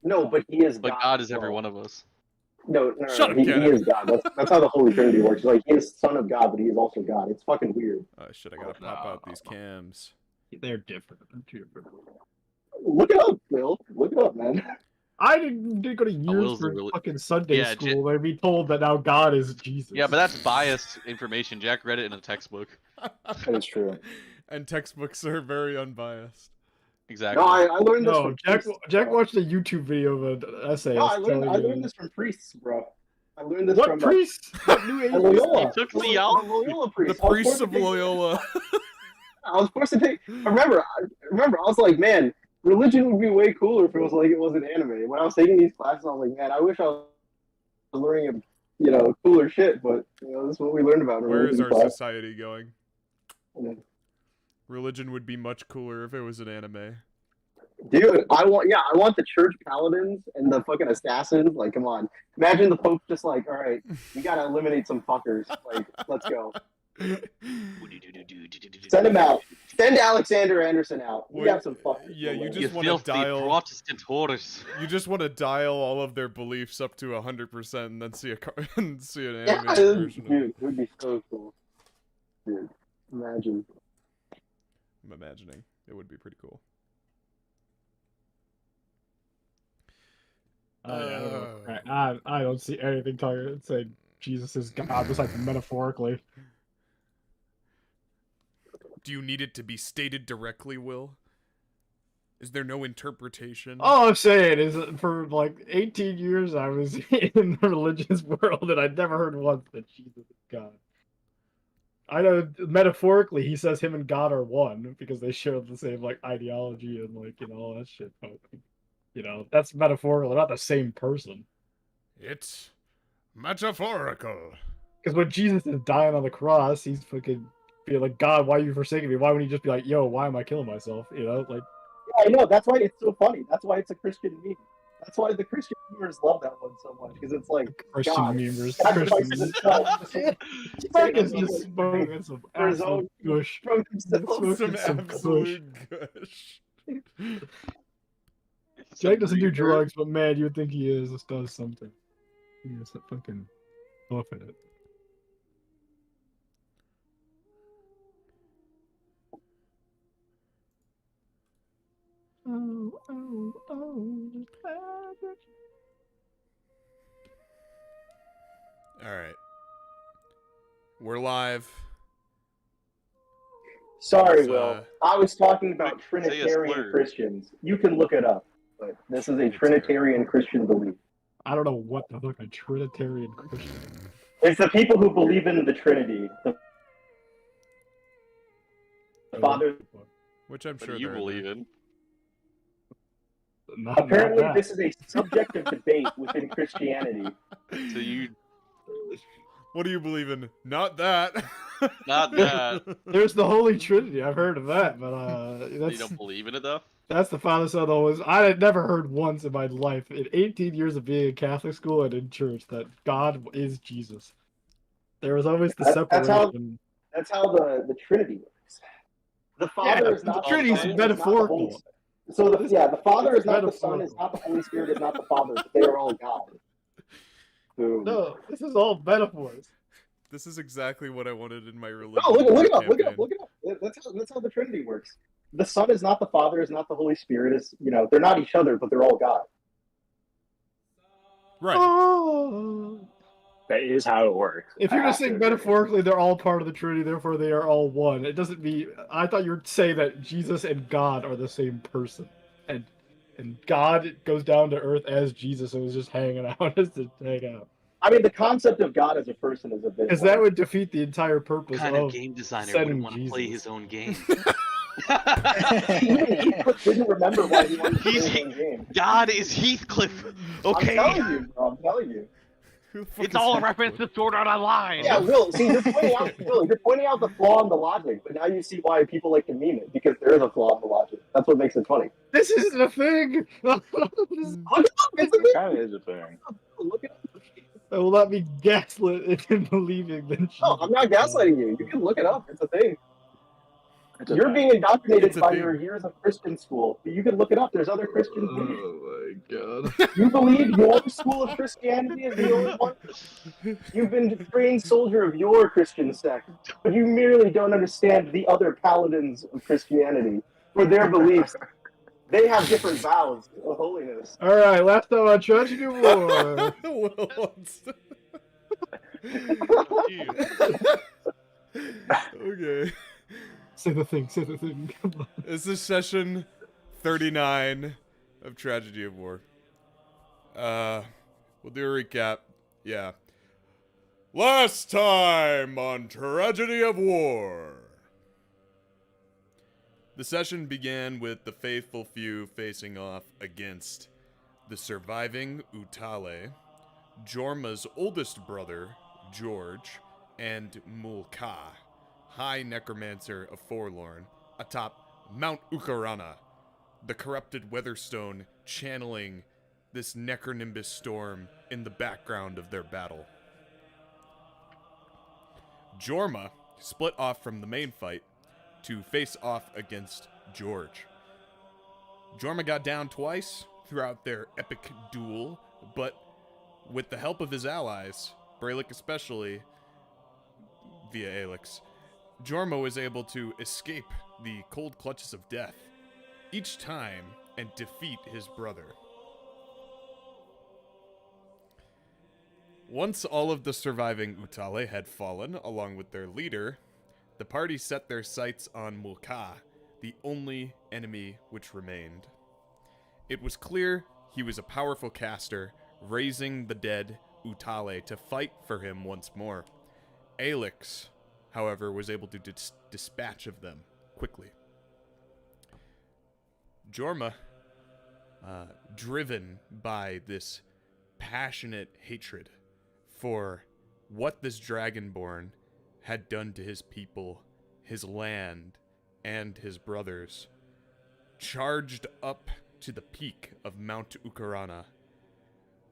No, but he is God. But God is every one of us. No, Shut up, he Khanek. is God. That's how the Holy Trinity works. Like, he is Son of God, but he is also God. It's fucking weird. Oh shit, I gotta pop out these cams. They're different. They're two different. Look it up, Will. Look it up, man. I didn't go to years Will's for really- fucking Sunday Yeah, school where be told that now God is Jesus. Yeah, but that's biased information. Jack read it in a textbook. That is true. And textbooks are very unbiased. Exactly. No, I learned this No, from Jack. priests, Jack bro. watched a YouTube video of an essay. No, I learned this from priests, bro. I learned this What from priest? What New Age? Loyola. He took The theology. Loyola The priest. I was priests forced of to take- Loyola. I was forced to take. Remember, I was like, man, religion would be way cooler if it was like it was an anime. When I was taking these classes, I was like, man, I wish I was learning, cooler shit. But this is what we learned about. in Where is religion our class. society going? Yeah. Religion would be much cooler if it was an anime. Dude, I want the church paladins and the fucking assassins. Like, come on. Imagine the Pope just like, all right, we gotta eliminate some fuckers. Like, let's go. Send him out. Send Alexander Anderson out. We Wait, got some fuckers. yeah, you You just want to filthy dial. Protestant whores. You just want to dial all of their beliefs up to 100% and then see and see an Yeah, animated version of it. dude, it would be so cool. Dude, imagine. I'm imagining it would be pretty cool. I don't see anything talking saying Jesus is God besides metaphorically. Do you need it to be stated directly, Will? Is there no interpretation? All I'm saying is that for like 18 years I was in the religious world and I'd never heard once that Jesus is God. I know metaphorically he says him and God are one because they share the same like ideology and all that shit. But, that's metaphorical. They're not the same person. It's metaphorical. Because when Jesus is dying on the cross, he's fucking being like, God, why are you forsaking me? Why wouldn't he just be like, yo, why am I killing myself? Yeah, I know. That's why it's so funny. That's why it's a Christian meme. That's why the Christian memers love that one so much because it's like Christian God. memers. Sacrifices himself. Jack is just smoking some For his absolute own- gush. From himself. Some Some absolute gush. Jack doesn't do drugs, but man, you would think he is. This does something. He is fucking buffing it. Alright. We're live. Sorry, It's, Will. I was talking about say a Trinitarian slur. Christians. You can look it up, but this is a It's Trinitarian Christian belief. I don't know what the fuck a Trinitarian Christian. It's the people who believe in the Trinity. The Father. Which I'm What sure do you they're believe in? Apparently, Not this is a subject of debate within Christianity. So you What do you believe in? Not that. not that. There's the Holy Trinity. I've heard of that, but You that's don't believe in it though? that's the Father, Son, the Holy. I had never heard once in my life, in 18 years of being in Catholic school and in church, that God is Jesus. There was always the That's how- separation. That's how the Trinity works. The Father is not the Trinity's Son, is not the metaphorical. Holy Spirit. So the Father is not the Son, metaphorical. is not the Holy Spirit, is not the Father. But they are all God. Boom. No, this is all metaphors. This is exactly what I wanted in my religion. No, look it up. campaign. Look it up. That's how the Trinity works. The Son is not the Father, is not the Holy Spirit. Is they're not each other, but they're all God. Right. Oh. That is how it works. If you're I just have saying to agree. metaphorically they're all part of the Trinity, therefore they are all one, it doesn't mean. I thought you were saying that Jesus and God are the same person, and God goes down to earth as Jesus and was just hanging out as to hang out. I mean, the concept of God as a person is a bit. Because that would defeat the entire purpose What kind of of game designer sending wouldn't want to play Jesus. his own game? he didn't remember why he wanted to play He's- his own game. God is Heathcliff. Okay, I'm telling you, bro. I'm telling you. Who the fuck it's is all a Heathcliff? reference to Sword Art Online. Yeah, Will. See, you're pointing out the flaw in the logic, but now you see why people like to meme it because there is a flaw in the logic. That's what makes it funny. This isn't a thing. Look it up. It's a It kind of is a thing. Look it up. I will not be gaslit in believing that. No, I'm not gaslighting you. You can look it up. It's a thing. It's a You're thing. being indoctrinated It's a by thing. your years of Christian school. You can look it up. There's other Christian things. Oh my god. God. You believe your school of Christianity is the only one? You've been a trained soldier of your Christian sect, but you merely don't understand the other paladins of Christianity for their beliefs. They have different vows of holiness. All right, last time on Tragedy of War. Will wants to- Okay. Say the thing. Say the thing. Come on. This is session 39 of Tragedy of War. We'll do a recap. Yeah. Last time on Tragedy of War. The session began with the faithful few facing off against the surviving Utale, Jorma's oldest brother, George, and Mulka, High Necromancer of Forlorn, atop Mount Ukarana, the corrupted Weatherstone channeling this Necronimbus storm in the background of their battle. Jorma split off from the main fight to face off against George. Jorma got down twice throughout their epic duel, but with the help of his allies, Brelikk especially, via Alex, Jorma was able to escape the cold clutches of death each time and defeat his brother. Once all of the surviving Utale had fallen, along with their leader, the party set their sights on Mulka, the only enemy which remained. It was clear he was a powerful caster, raising the dead Utale to fight for him once more. Alex, however, was able to dispatch of them quickly. Jorma, driven by this passionate hatred for what this Dragonborn had done to his people, his land, and his brothers, charged up to the peak of Mount Ukarana.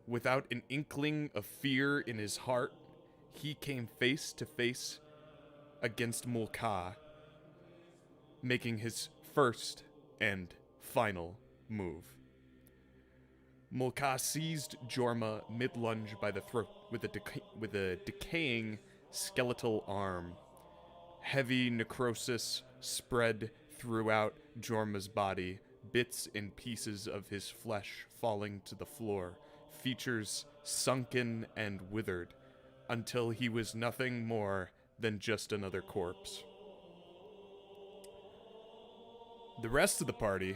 Without an inkling of fear in his heart, he came face to face against Mulka, making his first and final move. Mulka seized Jorma mid-lunge by the throat with a decaying skeletal arm. Heavy necrosis spread throughout Jorma's body, bits and pieces of his flesh falling to the floor, features sunken and withered, until he was nothing more than just another corpse. The rest of the party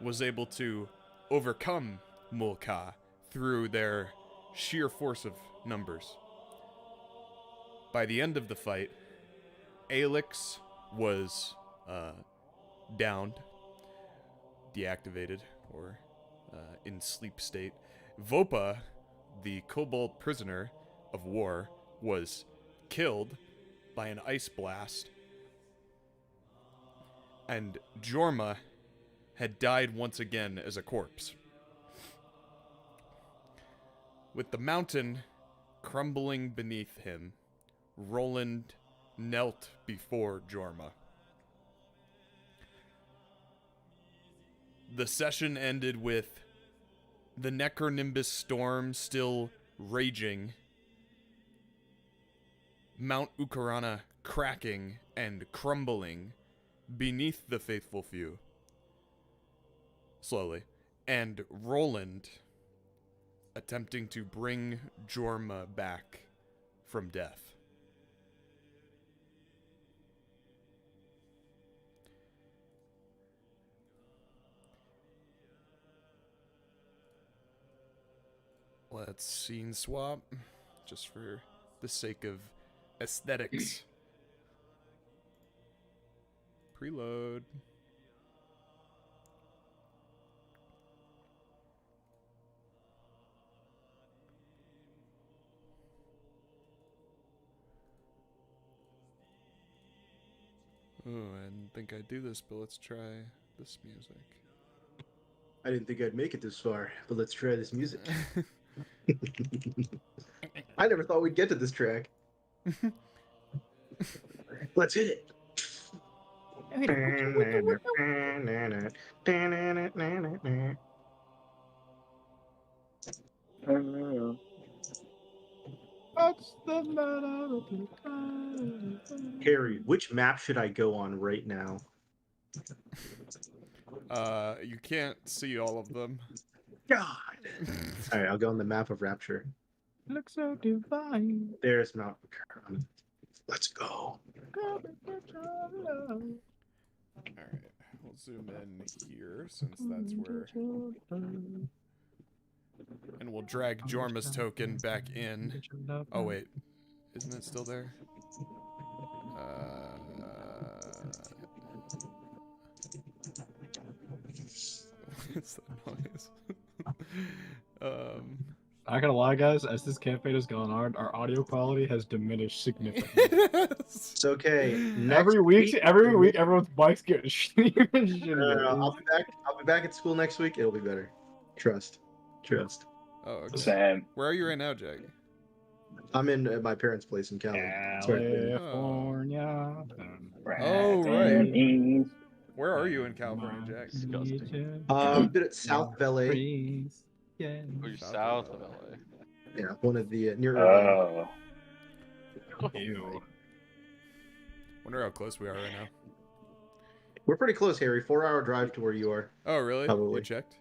was able to overcome Mulka through their sheer force of numbers. By the end of the fight, Alex was downed, deactivated, or in sleep state. Vopa, the kobold prisoner of war, was killed by an ice blast, and Jorma had died once again as a corpse. With the mountain crumbling beneath him, Rolland knelt before Jorma. The session ended with the Necronimbus storm still raging, Mount Ukarana cracking and crumbling beneath the faithful few, slowly, and Rolland attempting to bring Jorma back from death. Let's scene swap, just for the sake of aesthetics. Preload. Oh, I didn't think I'd do this, but let's try this music. I didn't think I'd make it this far, but let's try this music. I never thought we'd get to this track. Let's hit it. What's the matter with the time? Harry, which map should I go on right now? You can't see all of them. God. All right, I'll go on the map of Rapture. Looks so divine. There's Mount Ucaran. Let's go. All right, we'll zoom in here since that's where, and we'll drag Jorma's token back in. Oh wait, isn't it still there? What's that noise? Not gonna lie, guys, as this campaign has gone on, our audio quality has diminished significantly. It's okay. Every week, everyone's mics get shittier and shittier. No, I'll be back. I'll be back at school next week. It'll be better. Trust. Oh, okay. Same. Where are you right now, Jag? I'm in at my parents' place in Cali. Sorry. California. Oh, right. Where are you in California, Jag? Disgusting. A bit at south of LA. Yeah. Oh, you're south of LA. Yeah, one of the near. Oh. Ew. Wonder how close we are right now. We're pretty close, Harry. 4-hour drive to where you are. Oh, really? Probably. You checked?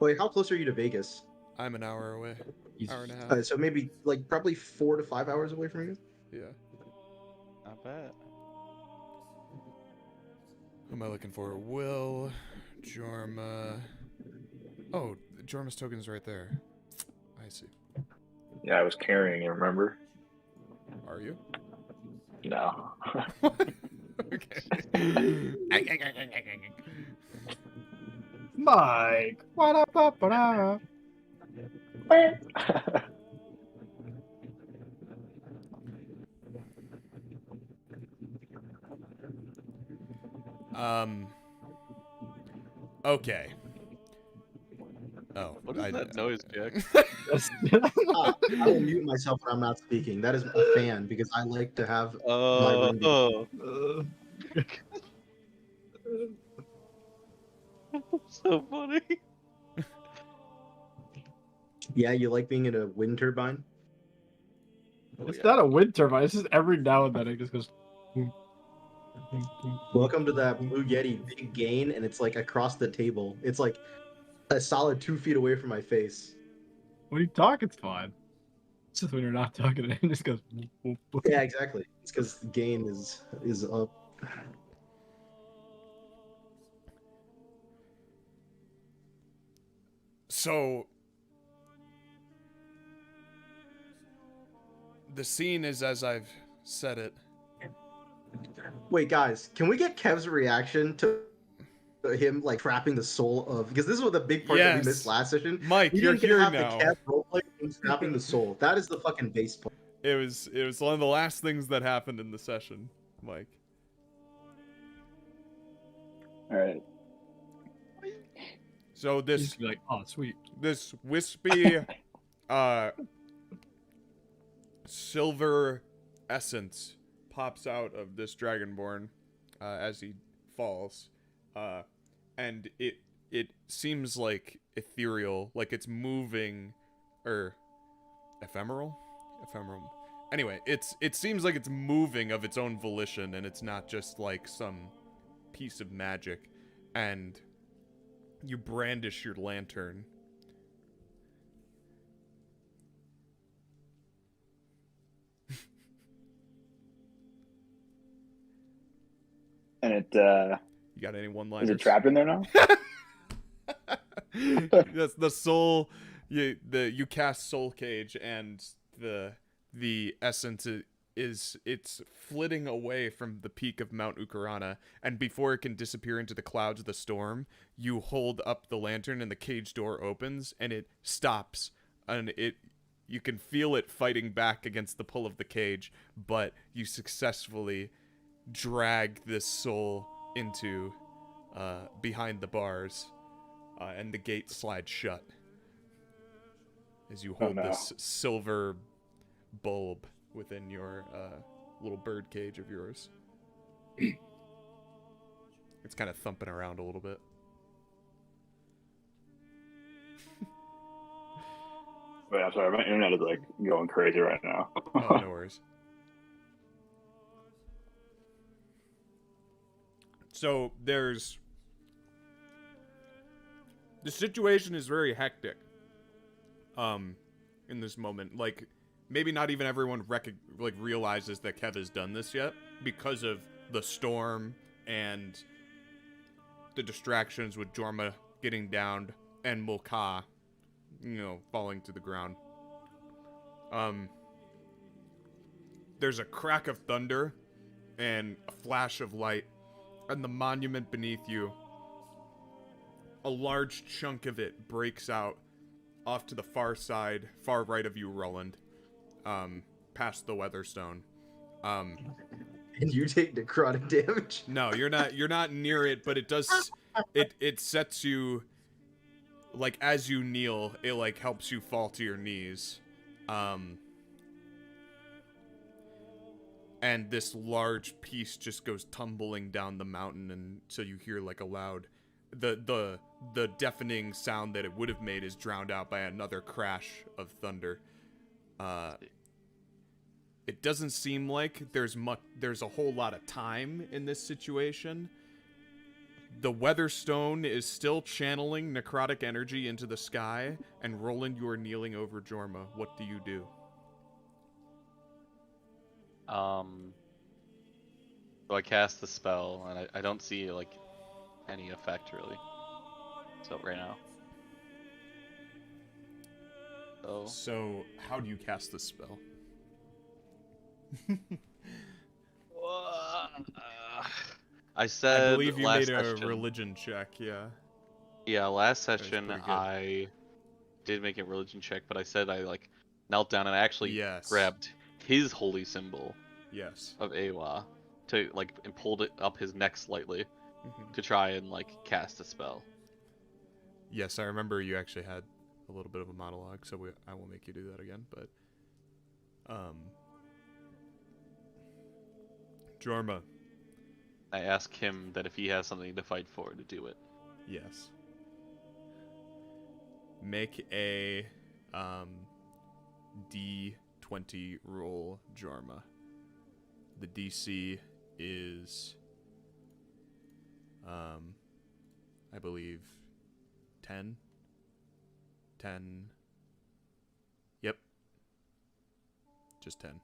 Wait, how close are you to Vegas? I'm an hour away. Hour and a half. So maybe like probably 4 to 5 hours away from you. Yeah. Not bad. Who am I looking for? Will, Jorma. Oh, Jorma's token's right there. I see. Yeah, I was carrying you, remember? Are you? No. Okay. Mike. What up, what up? Okay. Oh, What is that noise, Jack? I will mute myself when I'm not speaking. That is a fan because I like to have my room be- Oh, so funny. Yeah, you like being in a wind turbine? Oh, It's yeah. not a wind turbine. It's just every now and then it just goes. Welcome to that Blue Yeti big gain, and it's like across the table. It's like a solid 2 feet away from my face. When you talk, it's fine. It's just when you're not talking, it just goes. Yeah, exactly. It's because the gain is up. So the scene is as I've said it. Wait, guys, can we get Kev's reaction to him like trapping the soul of? Because this was the big part that we missed last session. Mike, We you're didn't get here to have now. the Kev roleplay him trapping the soul. That is the fucking base part. It was one of the last things that happened in the session, Mike. All right. So He's this like, oh, sweet. this wispy silver essence pops out of this dragonborn as he falls, and it seems like ethereal, like it's moving, or ephemeral. Anyway, it seems like it's moving of its own volition, and it's not just like some piece of magic. And you brandish your lantern. And it You got any one-liners? is it trapped in there now? That's the soul. You cast Soul Cage, and the essence it's flitting away from the peak of Mount Ukarana, and before it can disappear into the clouds of the storm, you hold up the lantern, and the cage door opens, and it stops, and you can feel it fighting back against the pull of the cage, but you successfully drag this soul into behind the bars, and the gate slides shut as you hold this silver bulb within your little bird cage of yours. It's kind of thumping around a little bit. Wait, I'm sorry, my internet is like going crazy right now. Oh, no worries. So there's the situation is very hectic. In this moment, like maybe not even everyone realizes that Kev has done this yet because of the storm and the distractions with Jorma getting downed and Mulka, falling to the ground. There's a crack of thunder and a flash of light, and the monument beneath you, a large chunk of it breaks out off to the far side, far right of you, Rolland, past the Weatherstone. And you take necrotic damage? No, you're not near it, but it does, it sets you, like, as you kneel, it, like, helps you fall to your knees. And this large piece just goes tumbling down the mountain, and so you hear, like, a loud, the deafening sound that it would have made is drowned out by another crash of thunder. It doesn't seem like there's a whole lot of time in this situation. The Weatherstone is still channeling necrotic energy into the sky, and Rolland, you are kneeling over Jorma. What do you do? So I cast the spell, and I don't see like any effect really. So right now. So how do you cast the spell? I said I believe you last made a session, religion check, yeah. Yeah, last session pretty good. I did make a religion check, but I said I like knelt down and I actually Yes. grabbed his holy symbol Yes. of Aewa to like and pulled it up his neck slightly Mhm. to try and like cast a spell. Yes, I remember you actually had a little bit of a monologue, so I won't make you do that again, but Jorma. I ask him that if he has something to fight for to do it. Yes. Make a D20 roll, Jorma. The DC is I believe 10. 10. Yep. Just 10.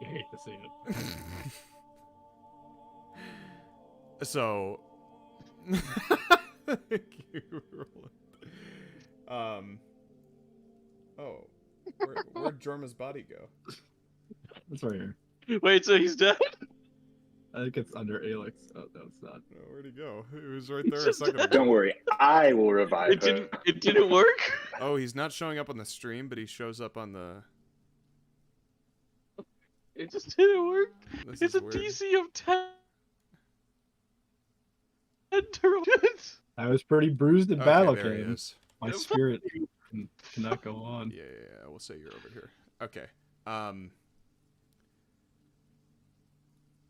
You hate to see it. So thank you, Rolland. Oh, where'd Jorma's body go? It's right here. Wait, so he's dead? I think it's under Alex. Oh, no, it's not. Oh, where'd he go? He was right He's there a just second dead. ago. Don't worry, I will revive It him. didn't work? Oh, he's not showing up on the stream, but he shows up on the. It just didn't work. This It's is a weird. DC of 10. Turtles. I was pretty bruised in Okay, battle, there he Ken. is. My Yeah, spirit cannot go on. Yeah, we'll say you're over here. Okay.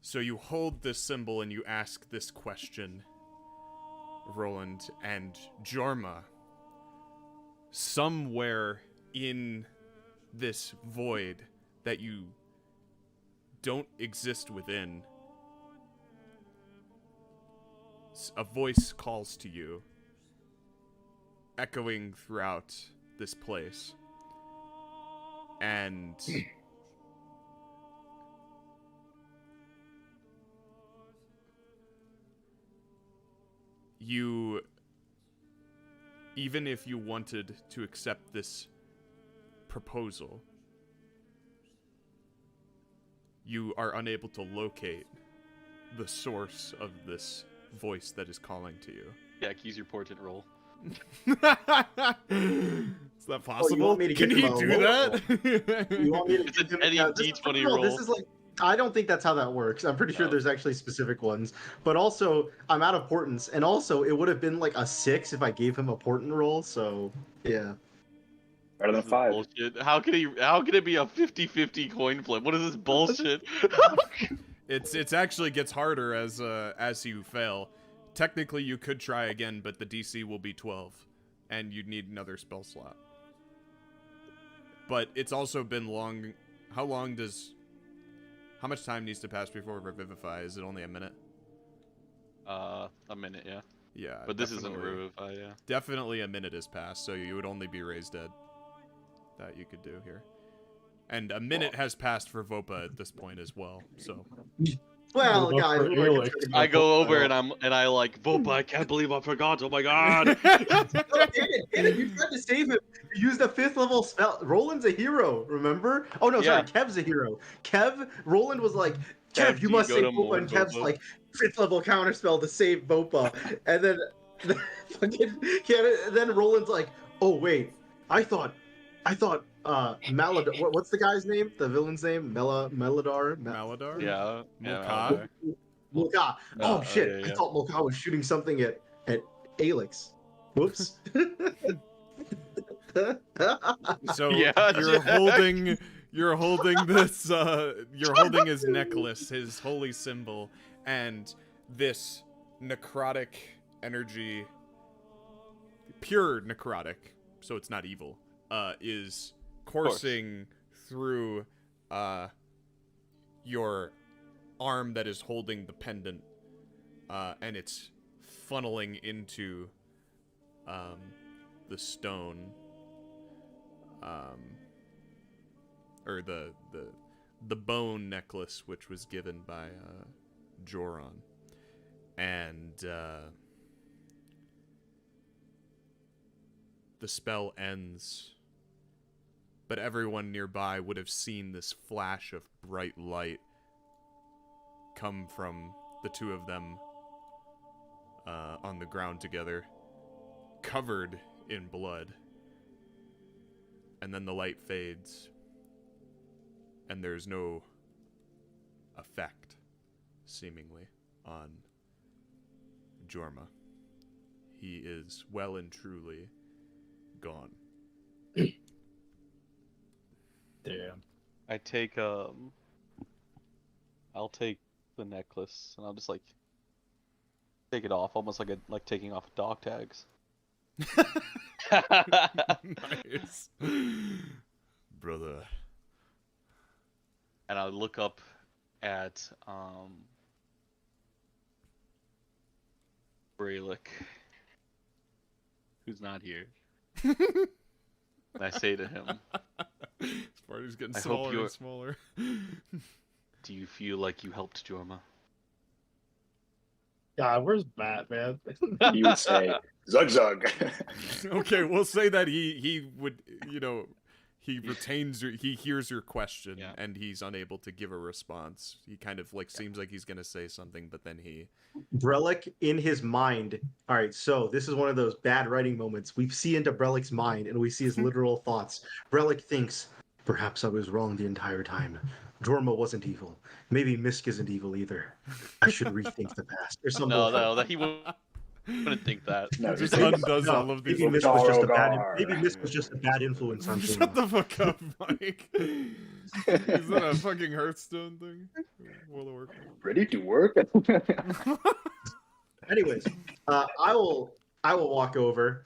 So you hold this symbol and you ask this question, Rolland, and Jorma, somewhere in this void that you don't exist within, a voice calls to you, echoing throughout this place. And you, even if you wanted to accept this proposal, you are unable to locate the source of this voice that is calling to you. Yeah, use your portent roll. Is that possible? want me to Can give he him a do low that? You want me to It's a give him- any this is- D20 no, roll. This is like I don't think that's how that works. I'm pretty sure No. there's actually specific ones. But also, I'm out of portents, and also it would have been like a 6 if I gave him a portent roll. So yeah. Better than This is 5. bullshit. How can it be a 50-50 coin flip? What is this bullshit? It's actually gets harder as you fail. Technically, you could try again, but the DC will be 12. and you'd need another spell slot. But it's also been long. How much time needs to pass before Revivify? Is it only a minute? A minute, yeah. Yeah. But this isn't definitely- Revivify, yeah. Definitely a minute has passed, so you would only be raised dead. That you could do here. And a minute has passed for Vopa at this point as well, so. Well, Look guys, for we're Elix. just I gonna go over Vopa. and I like, Vopa, I can't believe I forgot. Oh my god. David, you tried to save him. You used a 5th level spell. Roland's a hero, remember? Oh no, sorry, Yeah. Kev's a hero. Roland was like, Kev, Kev, you do you must go save to Vopa, and more Kev's Vopa? like, 5th level counterspell to save Vopa. And then then Roland's like, oh wait, I thought Maladar, what's the guy's name? The villain's name? Meladar? Maladar? Yeah. Mulcahy? Mulcahy. Oh shit, yeah, I yeah. thought Mulcahy was shooting something at Elix. Whoops. So Yeah, you're Jack. holding this you're holding his necklace, his holy symbol, and this necrotic energy, pure necrotic, so it's not evil, is coursing through your arm that is holding the pendant, and it's funneling into the stone, or the bone necklace, which was given by Joron, and the spell ends, but everyone nearby would have seen this flash of bright light come from the two of them on the ground together, covered in blood. And then the light fades, and there's no effect, seemingly, on Jorma. He is well and truly gone. Damn. I take I'll take the necklace and I'll just like take it off, almost like taking off dog tags. Nice. Brother. And I look up at Brelikk, who's not here. And I say to him, This party's getting I hope smaller you're- and smaller. do you feel like you helped Jorma? God, where's Matt, man? You would say, Zug Zug. Okay, we'll say that he would, he retains he hears your question, Yeah. and he's unable to give a response. He kind of seems like he's gonna say something, but then he Brelikk in his mind. All right, so this is one of those bad writing moments. We see into Brelick's mind and we see his literal thoughts. Brelikk thinks, perhaps I was wrong the entire time. Jorma wasn't evil. Maybe Misk isn't evil either. I should rethink the past or something. No, that he wouldn't think that. No, He just he thinks- undoes all of these. Maybe Misk was just a bad. Gar. Maybe Misk was just a bad influence on Shut Jorma. the fuck up, Mike. Is that a fucking Hearthstone thing? World of Warcraft. Ready to work? Anyways, I will walk over,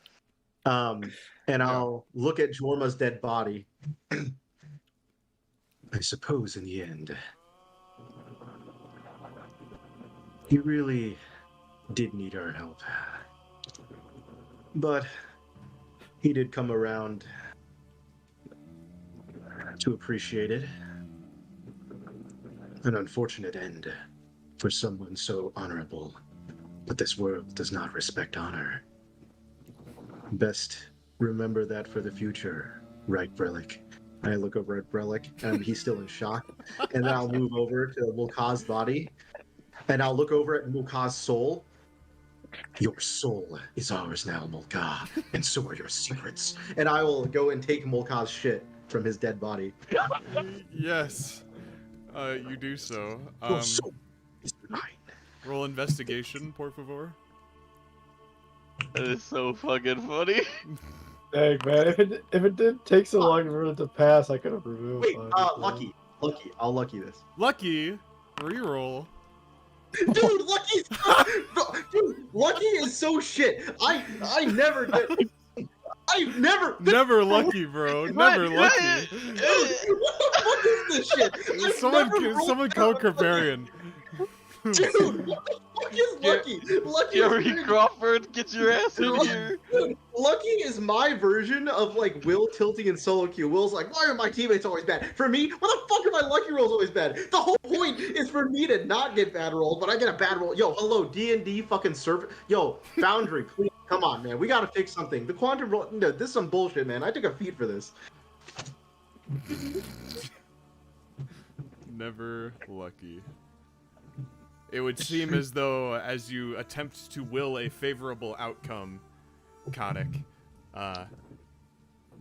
and I'll look at Jorma's dead body. I suppose in the end, he really did need our help, but he did come around to appreciate it. An unfortunate end for someone so honorable. But this world does not respect honor. Best remember that for the future, right, Brelikk? I look over at Brelikk, and he's still in shock. And then I'll move over to Mulcahy's body, and I'll look over at Mulcahy's soul. Your soul is ours now, Mulcahy, and so are your secrets. And I will go and take Mulcahy's shit from his dead body. Yes, you do so. Your soul is mine. Roll investigation, por favor. That is so fucking funny. Dang, man, if it did take so long for it to pass, I could have removed. Wait, Lucky. I'll lucky this. Lucky, reroll. Dude, Lucky's Dude, Lucky is so shit. I never get Never. Never lucky, bro. Never lucky. Dude, what the fuck is this shit? I've never rolled Someone call Creparian. Dude, what the fuck is Lucky? Lucky Jerry is Crawford, get your ass in here. Dude, Lucky is my version of like Will tilting in solo queue. Will's like, why are my teammates always bad? For me, why the fuck are my lucky rolls always bad? The whole point is for me to not get bad rolls, but I get a bad roll. Yo, hello, D&D fucking server. Yo, Foundry, please, come on, man. We gotta fix something. The quantum roll, no, this is some bullshit, man. I took a feed for this. Never lucky. It would seem as though, as you attempt to will a favorable outcome, Khanek,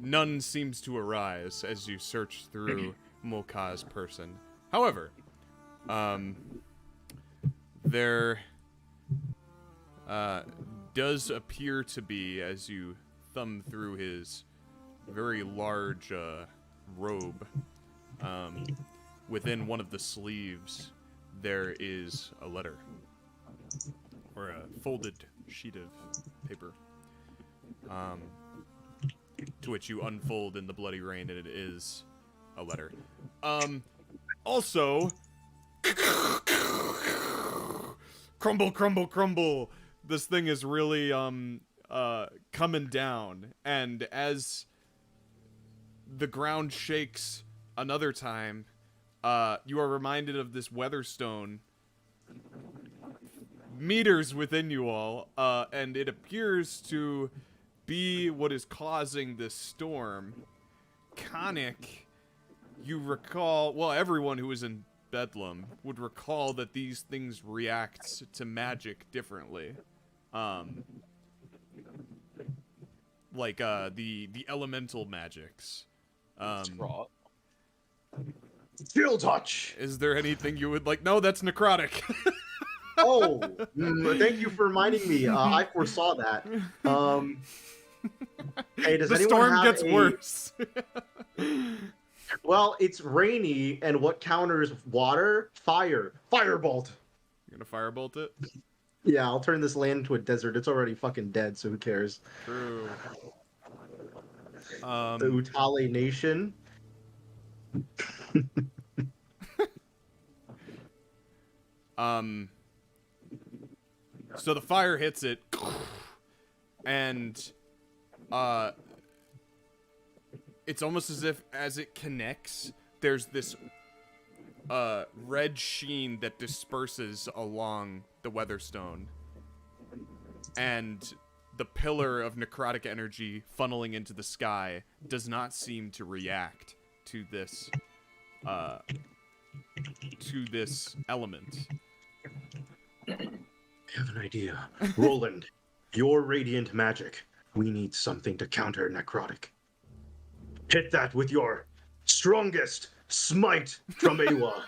none seems to arise as you search through Moka's person. However, there does appear to be, as you thumb through his very large robe, within one of the sleeves, there is a letter, or a folded sheet of paper, to which you unfold in the bloody rain, and it is a letter. Also, crumble, crumble, crumble. This thing is really coming down, and as the ground shakes another time, you are reminded of this weatherstone meters within you all, and it appears to be what is causing this storm. Khanek, you recall, well, everyone who is in Bedlam would recall that these things react to magic differently. Like, the elemental magics. Chill touch. Is there anything you would like? No, that's necrotic. Oh, thank you for reminding me. I foresaw that. Hey, does the anyone storm have gets a... worse. Well, it's rainy, and what counters water? Fire. Firebolt. You're gonna firebolt it? Yeah, I'll turn this land into a desert. It's already fucking dead, so who cares? True. The Utale Nation. So the fire hits it, and it's almost as if as it connects, there's this red sheen that disperses along the weatherstone, and the pillar of necrotic energy funneling into the sky does not seem to react to this element. I have an idea. Rolland, your radiant magic. We need something to counter necrotic. Hit that with your strongest smite from Aewa.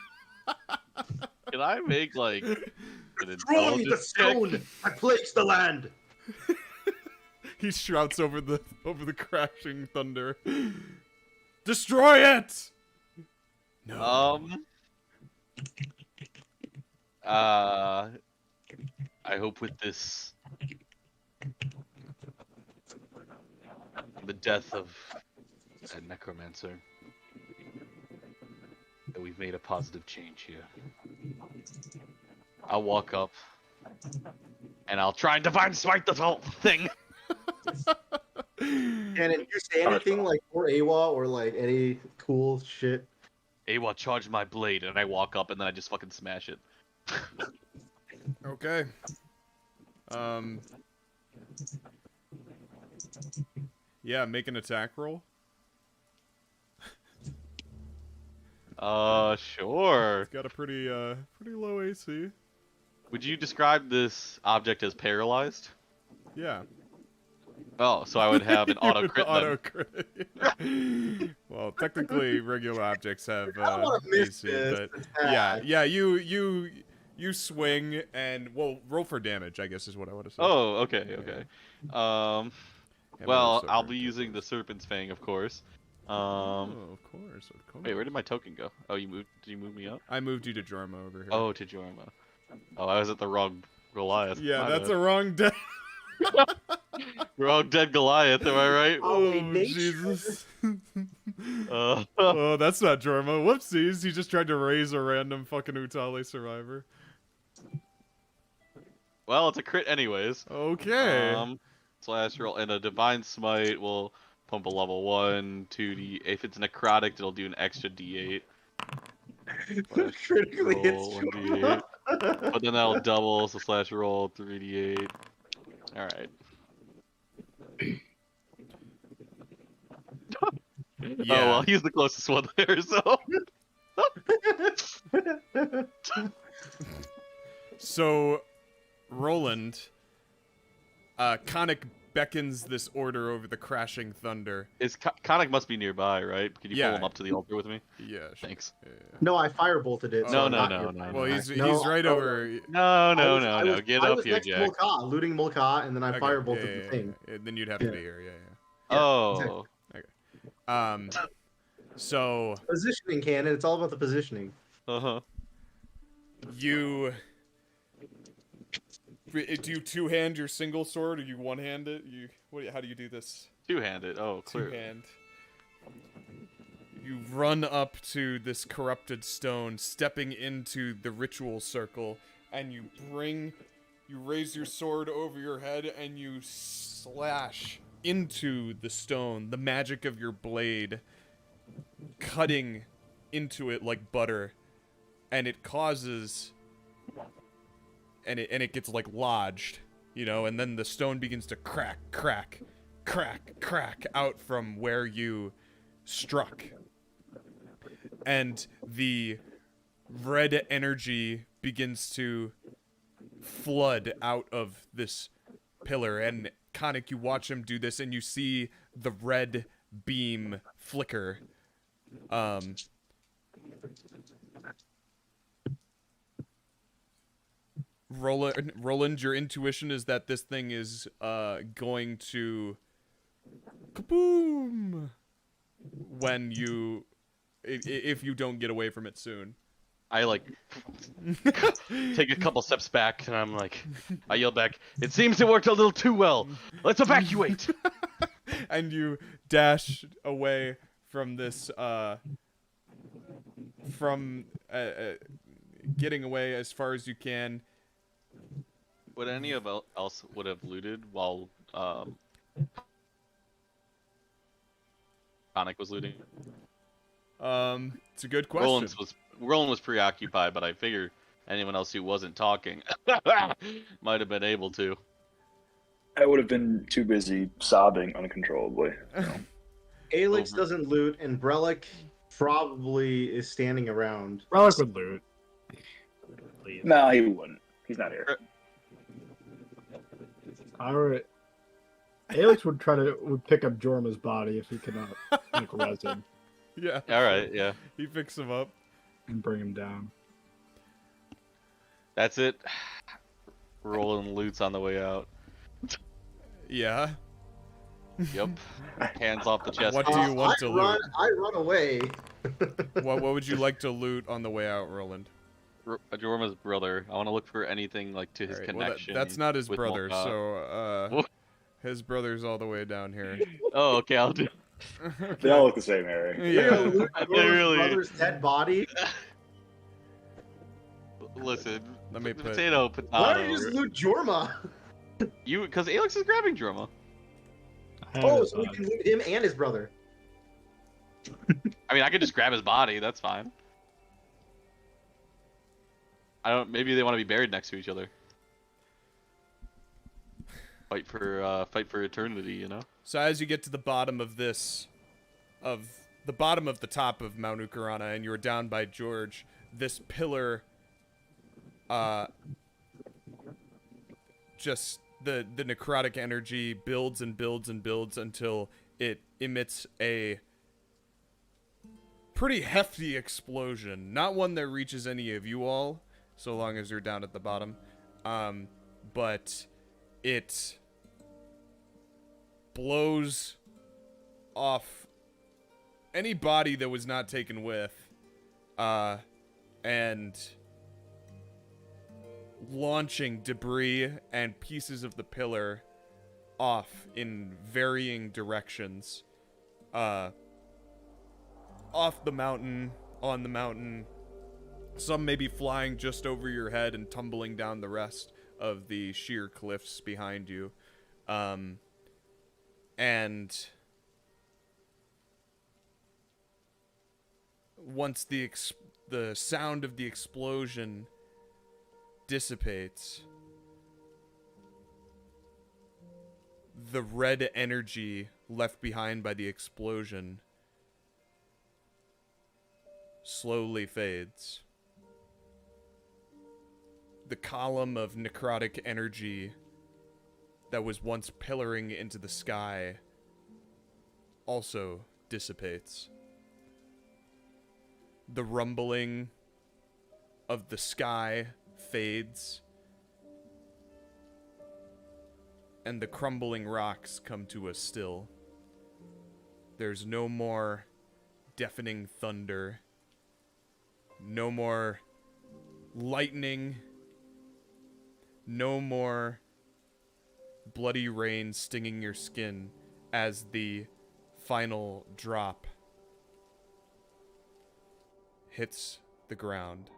Can I make like an Destroy the intelligence check? stone that plagues the land. He shouts over the crashing thunder. Destroy it! No. I hope with this, the death of a necromancer, that we've made a positive change here. I'll walk up, and I'll try and divine smite this whole thing. And if you say anything like for Aewa or like any cool shit. Aewa, charge my blade, and I walk up, and then I just fucking smash it. Okay. Yeah, make an attack roll. Sure. It's got a pretty low AC. Would you describe this object as paralyzed? Yeah. Oh, so I would have an auto crit then. Auto crit. Well, technically, regular objects have I don't wanna miss AC, this but attack. yeah, you swing and well, roll for damage, I guess is what I want to say. Oh, okay, okay. Yeah, Well, so I'll very be good. using the Serpent's Fang, of course. Oh, of course. Wait, where did my token go? Oh, you moved? Did you move me up? I moved you to Jorma over here. Oh, to Jorma. Oh, I was at the wrong Goliath. yeah, My that's bad. a wrong deck. We're all dead Goliath, am I right? Oh, nature. Jesus. Uh, Oh, that's not Jorma. Whoopsies. He just tried to raise a random fucking Utali survivor. well, it's a crit anyways. Okay. Slash roll and a divine smite will pump a level 1, 2d. If it's necrotic, it'll do an extra d8. Critically hits Roll Jorma. 1d8. But then that'll double, so slash roll 3d8. All right. Yeah. Oh well, he's the closest one there, so. So, Rolland, Khanek beckons this order over the crashing thunder. Khanek must be nearby, right? Can you Yeah. pull him up to the altar with me? Yeah, sure. Thanks. Yeah. No, I firebolted it. No, so I'm no, not no, nearby. no, Well, he's No, right no, over. No, I was- Get I up was here, next to Jack. Mulcahy, looting Mulcahy, and then I Okay, firebolted yeah, the thing. yeah. Then you'd have to Yeah. be here. Yeah, Oh. yeah. So Positioning, Cannon. It's all about the positioning. Uh-huh. you do you two-hand your single sword, or you one-hand it? How do you do this? Two-handed. Oh, clear. Two-hand. You run up to this corrupted stone, stepping into the ritual circle, and you raise your sword over your head, and you slash into the stone, the magic of your blade cutting into it like butter, and it causes, and it gets like lodged, and then the stone begins to crack out from where you struck. And the red energy begins to flood out of this pillar. And Khanek, you watch him do this, and you see the red beam flicker. Rolland, your intuition is that this thing is going to kaboom if you don't get away from it soon. I take a couple steps back, and I yell back, "It seems it worked a little too well. Let's evacuate!" And you dash away from this, getting away as far as you can. Would any of else would have looted while Khanek was looting? It's a good question. Roland was preoccupied, but I figure anyone else who wasn't talking might have been able to. I would have been too busy sobbing uncontrollably. So. Alex doesn't loot, and Brelikk probably is standing around. Relic would loot. Please. No, he wouldn't. He's not here. Alright. Alex would pick up Jorma's body if he could not res him Yeah. All right, yeah. He picks him up. and bring him down. That's it. Roland loots on the way out. Yeah. Yep. Hands off the chest. What do you want to loot? I run away. What would you like to loot on the way out, Roland? Jorma's brother. I want to look for anything to his Alright, well, connection. that's not his with brother, Molka. so his brother's all the way down here. Oh, okay, I'll do. They all look the same, Harry. You're gonna Yeah. loot They Jorma's really- brother's dead body? Listen. Let me put. Potato. Why don't you just loot Jorma? Because Alex is grabbing Jorma. Oh, so we can loot him and his brother. I mean, I could just grab his body. That's fine. Maybe they want to be buried next to each other. Fight for eternity, you know. So as you get to the bottom of this, of the bottom of the top of Mount Ukarana, and you're down by George, this pillar, just the necrotic energy builds and builds and builds until it emits a pretty hefty explosion. Not one that reaches any of you all, so long as you're down at the bottom. But it blows off any body that was not taken with, and launching debris and pieces of the pillar off in varying directions. Off the mountain, on the mountain. Some may be flying just over your head and tumbling down the rest of the sheer cliffs behind you. And once the sound of the explosion dissipates, the red energy left behind by the explosion slowly fades. The column of necrotic energy that was once pillaring into the sky also dissipates. The rumbling of the sky fades, and the crumbling rocks come to a still. There's no more deafening thunder, no more lightning, no more bloody rain stinging your skin as the final drop hits the ground.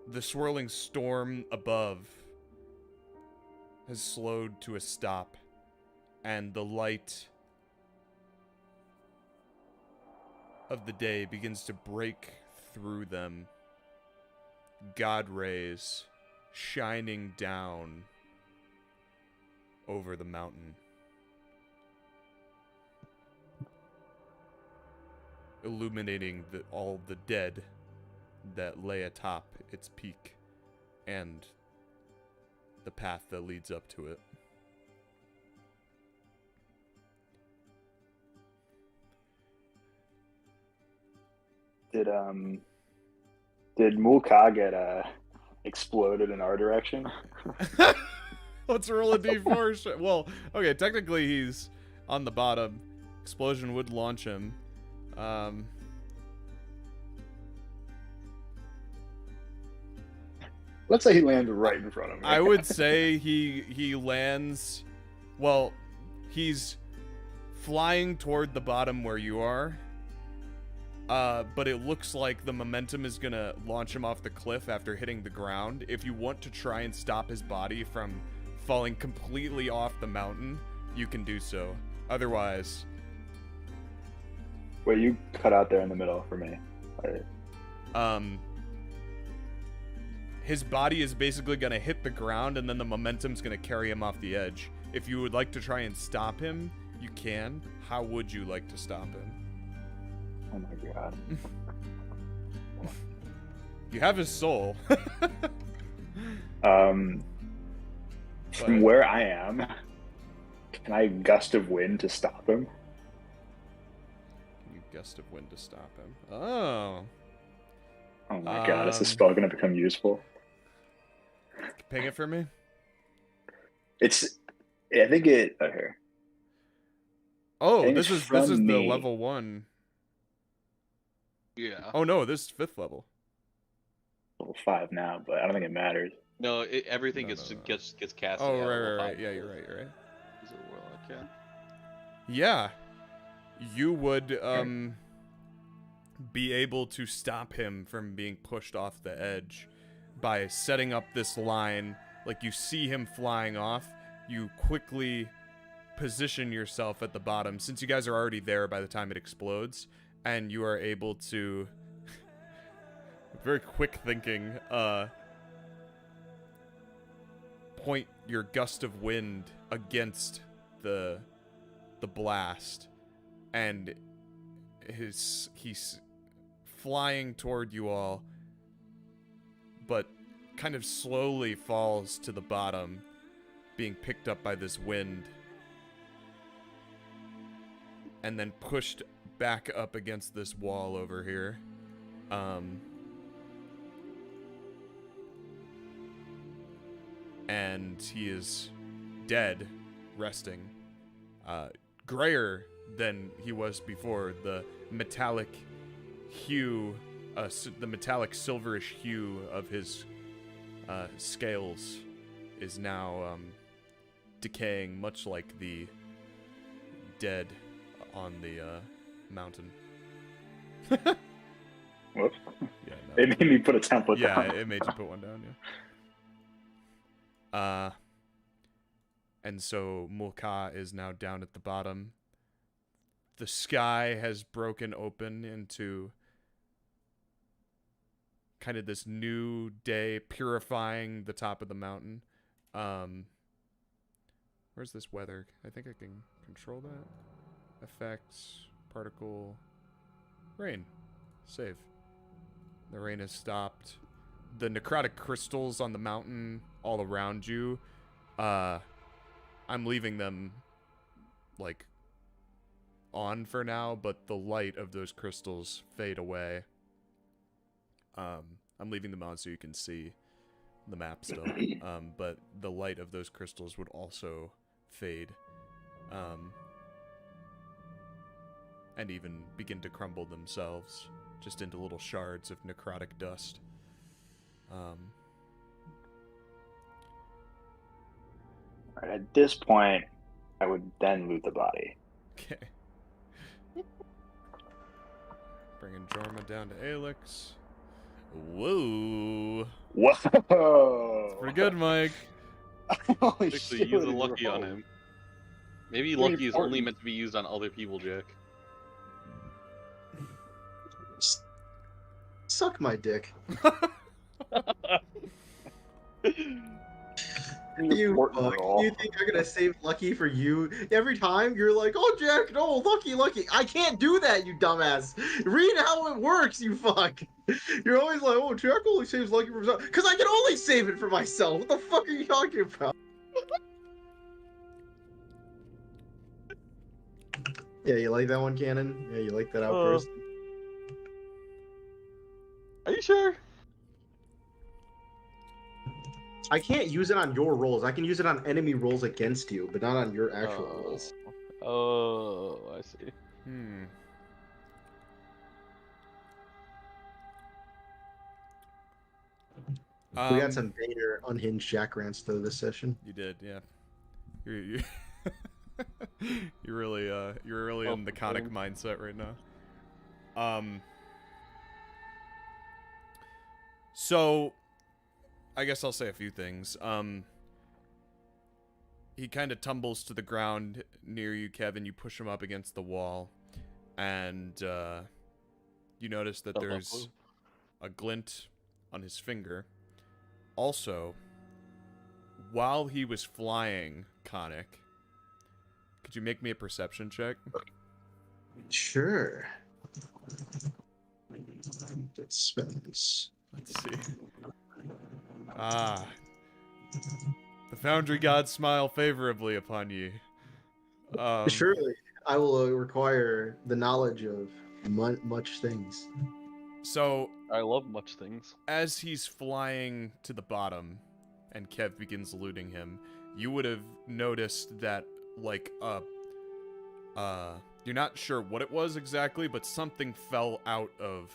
The swirling storm above has slowed to a stop, and the light of the day begins to break through them. God rays shining down over the mountain, illuminating all the dead that lay atop its peak and the path that leads up to it. Did Mulka get exploded in our direction? Let's roll a d4. Well, okay, technically he's on the bottom. Explosion would launch him. Let's say he landed right in front of me. I would say he lands. Well, he's flying toward the bottom where you are. But it looks like the momentum is gonna launch him off the cliff after hitting the ground. If you want to try and stop his body from falling completely off the mountain, you can do so. Otherwise... Wait, you cut out there in the middle for me. Right. His body is basically gonna hit the ground, and then the momentum's gonna carry him off the edge. If you would like to try and stop him, you can. How would you like to stop him? Oh my god. You have his soul. From where I am, can I gust of wind to stop him? You gust of wind to stop him. Oh. Oh my god, is this spell gonna become useful? Ping it for me. I think it. Oh, here. Oh, this is the me. level 1. Yeah. Oh no, this is 5th level. Level 5 now, but I don't think it matters. No, everything No, gets no, no. gets casted. Oh, at level right. 5. Yeah, you're right. He's a warlock, yeah. Yeah. You would be able to stop him from being pushed off the edge by setting up this line. Like, you see him flying off, you quickly position yourself at the bottom, since you guys are already there by the time it explodes, and you are able to very quick thinking, point your gust of wind against the blast, and he's flying toward you all, but kind of slowly falls to the bottom, being picked up by this wind, and then pushed back up against this wall over here. And he is dead, resting. Grayer than he was before. The metallic hue the metallic silverish hue of his scales is now decaying, much like the dead on the mountain. Whoops. Yeah, no. It made me put a template Yeah, down. it made you put one down, yeah. And so Mulka is now down at the bottom. The sky has broken open into kind of this new day, purifying the top of the mountain. Where's this weather? I think I can control that. Effects, particle, rain. Save. The rain has stopped. The necrotic crystals on the mountain all around you, I'm leaving them, like, on for now, but the light of those crystals fade away. I'm leaving them on so you can see the map still. But the light of those crystals would also fade. And even begin to crumble themselves just into little shards of necrotic dust. Right, at this point, I would then loot the body. Okay. Bringing Jorma down to Alex. Whoa. Whoa! Pretty good, Mike. Holy Actually, shit, use a what lucky a on roll. him. Maybe Pretty lucky is only important. meant to be used on other people, Jack. Suck my dick. You Important fuck. roll. You think I'm gonna save Lucky for you? Every time you're like, oh Jack, no, Lucky. I can't do that, you dumbass. Read how it works, you fuck. You're always like, oh, Jack only saves Lucky for himself. Because I can only save it for myself. What the fuck are you talking about? Yeah, you like that one, Cannon? Yeah, you like that outburst? Are you sure? I can't use it on your rolls. I can use it on enemy rolls against you, but not on your actual rolls. Oh, I see. We got some Vader unhinged Jack rants though this session. You did, yeah. You're you're really in the Khanek mindset right now. So I guess I'll say a few things. He kind of tumbles to the ground near you, Kevin. You push him up against the wall, and you notice that there's a glint on his finger. Also, while he was flying, Khanek, could you make me a perception check? Sure. It spends. Let's see. Ah. The Foundry gods smile favorably upon you. Surely, I will require the knowledge of much things. So, I love much things. as he's flying to the bottom, and Kev begins looting him, you would have noticed that, like, you're not sure what it was exactly, but something fell out of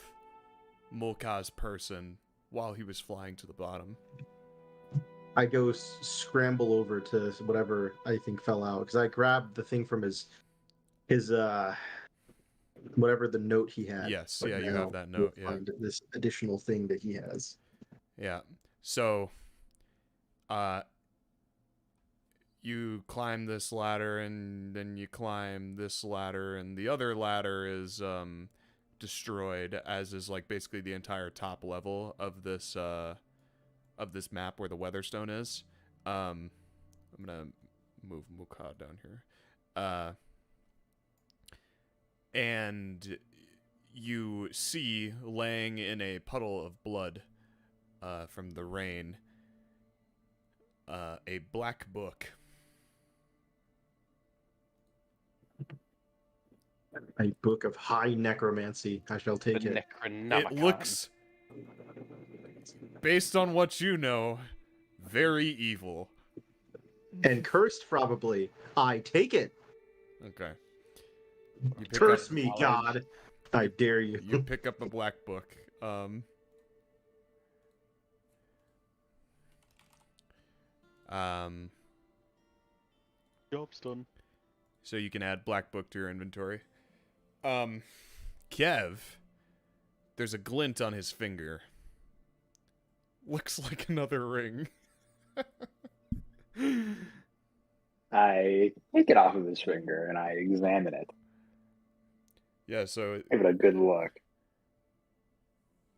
Mulka's person while he was flying to the bottom. I go scramble over to whatever I think fell out because I grabbed the thing from his whatever the note he had. Yes, But yeah, you now have that note, yeah. find this additional thing that he has. Yeah. So, you climb this ladder, and then you climb this ladder, and the other ladder is destroyed, as is like basically the entire top level of this map where the Weatherstone is. I'm gonna move Mulka down here. And you see, laying in a puddle of blood from the rain, a black book. A book of high necromancy. I shall take The it. Necronomicon. It looks, based on what you know, very evil. And cursed, probably. I take it. Okay. You pick Curse up- me, God. I dare you. You pick up a black book. Um, Job's done. so you can add Black Book to your inventory. Kev, there's a glint on his finger. Looks like another ring. I take it off of his finger and I examine it. Yeah, so Give it a good look.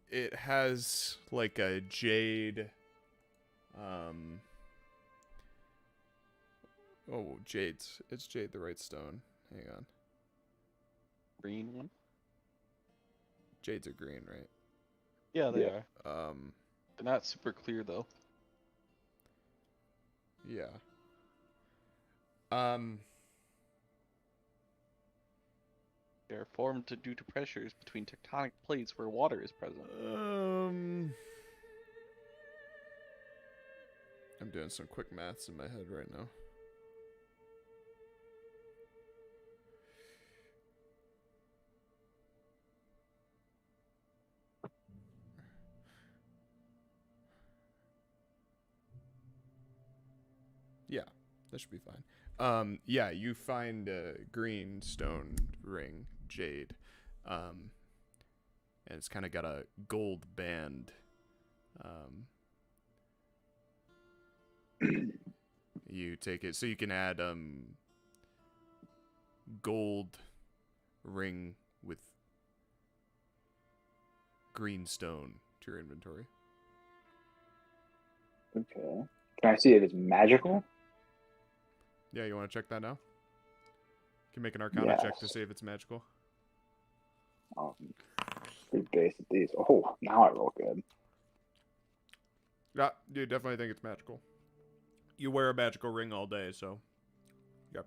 it has like a jade. Oh, jade's. It's jade, the right stone. Hang on. Green one. Jades are green, right? Yeah, they Yeah. are. They're not super clear though. Yeah. They're formed due to pressures between tectonic plates where water is present. I'm doing some quick maths in my head right now. Yeah, that should be fine. Yeah, you find a green stone ring, jade. And it's kind of got a gold band. You take it, so you can add gold ring with green stone to your inventory. Okay. Can I see if it's magical? Yeah, you want to check that now? You can make an Arcana check to Yes. see if it's magical. Pretty base at these. Oh, now I roll good. Yeah, you definitely think it's magical. You wear a magical ring all day, so you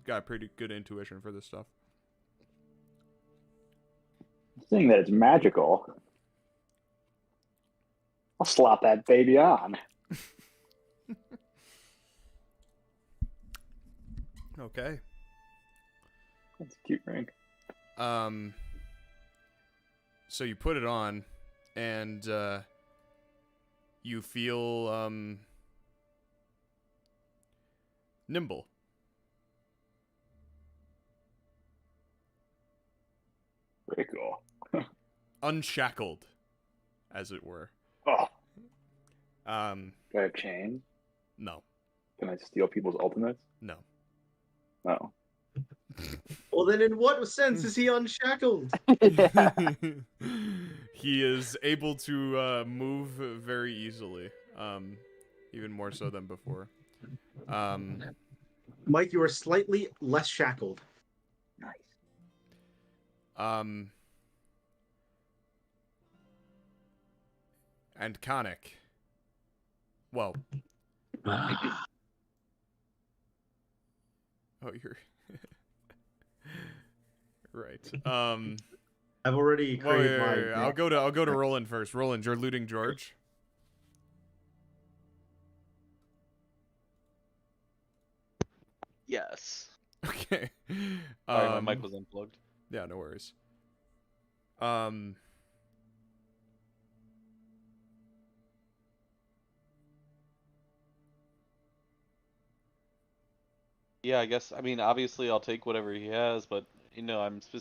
got pretty good intuition for this stuff. Seeing that it's magical, I'll slap that baby on. Okay. That's a cute ring. So you put it on, and you feel nimble. Very cool. Unshackled, as it were. Oh, Um, do I have chains? no. Can I steal people's ultimates? No. No. Well, then in what sense is he unshackled? He is able to move very easily, even more so than before. Mike, you are slightly less shackled. Nice. And Khanek. Well. Ah, Oh, you're right. I've already created my. I'll go to Rolland first. Rolland, you're looting George. Yes. Okay. Sorry, my mic was unplugged. Yeah, no worries. Yeah, I guess. I mean, obviously, I'll take whatever he has, but you know,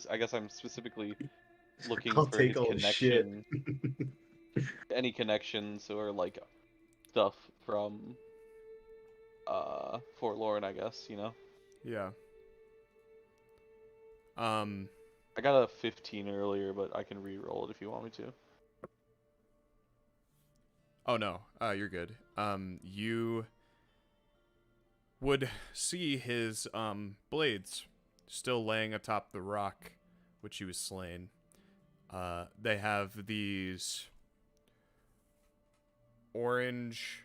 I guess I'm specifically looking I'll for take his all his shit. connection, any connections or like stuff from Forlorn, I guess. You know. Yeah. I got a 15 earlier, but I can re-roll it if you want me to. Oh no, you're good. You would see his blades still laying atop the rock which he was slain. They have these orange,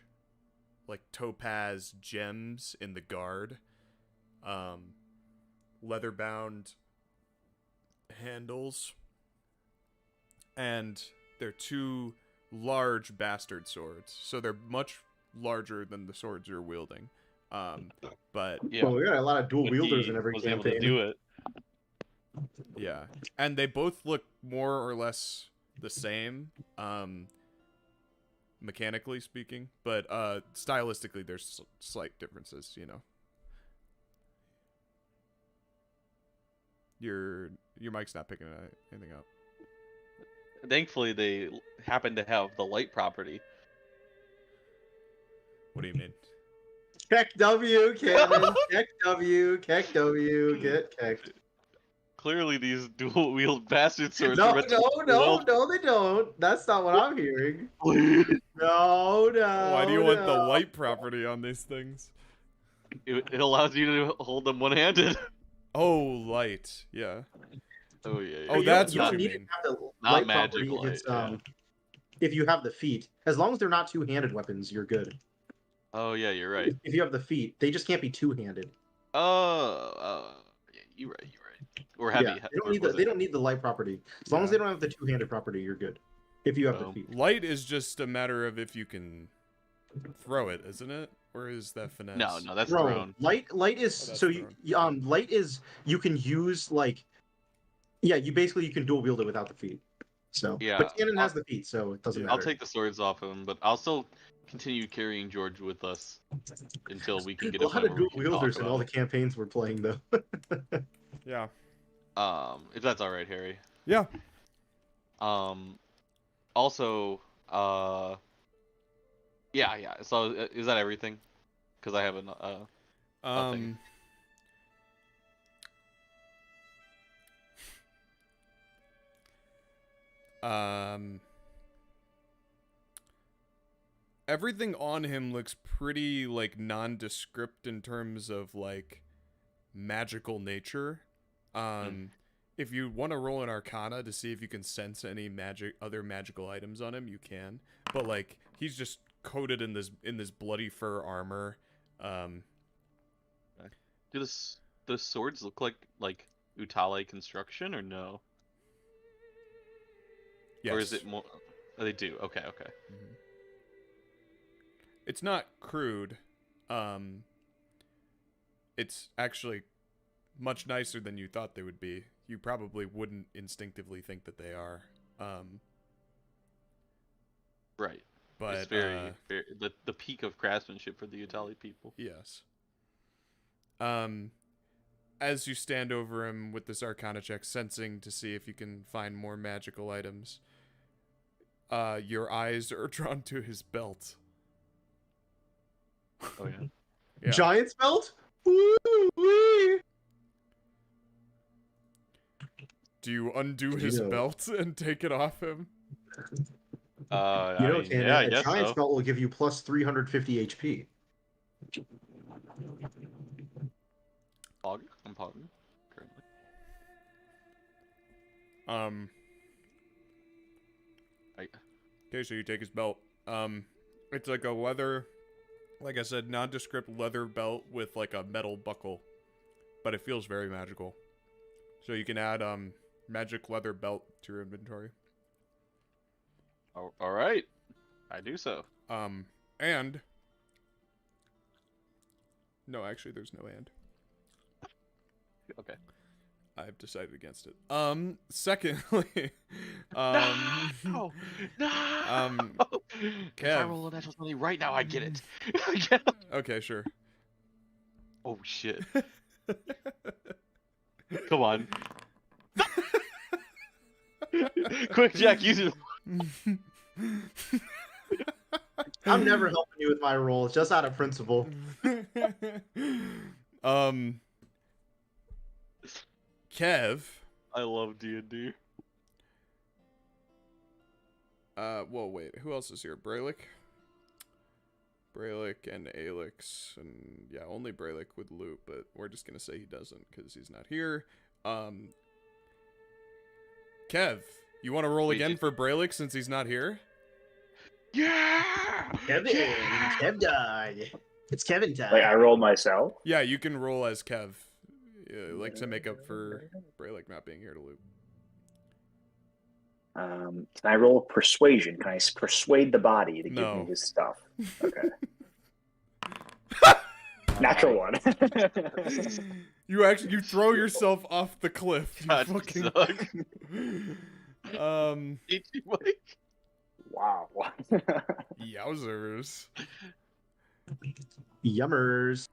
like topaz gems in the guard, leather-bound handles, and they're two large bastard swords. So they're much larger than the swords you're wielding. But Yeah. Well, we got a lot of dual But wielders he in every was campaign. able to do it. yeah, and they both look more or less the same, mechanically speaking, but stylistically there's slight differences, you know. Your mic's not picking anything up. Thankfully, they happen to have the light property. What do you mean? Keck W, Cannon. Keck W, Keck W, get kecked. Clearly, these dual-wield bastard swords No, are meant to no, they don't. That's not what I'm hearing. No. Why do you want the light property on these things? It allows you to hold them one-handed. Oh, light. Yeah. Oh yeah. Oh, You that's don't what you need mean. to have the Not light magic property if light, it's, yeah. if you have the feet. As long as they're not two-handed weapons, you're good. Oh yeah, you're right. If you have the feet, they just can't be two-handed. Yeah, you're right. Or heavy. Yeah, they don't need the light property. As long as they don't have the two-handed property, you're good. If you have the feet. Light is just a matter of if you can throw it, isn't it? Or is that finesse? No, that's Thrown. thrown. Light is that's so light is you can use like you can dual wield it without the feet. So Yeah, but Cannon has the feet, so it doesn't matter. I'll take the swords off him, but I'll still continue carrying George with us until we can get a lot of dual wielders in all the it. campaigns we're playing though. Yeah. If that's all right, Harry. Yeah. Also, yeah. So is that everything? Because I have nothing. Everything on him looks pretty like nondescript in terms of like magical nature. If you want to roll an Arcana to see if you can sense any other magical items on him, you can. But like he's just coated in this bloody fur armor. Do the swords look like Utale construction or no? Yes. Or is it more? Oh, they do. Okay. Mm-hmm. It's not crude. It's actually much nicer than you thought they would be. You probably wouldn't instinctively think that they are. Right. But it's very the peak of craftsmanship for the Utali people. Yes. As you stand over him with this Arcana check, sensing to see if you can find more magical items, your eyes are drawn to his belt. Oh yeah. Yeah. Giant's belt? Woo-wee! Do you undo his belt and take it off him? Cannon, I a guess giant's so. belt will give you plus 350 HP. I'm pogging currently. Okay, so you take his belt. It's like a leather, like I said, nondescript leather belt with like a metal buckle, but it feels very magical. So you can add magic leather belt to your inventory. Oh, all right, I do so. And no, actually, there's no and. Okay. I've decided against it. Secondly, No. If I roll a natural 20 right now, I get it. Okay, sure. Oh shit. Come on. Quick, Jack, use it. I'm never helping you with my rolls, just out of principle. Kev. I love D&D. Well, wait. Who else is here? Brelikk and Alex, and yeah, only Brelikk would loot, but we're just gonna say he doesn't because he's not here. Kev, you want to roll again for Brelikk since he's not here? Yeah! Kevin! Kev dog! It's Kevin time. Like I rolled myself. Yeah, you can roll as Kev, like to make up for Brelikk not being here to loot. Can I roll persuasion? Can I persuade the body to give No. me his stuff? Okay. Natural one. You throw yourself off the cliff. You God, fucking... suck. Ain't you, Mike? Wow. Yowzers. Yummers.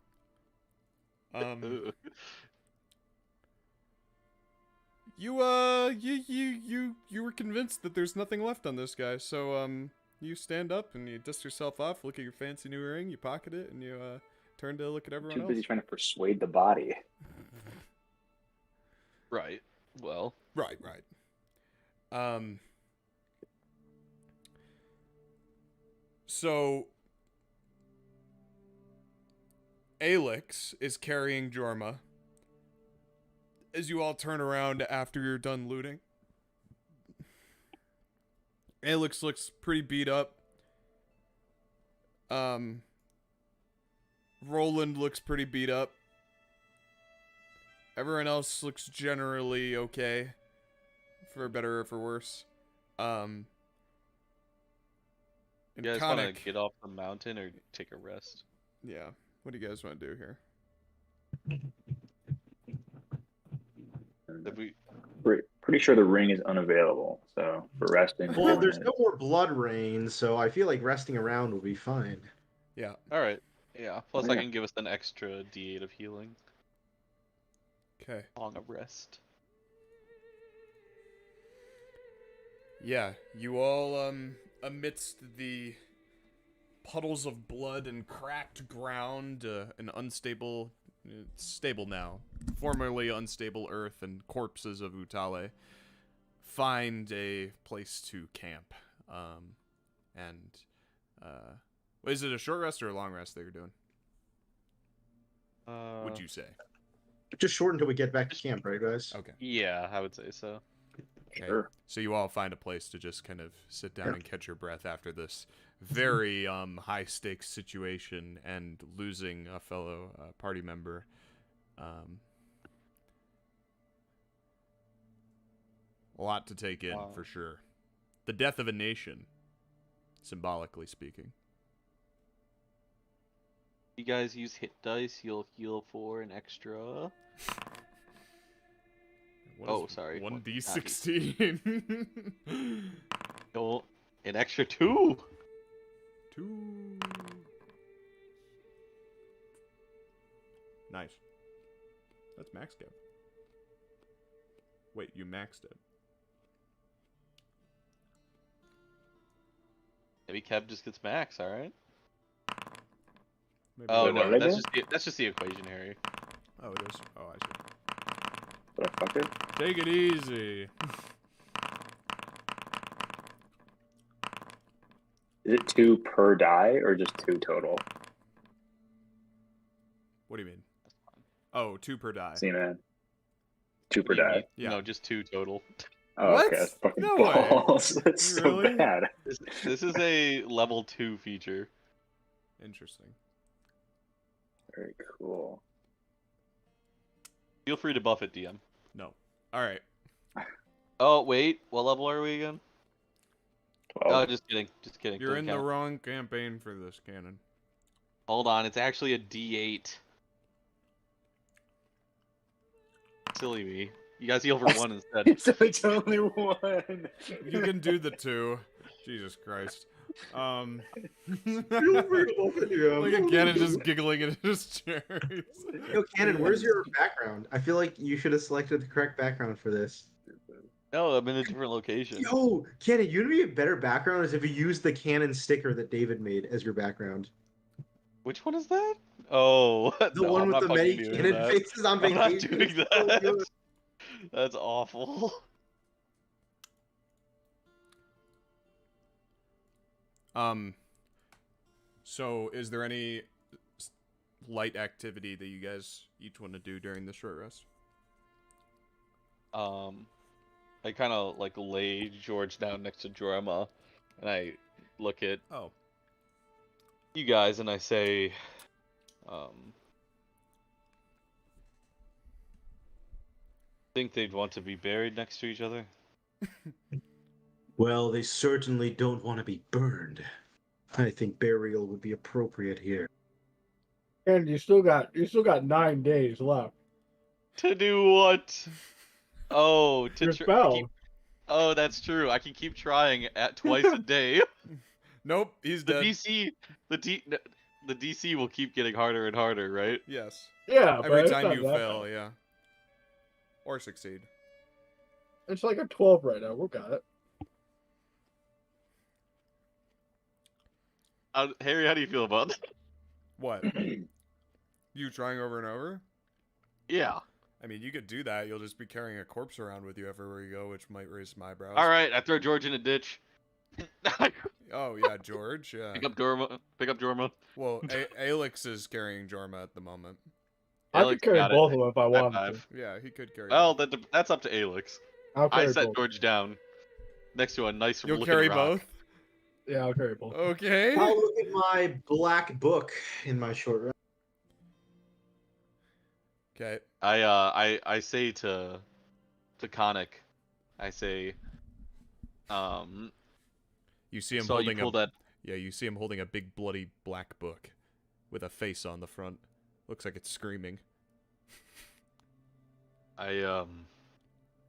Ooh. You were convinced that there's nothing left on this guy, so you stand up and you dust yourself off, look at your fancy new ring, you pocket it, and you turn to look at everyone Too busy else. trying to persuade the body. Right. Well. Right. So Alex is carrying Jorma as you all turn around after you're done looting. Alex looks pretty beat up. Rolland looks pretty beat up. Everyone else looks generally okay, for better or for worse. And You guys want to Khanek, get off the mountain or take a rest? yeah. What do you guys want to do here? Have we... Pretty sure the ring is unavailable, so for resting. Well, there's no more blood rain, so I feel like resting around will be fine. Yeah. All right. Yeah. Plus, Oh, I yeah. can give us an extra D8 of healing. Okay. Long a rest. Yeah, you all, amidst the puddles of blood and cracked ground, an unstable, stable now, formerly unstable earth and corpses of Utale, find a place to camp. Is it a short rest or a long rest that you're doing? Would you say? Just short until we get back to camp, right, guys? Okay. Yeah, I would say so. Okay. Sure. So you all find a place to just kind of sit down and catch your breath after this very high stakes situation and losing a fellow party member. A lot to take in for sure. The death of a nation, symbolically speaking. You guys use hit dice, you'll heal for an extra. Sorry. 1d16. No, an extra 2. 2. Nice. That's max cap. Wait, you maxed it. Maybe Kev just gets max, alright? Maybe Oh Wait, what no, did I that's just the equation, Harry. Oh, it is. Oh, I see. Did I fuck it? Take it easy. Is it 2 per die or just 2 total? What do you mean? Oh, 2 per die. See, man. 2 per What do you die. mean? Yeah. No, just 2 total. Oh, What? okay. That's fucking No way. balls. That's so Really? bad. This is a level 2 feature. Interesting. Very cool. Feel free to buff it, DM. No. All right. Oh, wait. What level are we again? 12. Oh, just kidding. Just kidding. You're Doesn't in the count. wrong campaign for this canon. Hold on. It's actually a D8. Silly me. You guys heal for 1 instead. So it's only 1. You can do the 2. Jesus Christ. Feel free to open it up. Look at Gannon just giggling in his chair. Yo, Cannon, where's your background? I feel like you should have selected the correct background for this. No, I'm in a different location. Yo, Cannon, you'd be a better background is if you used the Cannon sticker that David made as your background. Which one is that? Oh, The no, one I'm with not the fucking many doing Cannon that. faces on I'm not vacation. doing It's so that. good. That's awful. So is there any light activity that you guys each want to do during the short rest? I kind of like lay George down next to Jorma, and I look at Oh. you guys and I say, think they'd want to be buried next to each other? Well, they certainly don't want to be burned. I think burial would be appropriate here. And you still got 9 days left. To do what? Oh, to Your spell. Oh, that's true. I can keep trying at twice a day. Nope, he's The dead. DC, the DC will keep getting harder and harder, right? Yes. Yeah, but Every it's time not you that fail, bad. yeah. Or succeed. It's like a 12 right now. We got it. Harry, how do you feel about that? What? You trying over and over? Yeah. I mean, you could do that. You'll just be carrying a corpse around with you everywhere you go, which might raise some eyebrows. All right, I throw George in a ditch. Oh, yeah, George, yeah. Pick up Jorma. Pick up Jorma. Well, Alex is carrying Jorma at the moment. I could Alex carry got both it. of them if I High wanted five. Yeah, he could carry Well, both. that's up to Alex. to. I'll I carry set both. George down next to a nice You'll looking carry rock. both? Yeah, I'll carry both. Okay. I'll look at my black book in my short rest. Okay. I say to Khanek, I say, You see him so you holding pull that. Yeah, you see him holding a big bloody black book with a face on the front. Looks like it's screaming. I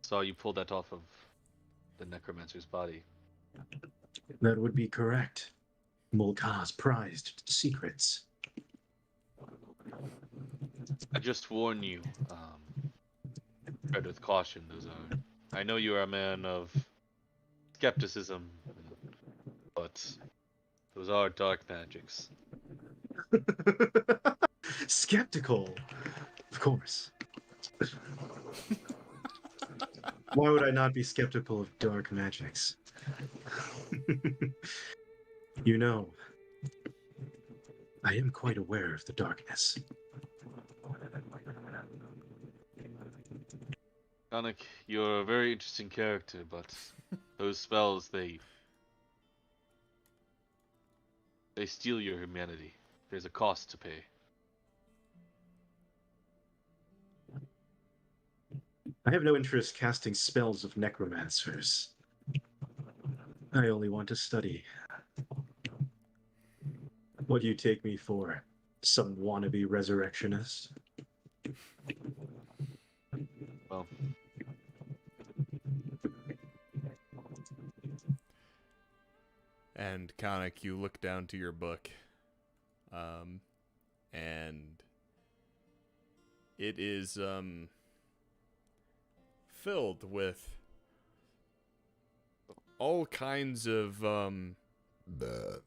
saw you pull that off of the necromancer's body. That would be correct. Mulkah's prized secrets. I just warn you, tread with caution. I know you are a man of skepticism, but those are dark magics. Skeptical, of course. Why would I not be skeptical of dark magics? You know, I am quite aware of the darkness. Khanek, you're a very interesting character, but those spells, they steal your humanity. There's a cost to pay. I have no interest casting spells of necromancers. I only want to study. What do you take me for? Some wannabe resurrectionist? Well, And Khanek, you look down to your book, and it is filled with all kinds of the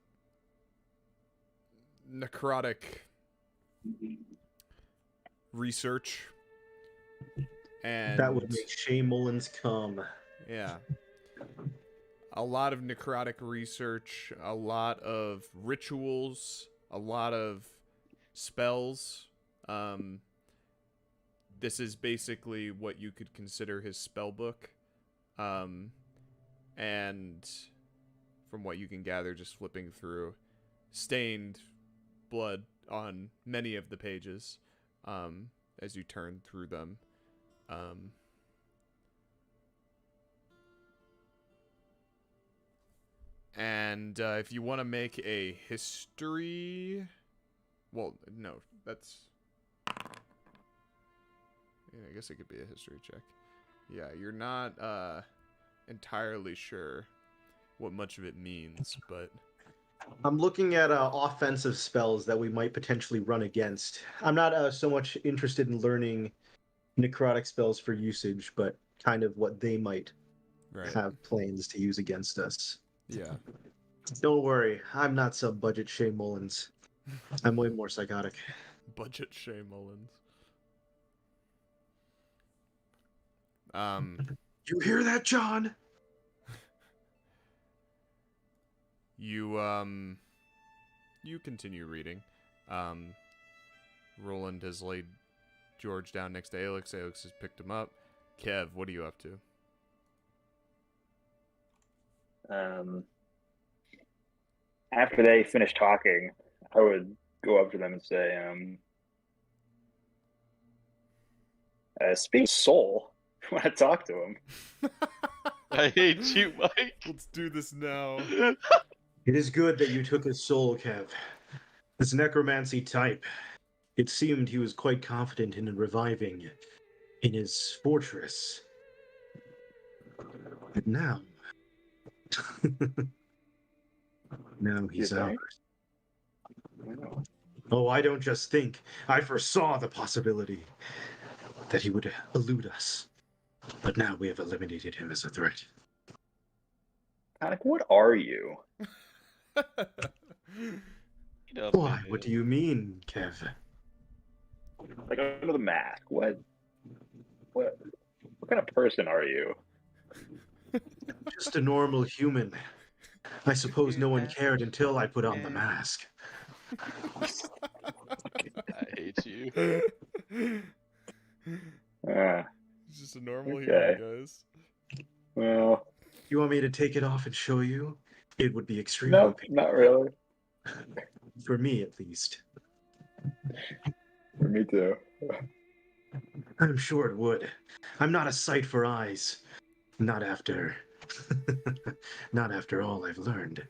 necrotic research, and That would make Shay Mullins come. yeah. A lot of necrotic research, a lot of rituals, a lot of spells. This is basically what you could consider his spell book. And from what you can gather, just flipping through, stained blood on many of the pages as you turn through them. And if you want to make a history... Well, no, that's... Yeah, I guess it could be a history check. Yeah, you're not entirely sure what much of it means, but... I'm looking at offensive spells that we might potentially run against. I'm not so much interested in learning necrotic spells for usage, but kind of what they might have plans to use against us. Yeah. Don't worry, I'm not some budget Shay Mullins. I'm way more psychotic. Budget Shay Mullins. You hear that, John? You continue reading. Rolland has laid George down next to Alex. Alex has picked him up. Kev, what are you up to? After they finish talking, I would go up to them and say, speak soul when I talk to him. I hate you, Mike. Let's do this now. It is good that you took his soul, Kev. This necromancy type. It seemed he was quite confident in reviving in his fortress. And now, now he's You think? ours. Oh, I don't just think. I foresaw the possibility that he would elude us. But now we have eliminated him as a threat. Khanek, what are you? Get up, Why? man. What do you mean, Kev? Like under the mask. What kind of person are you? Just a normal human. I suppose no one cared until I put on the mask. I hate you. He's just a normal Okay. human, guys. Well, You want me to take it off and show you? It would be extremely no, painful. not really. For me, at least. For me too. I'm sure it would. I'm not a sight for eyes. Not after... not after all I've learned.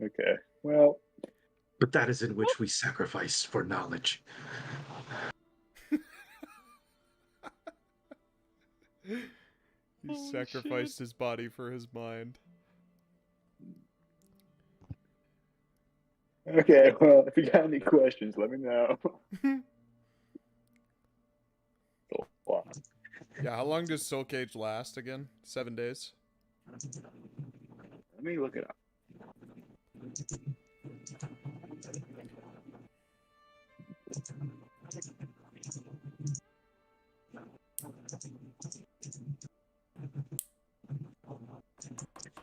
Okay. Well, But that is in which we sacrifice for knowledge. He sacrificed his body for his mind. okay. Well, if you got any questions, let me know. Yeah, how long does Soul Cage last again? 7 days? Let me look it up.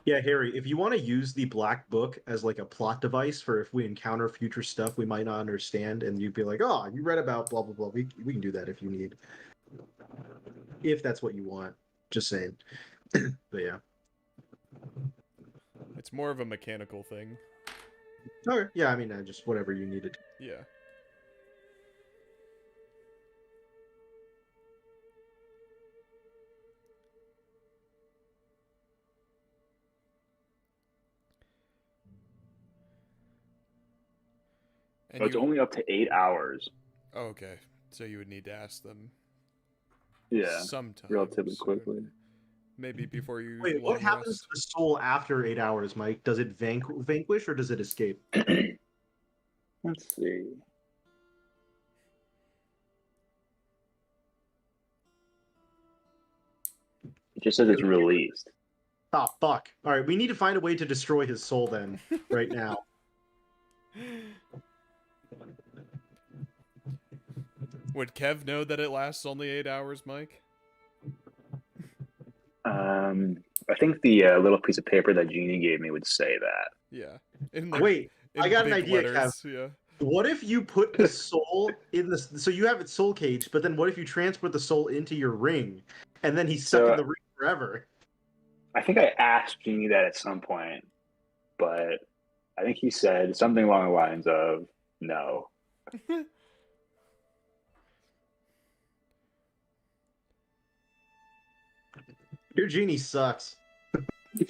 Yeah, Harry, if you want to use the black book as like a plot device for if we encounter future stuff we might not understand, and you'd be like, oh, you read about blah, blah, blah, we can do that if you need. If that's what you want. Just saying. But yeah. It's more of a mechanical thing. Okay. Yeah, I mean, just whatever you needed. Yeah. And But it's only up to 8 hours. Oh, okay. So you would need to ask them. Yeah. Sometime. Relatively soon. quickly. Maybe before you. Wait, what long happens rest. to the soul after 8 hours, Mike? Does it vanquish or does it escape? Let's see. It just says it's released. Oh, fuck. All right, we need to find a way to destroy his soul then, right now. Would Kev know that it lasts only 8 hours, Mike? I think the little piece of paper that Jeannie gave me would say that. Yeah. In Wait, in I got an big idea, letters, yeah. What if you put the soul in the... So you have its soul cage, but then what if you transport the soul into your ring, and then he's stuck So- in the ring forever? I think I asked Jeannie that at some point, but I think he said something along the lines of no. Your genie sucks. He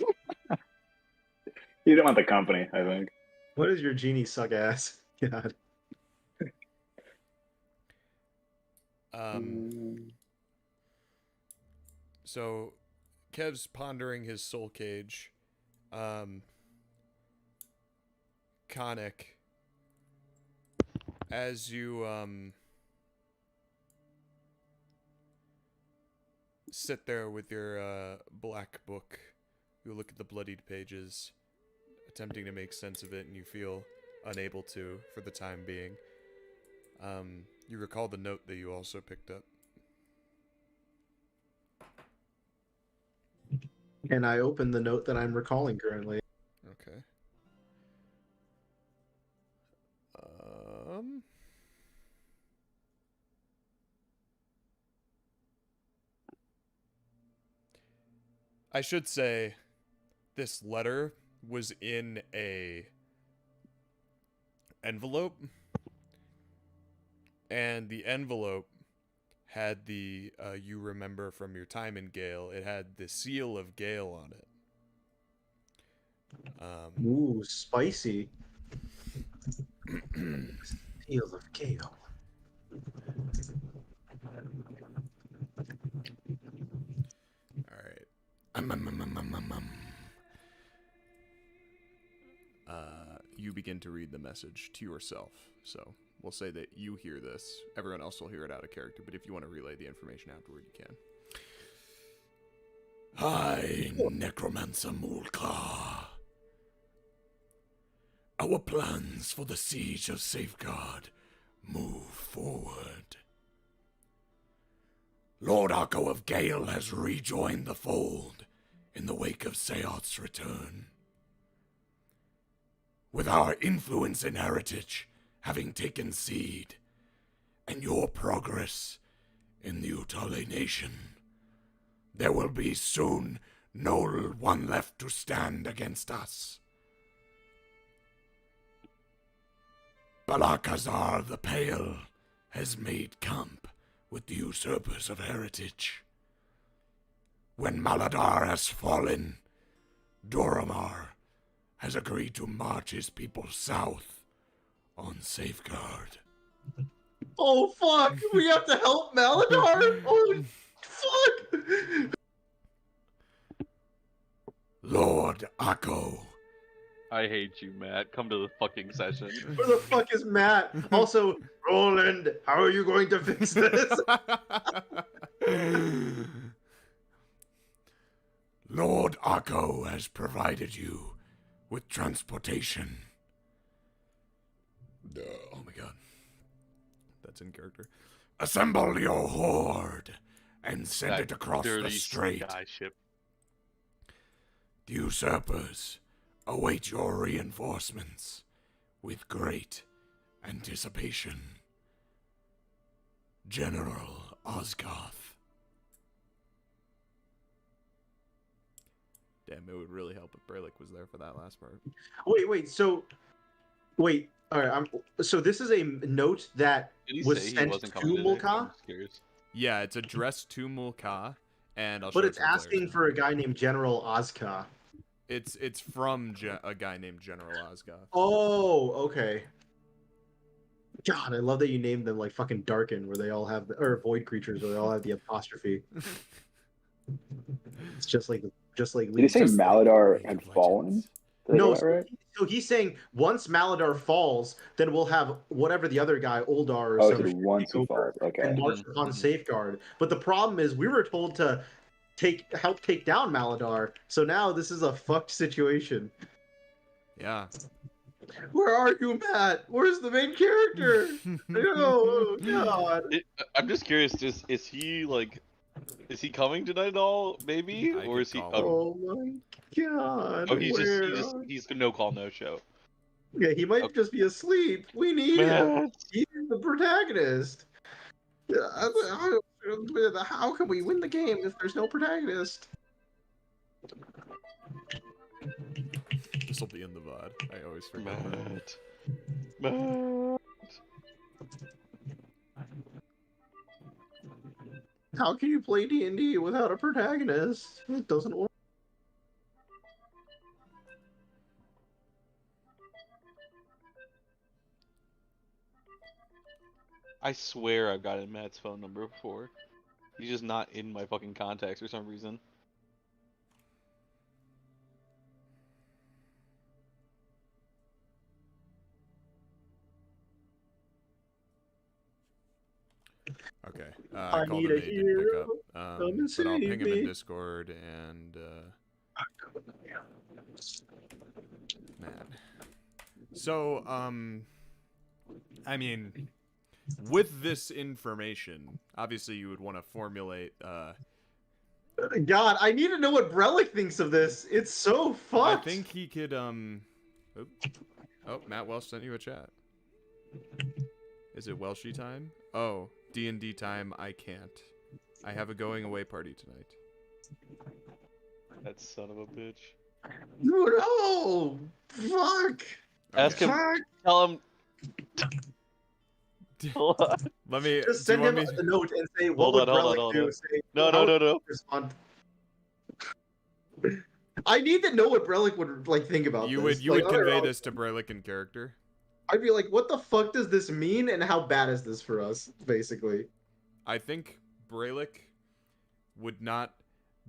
didn't want the company, I think. What does your genie suck ass? God. So Kev's pondering his soul cage. Khanek, as you sit there with your black book, you look at the bloodied pages, attempting to make sense of it, and you feel unable to for the time being. You recall the note that you also picked up. And I open the note that I'm recalling currently. Okay. I should say this letter was in a envelope, and the envelope had the you remember from your time in Gale, it had the seal of Gale on it. Ooh, spicy. Seal of Gale. All right. You begin to read the message to yourself. So we'll say that you hear this. Everyone else will hear it out of character, but if you want to relay the information afterward, you can. Hi, Necromancer Mulka. Our plans for the siege of Safeguard move forward. Lord Akko of Gale has rejoined the fold in the wake of Saeoth's return. With our influence and heritage having taken seed, and your progress in the Utale nation, there will be soon no one left to stand against us. Balakazar the Pale has made camp with the usurpers of heritage. When Maladar has fallen, Doramar has agreed to march his people south on Safeguard. Oh fuck! We have to help Maladar. Holy fuck! Lord Akko. I hate you, Matt. Come to the fucking session. Where the fuck is Matt? Also, Rolland, how are you going to fix this? Lord Akko has provided you with transportation. Oh my god. That's in character. Assemble your horde and send That it across the dirty strait. sky ship. The usurpers await your reinforcements with great anticipation. General Osgoth. Damn, it would really help if Brelikk was there for that last part. Wait. All right. So this is a note that Did he was say he sent wasn't to coming today? I'm Mulka, just curious. Yeah, it's addressed to Mulka, and I'll but show it's it to the players asking now. for a guy named General Ozka. It's from a guy named General Osgoth. Oh, okay. God, I love that you named them like fucking Darken, where they all have or Void creatures, where they all have the apostrophe. It's just like Did you say Just like Maladar League had of fallen? Legends. Did I No, get that right? so he's saying once Maladar falls, then we'll have whatever the other guy, Oldar or Oh, some so shit, once take he over falls. Okay. and march upon Safeguard. But the problem is we were told to help take down Maladar, so now this is a fucked situation. Yeah. Where are you, Matt? Where's the main character? Oh god. I'm just curious. Is he coming tonight at all? Maybe, I or could is he? call Oh, Oh my god. oh, Where? he's no call, no show. Yeah, he might Okay. just be asleep. We need him. Matt. He's the protagonist. How can we win the game if there's no protagonist? This will be in the VOD. I always forget that. Matt. How can you play D&D without a protagonist? It doesn't work. I swear I've gotten Matt's phone number before. He's just not in my fucking contacts for some reason. Okay. I called need him, a he didn't pick hero. up. Come and But I'll save ping him me. in Discord and man. So, I mean, with this information, obviously you would want to formulate God, I need to know what Brelikk thinks of this. It's so fucked. I think he could Oh, Matt Welsh sent you a chat. Is it Welshy time? Oh, D&D time, I can't. I have a going away party tonight. That son of a bitch. No, fuck. Ask him. Fuck. Tell him. Let me Just do you send want him me a note and say, what Hold would on, hold on, Brelikk hold do? on. Say, No. respond. I need to know what Brelikk would like think about You this. would Like, convey otherwise- this to Brelikk in character? I'd be like, what the fuck does this mean, and how bad is this for us, basically? I think Brelikk would not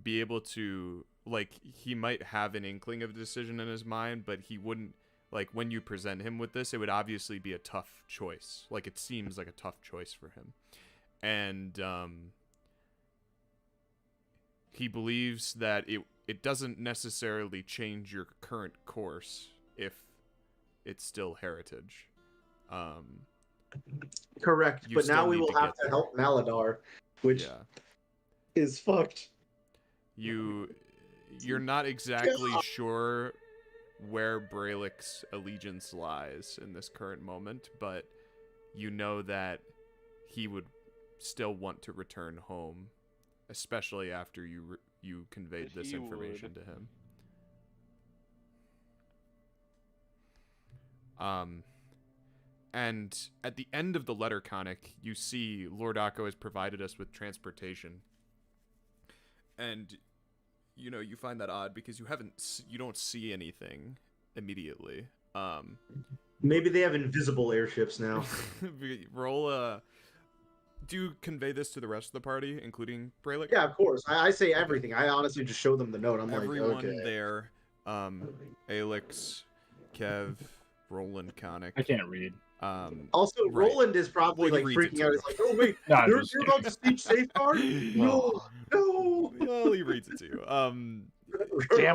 be able to, like, he might have an inkling of a decision in his mind, but he wouldn't, like, when you present him with this, it would obviously be a tough choice. Like, it seems like a tough choice for him. And he believes that it doesn't necessarily change your current course if it's still heritage. Correct, You but still now we need will to have get to help Maladar, which Yeah. is fucked. You're not exactly sure where Brelick's allegiance lies in this current moment, but you know that he would still want to return home, especially after you conveyed this He information would. to him. And at the end of the letter, Khanek, you see Lord Akko has provided us with transportation. And, you know, you find that odd because you don't see anything immediately. Maybe they have invisible airships now. Roll do you convey this to the rest of the party, including Brelikk? Yeah, of course. I say everything. I honestly just show them the note. I'm Everyone like, okay. there, Alex, Kev, Rolland, Khanek. I can't read. Also, Right. Roland is probably Well, he like reads it freaking to out. you. It's like, oh wait, No, I'm you're just about to speak safeguard? No, no. Well, he reads it to you. Damn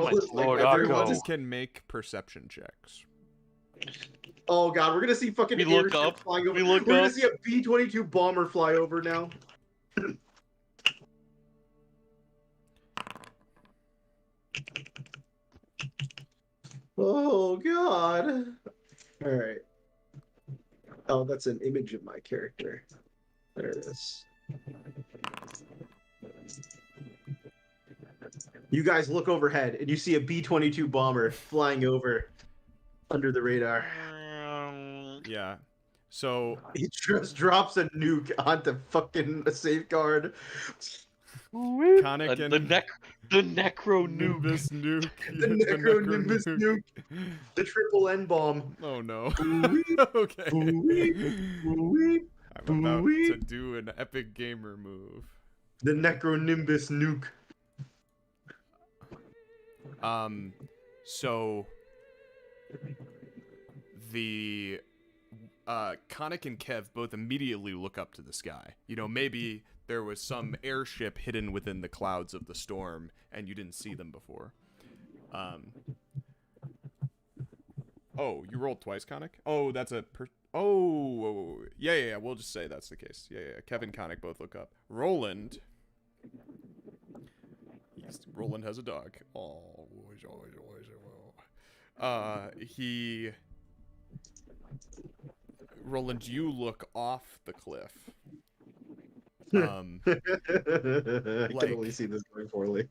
it, Roland's Lord Everyone Akko. can make perception checks. Oh god, we're gonna see fucking We look airships up. flying over. We look We're gonna up. see a B-22 bomber fly over now. Oh god. All right. Oh, that's an image of my character. There it is. You guys look overhead and you see a B-22 bomber flying over under the radar. Yeah. So He just drops a nuke onto fucking a safeguard. Khanek The and necro nuke. Nimbus nuke. The Necro Nimbus nuke. The triple N bomb. Oh no. Ooh-wee, Okay. ooh-wee, ooh-wee. I'm about Ooh-wee. to do an epic gamer move. The Necro Nimbus nuke. So the Khanek and Kev both immediately look up to the sky. You know, maybe there was some airship hidden within the clouds of the storm and you didn't see them before. Oh, you rolled twice, Khanek? Oh, that's a yeah, we'll just say that's the case. Yeah. Kev and Khanek both look up. Rolland has a dog. Oh, Rolland, you look off the cliff. I can only see this going poorly.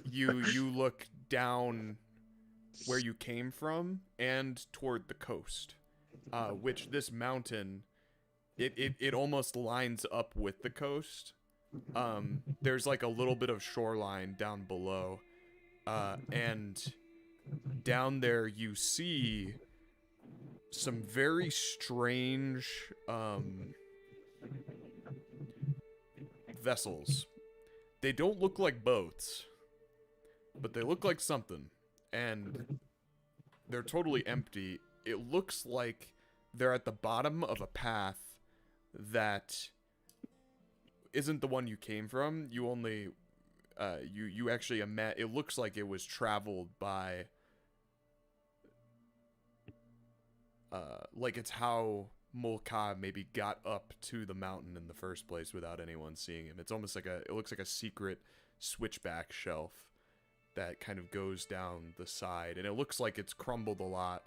You look down where you came from and toward the coast, which this mountain, it almost lines up with the coast. There's like a little bit of shoreline down below, and down there you see some very strange vessels. They don't look like boats, but they look like something, and they're totally empty. It looks like they're at the bottom of a path that isn't the one you came from. You only you actually it looks like it was traveled by like it's how Molka maybe got up to the mountain in the first place without anyone seeing him. It's almost like it looks like a secret switchback shelf that kind of goes down the side, and it looks like it's crumbled a lot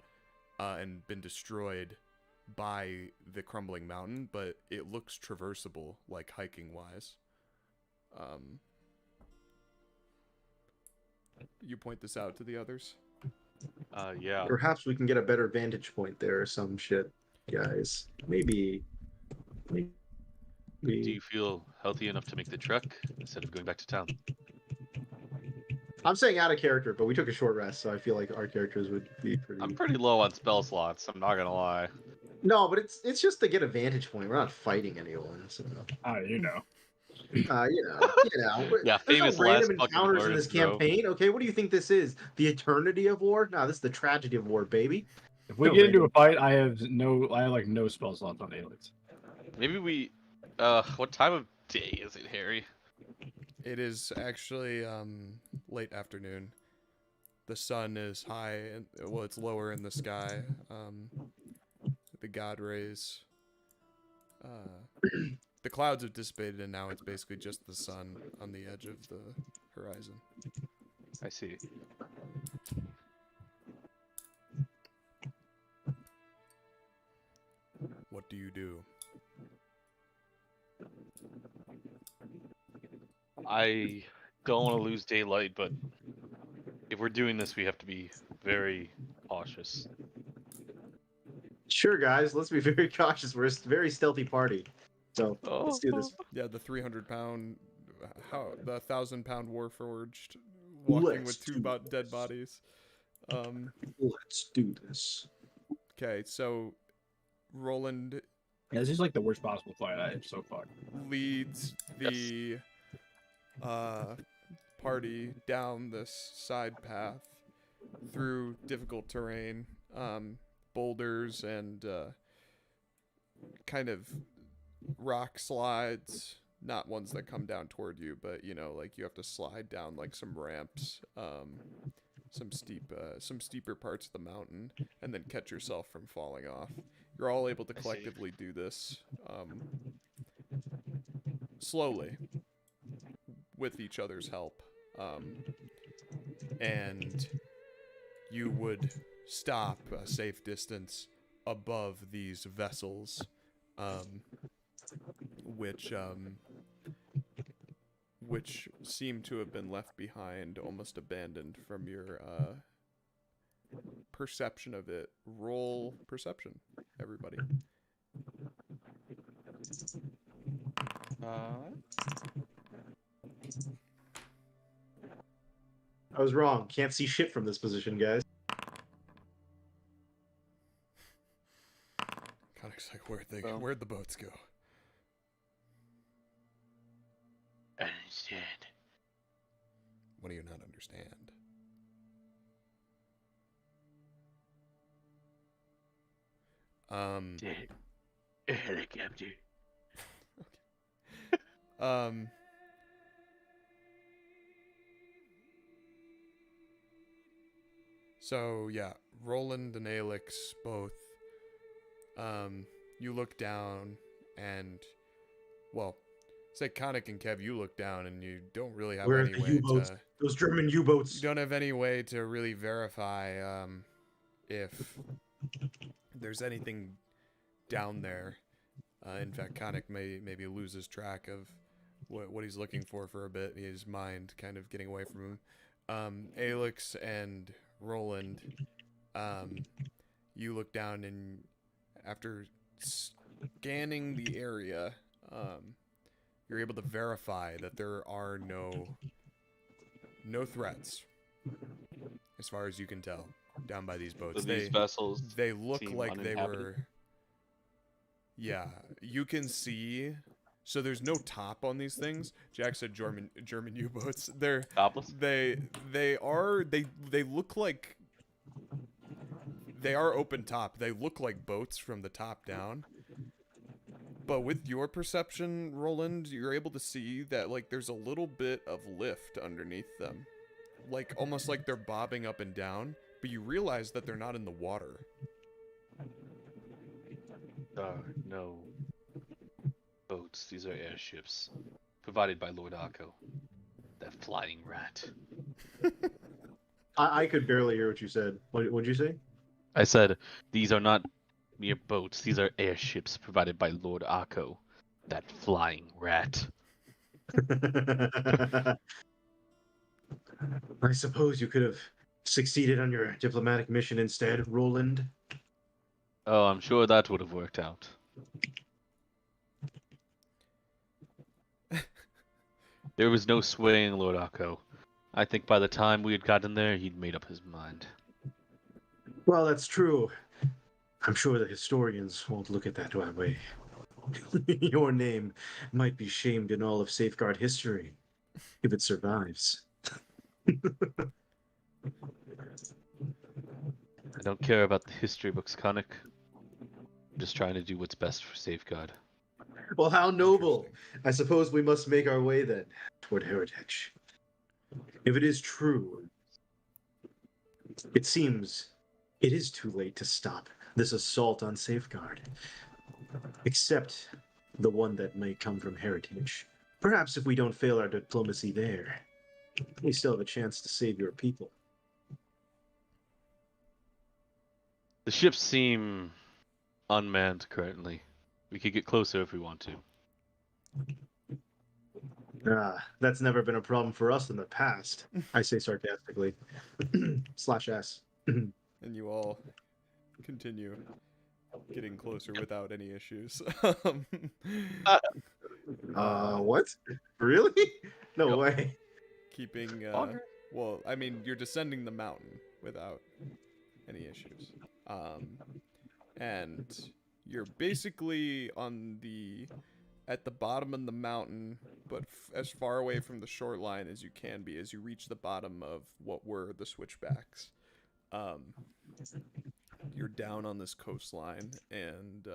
and been destroyed by the crumbling mountain, but it looks traversable, like hiking wise. You point this out to the others? Yeah. Perhaps we can get a better vantage point there or some shit, guys. Maybe. Do you feel healthy enough to make the trek instead of going back to town? I'm saying out of character, but we took a short rest, so I feel like our characters would be pretty. I'm pretty low on spell slots. I'm not gonna lie. No, but it's just to get a vantage point. We're not fighting anyone. So. You know. You know. Yeah, There's no famous last random fucking encounters in words, this bro. campaign. Okay, what do you think this is? The eternity of war? No, this is the tragedy of war, baby. If we No get into a random- fight, I have like no spell slots on Alex. Maybe we. What time of day is it, Harry? It is actually late afternoon. The sun is high and well, it's lower in the sky. The god rays. The clouds have dissipated and now it's basically just the sun on the edge of the horizon. I see. What do you do? I don't want to lose daylight, but if we're doing this, we have to be very cautious. Sure, guys, let's be very cautious. We're a very stealthy party. So let's do this. Yeah, the 300-pound, the 1,000-pound warforged, walking with two dead bodies. Let's do this. Okay, so Rolland Yeah, this is like the worst possible fight I have so far. leads the party down this side path through difficult terrain, boulders and kind of rock slides, not ones that come down toward you, but you know, like you have to slide down like some ramps, some steeper parts of the mountain, and then catch yourself from falling off. You're all able to collectively do this slowly with each other's help, and you would stop a safe distance above these vessels, which seem to have been left behind, almost abandoned from your perception of it. Roll perception, everybody. I was wrong. Can't see shit from this position, guys. Khanek's like, where'd the boats go? Understand. What do you not understand? A helicopter. So yeah, Rolland and Alex both. You look down and, well, say Khanek and Kev, you look down and you don't really have Where are any the way U-boats? to. Those German U-boats. You don't have any way to really verify if there's anything down there. In fact, Khanek maybe loses track of what he's looking for a bit. His mind kind of getting away from him. Alex and Rolland, you look down and after scanning the area, you're able to verify that there are no threats, as far as you can tell, down by these boats. So these vessels. They look seem like they uninhabited. were. Yeah, you can see. So there's no top on these things. Jack said German U-boats. They're Topless? they look like they are open top. They look like boats from the top down. But with your perception, Rolland, you're able to see that like there's a little bit of lift underneath them. Like almost like they're bobbing up and down, but you realize that they're not in the water. No boats. These are airships provided by Lord Akko. That flying rat. I could barely hear what you said. What'd you say? I said these are not mere boats. These are airships provided by Lord Akko. That flying rat. I suppose you could have succeeded on your diplomatic mission instead, Roland. Oh, I'm sure that would have worked out. There was no swaying Lord Akko. I think by the time we had gotten there, he'd made up his mind. Well, that's true. I'm sure the historians won't look at that way. Your name might be shamed in all of Safeguard history if it survives. I don't care about the history books, Khanek. I'm just trying to do what's best for Safeguard. Well, how noble! I suppose we must make our way then toward heritage. If it is true, it seems it is too late to stop this assault on Safeguard. Except the one that may come from heritage. Perhaps if we don't fail our diplomacy there, we still have a chance to save your people. The ships seem unmanned currently. We could get closer if we want to. That's never been a problem for us in the past, I say sarcastically. /S. And you all continue getting closer without any issues. What? Really? No Yep. way. Keeping, Okay. well, I mean, you're descending the mountain without any issues. And you're basically at the bottom of the mountain, but as far away from the shoreline as you can be as you reach the bottom of what were the switchbacks. You're down on this coastline, and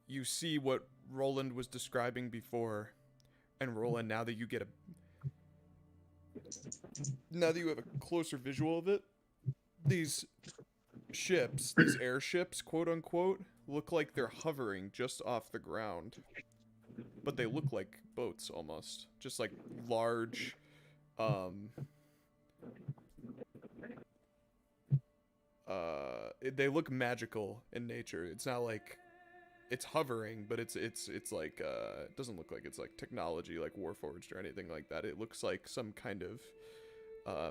you see what Rolland was describing before. And Rolland, now that you have a closer visual of it, these ships, these airships, quote unquote, look like they're hovering just off the ground. But they look like boats almost. Just like large, they look magical in nature. It's not like it's hovering, but it's like it doesn't look like it's like technology like Warforged or anything like that. It looks like some kind of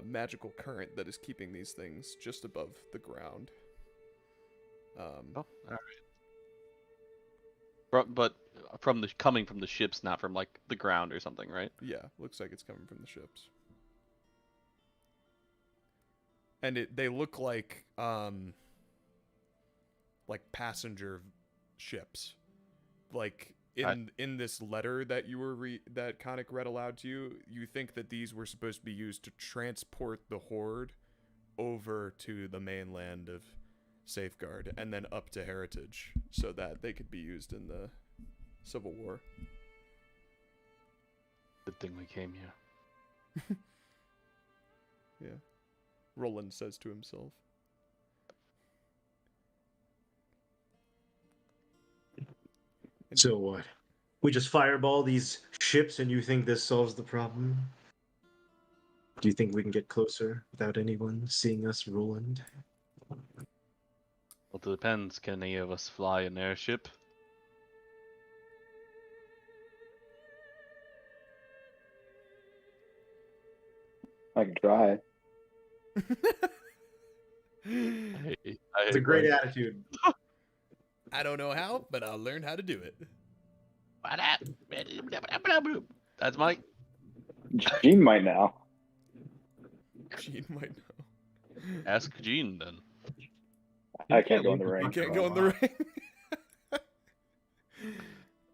magical current that is keeping these things just above the ground. All right. But coming from the ships, not from like the ground or something, right? Yeah, looks like it's coming from the ships. And they look like passenger ships. Like in this letter that you were that Khanek read aloud to you, you think that these were supposed to be used to transport the horde over to the mainland of Safeguard and then up to Heritage so that they could be used in the Civil War. Good thing we came here. Yeah. Rolland says to himself. So what? We just fireball these ships and you think this solves the problem? Do you think we can get closer without anyone seeing us, Rolland? Well, it depends. Can any of us fly an airship? I can try. It's a great attitude. I don't know how, but I'll learn how to do it. That's Mike. Gene might now. Gene might know. Ask Gene then. I can't go in the ring. You can't go in the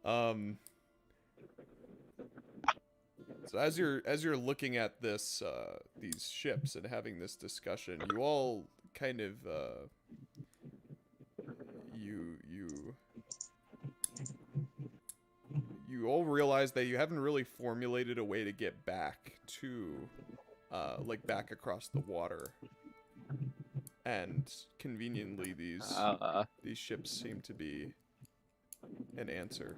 ring. So as you're looking at this these ships and having this discussion, you all kind of you all realize that you haven't really formulated a way to get back to back across the water. And conveniently these ships seem to be an answer.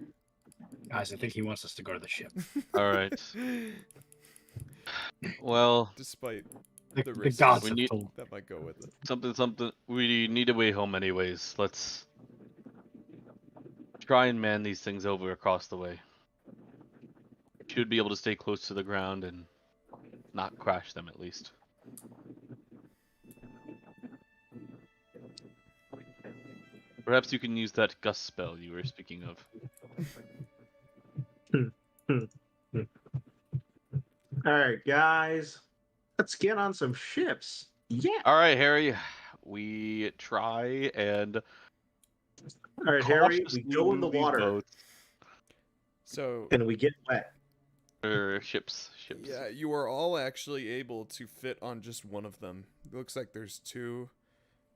Guys, I think he wants us to go to the ship. All right. Well, Despite The the risks gods We have need- told. that might go with it. something. We need a way home, anyways. Let's try and man these things over across the way. Should be able to stay close to the ground and not crash them, at least. Perhaps you can use that gust spell you were speaking of. All right, guys, let's get on some ships. Yeah. All right, Harry. We try and All right, Harry, we cautiously go in the move these water. boats So And we get wet. or ships. yeah, you are all actually able to fit on just one of them. It looks like there's two,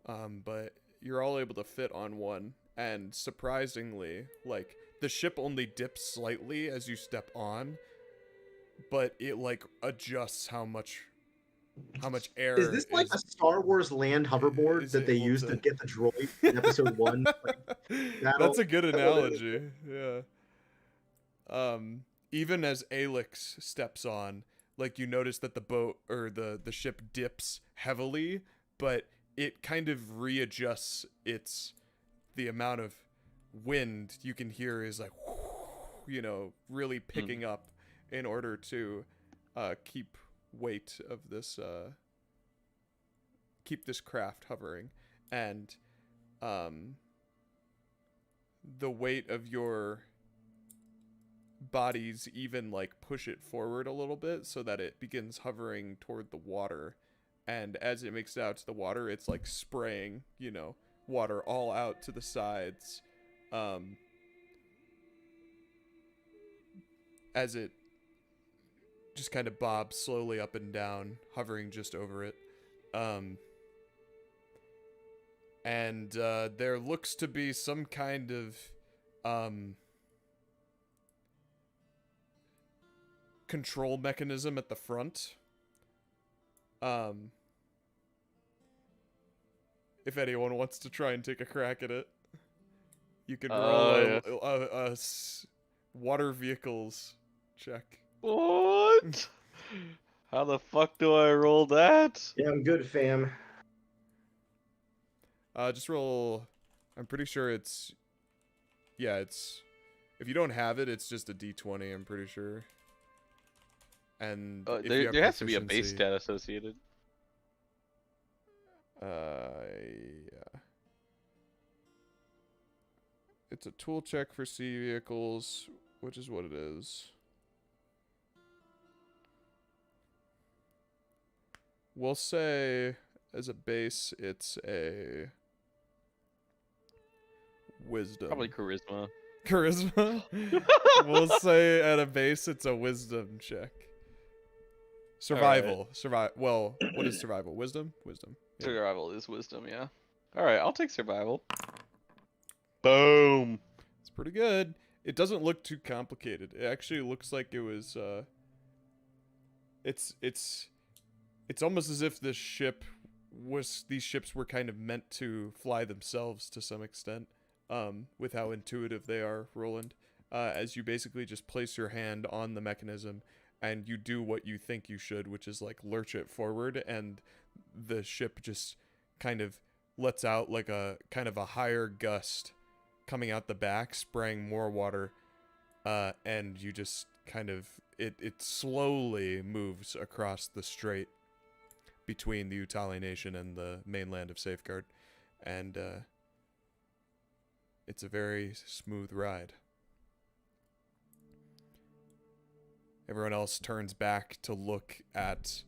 but you're all able to fit on one. And surprisingly, like the ship only dips slightly as you step on, but it like adjusts how much air Is this like a Star Wars land hoverboard is that they able used to- to get the droid in episode 1? That's a good that'll do. analogy. Yeah. Even as Alix steps on, like you notice that the boat or the ship dips heavily, but it kind of readjusts the amount of wind you can hear is like, you know, really picking up in order to keep weight of this keep this craft hovering. And the weight of your bodies even like push it forward a little bit so that it begins hovering toward the water. And as it makes it out to the water, it's like spraying, you know, water all out to the sides. As it just kind of bobs slowly up and down, hovering just over it. And there looks to be some kind of control mechanism at the front. If anyone wants to try and take a crack at it, you can roll a water vehicles check. What? How the fuck do I roll that? Yeah, I'm good, fam. Just roll. I'm pretty sure it's. Yeah, it's. If you don't have it, it's just a D20. I'm pretty sure. And if you have there has to be a base proficiency- stat associated. Yeah. It's a tool check for sea vehicles, which is what it is. We'll say as a base, it's a wisdom. Probably charisma. Charisma? We'll say at a base, it's a wisdom check. Survival. Well, what is survival? Wisdom? Wisdom. Yeah. Survival is wisdom, yeah. Alright, I'll take survival. Boom! It's pretty good. It doesn't look too complicated. It actually looks like it was, it's almost as if these ships were kind of meant to fly themselves to some extent, with how intuitive they are, Rolland. As you basically just place your hand on the mechanism and you do what you think you should, which is like lurch it forward, and the ship just kind of lets out like a kind of a higher gust coming out the back, spraying more water, and you just kind of it slowly moves across the strait between the Utali Nation and the mainland of Safeguard, and it's a very smooth ride. Everyone else turns back to look at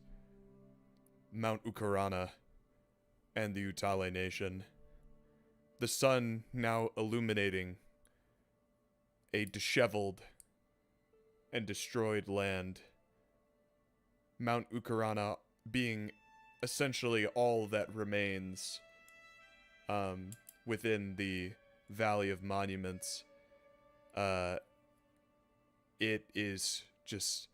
Mount Ukarana and the Utali Nation. The sun now illuminating a disheveled and destroyed land. Mount Ukarana being essentially all that remains within the Valley of Monuments. It is just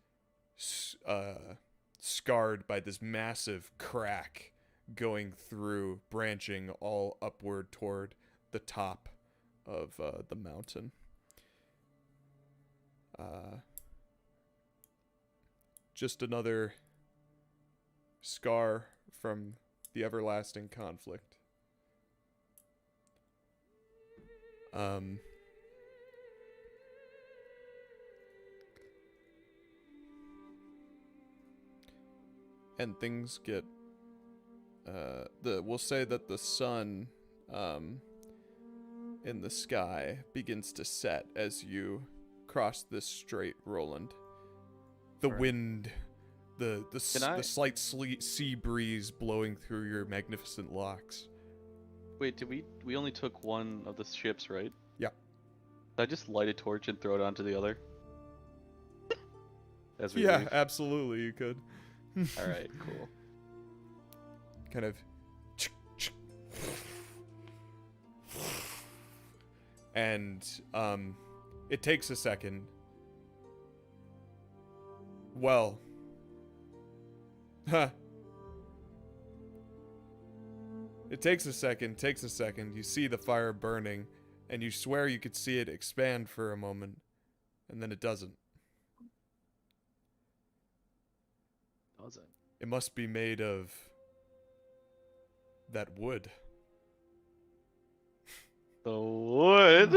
scarred by this massive crack going through, branching all upward toward the top of the mountain. Just another scar from the everlasting conflict. And things get we'll say that the sun in the sky begins to set as you cross this strait, Rolland. The wind The I- slight sea breeze blowing through your magnificent locks. Wait, we only took one of the ships, right? Yeah. Did I just light a torch and throw it onto the other? As we Yeah, leave? absolutely, you could. All right, cool. Kind of. And it takes a second. Well. Huh. It takes a second. You see the fire burning, and you swear you could see it expand for a moment, and then it doesn't. Doesn't. It must be made of that wood. The wood?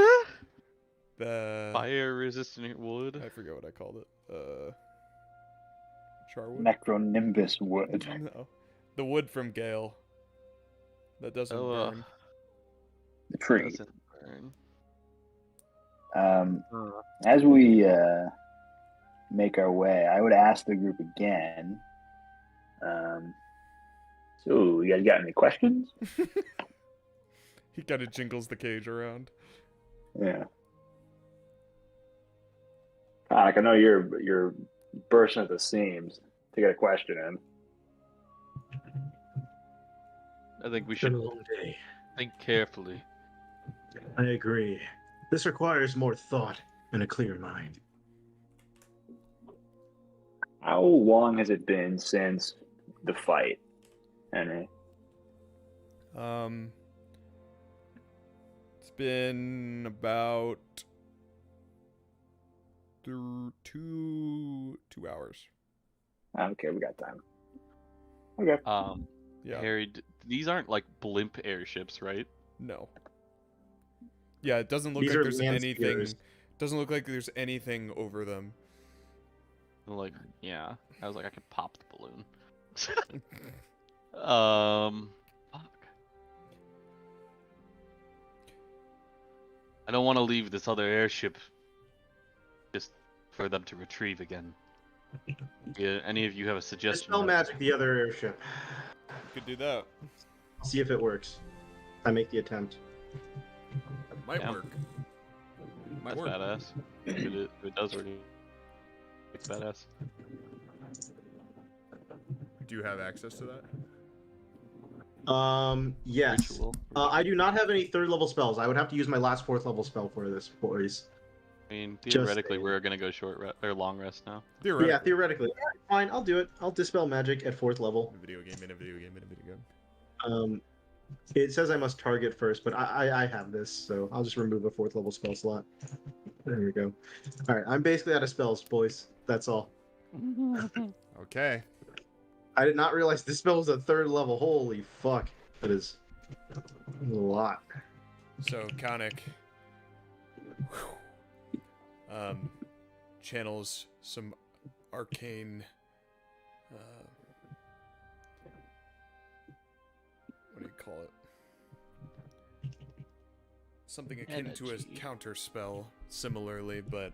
The Fire-resistant wood? I forget what I called it. Charwood? Necronimbus wood. No. The wood from Gale. That doesn't burn. The tree. Doesn't burn. As we make our way, I would ask the group again. So, you guys got any questions? He kind of jingles the cage around. Yeah. Khanek, I know you're bursting at the seams to get a question in. I think we It's been should a long day. think carefully. I agree. This requires more thought and a clear mind. How long has it been since the fight, Henry? It's been about 2 hours. Okay, we got time. Okay. Yeah. Harry, these aren't like blimp airships, right? No. Yeah, it doesn't look These like are there's land anything. spears. Doesn't look like there's anything over them. I'm like, yeah. I was like, I could pop the balloon. Fuck. I don't want to leave this other airship just for them to retrieve again. Yeah, any of you have a suggestion? Dispel magic the other airship. Could do that. See if it works. I make the attempt. Might Yeah. work. Might That's work. badass. If it does work, it's badass. Do you have access to that? Yes. Ritual. I do not have any third level spells. I would have to use my last fourth level spell for this, boys. I mean, Just theoretically, saying. we're gonna go or long rest now. Theoretically. Yeah, theoretically. Alright, fine, I'll do it. I'll dispel magic at fourth level. Video game in a video game in a video game. It says I must target first, but I have this, so I'll just remove a fourth level spell slot. There we go. Alright, I'm basically out of spells, boys. That's all. Okay. I did not realize this spell was a third level. Holy fuck. That is a lot. So Khanek channels some arcane what do you call it? Something akin to a Energy. counter spell, similarly, but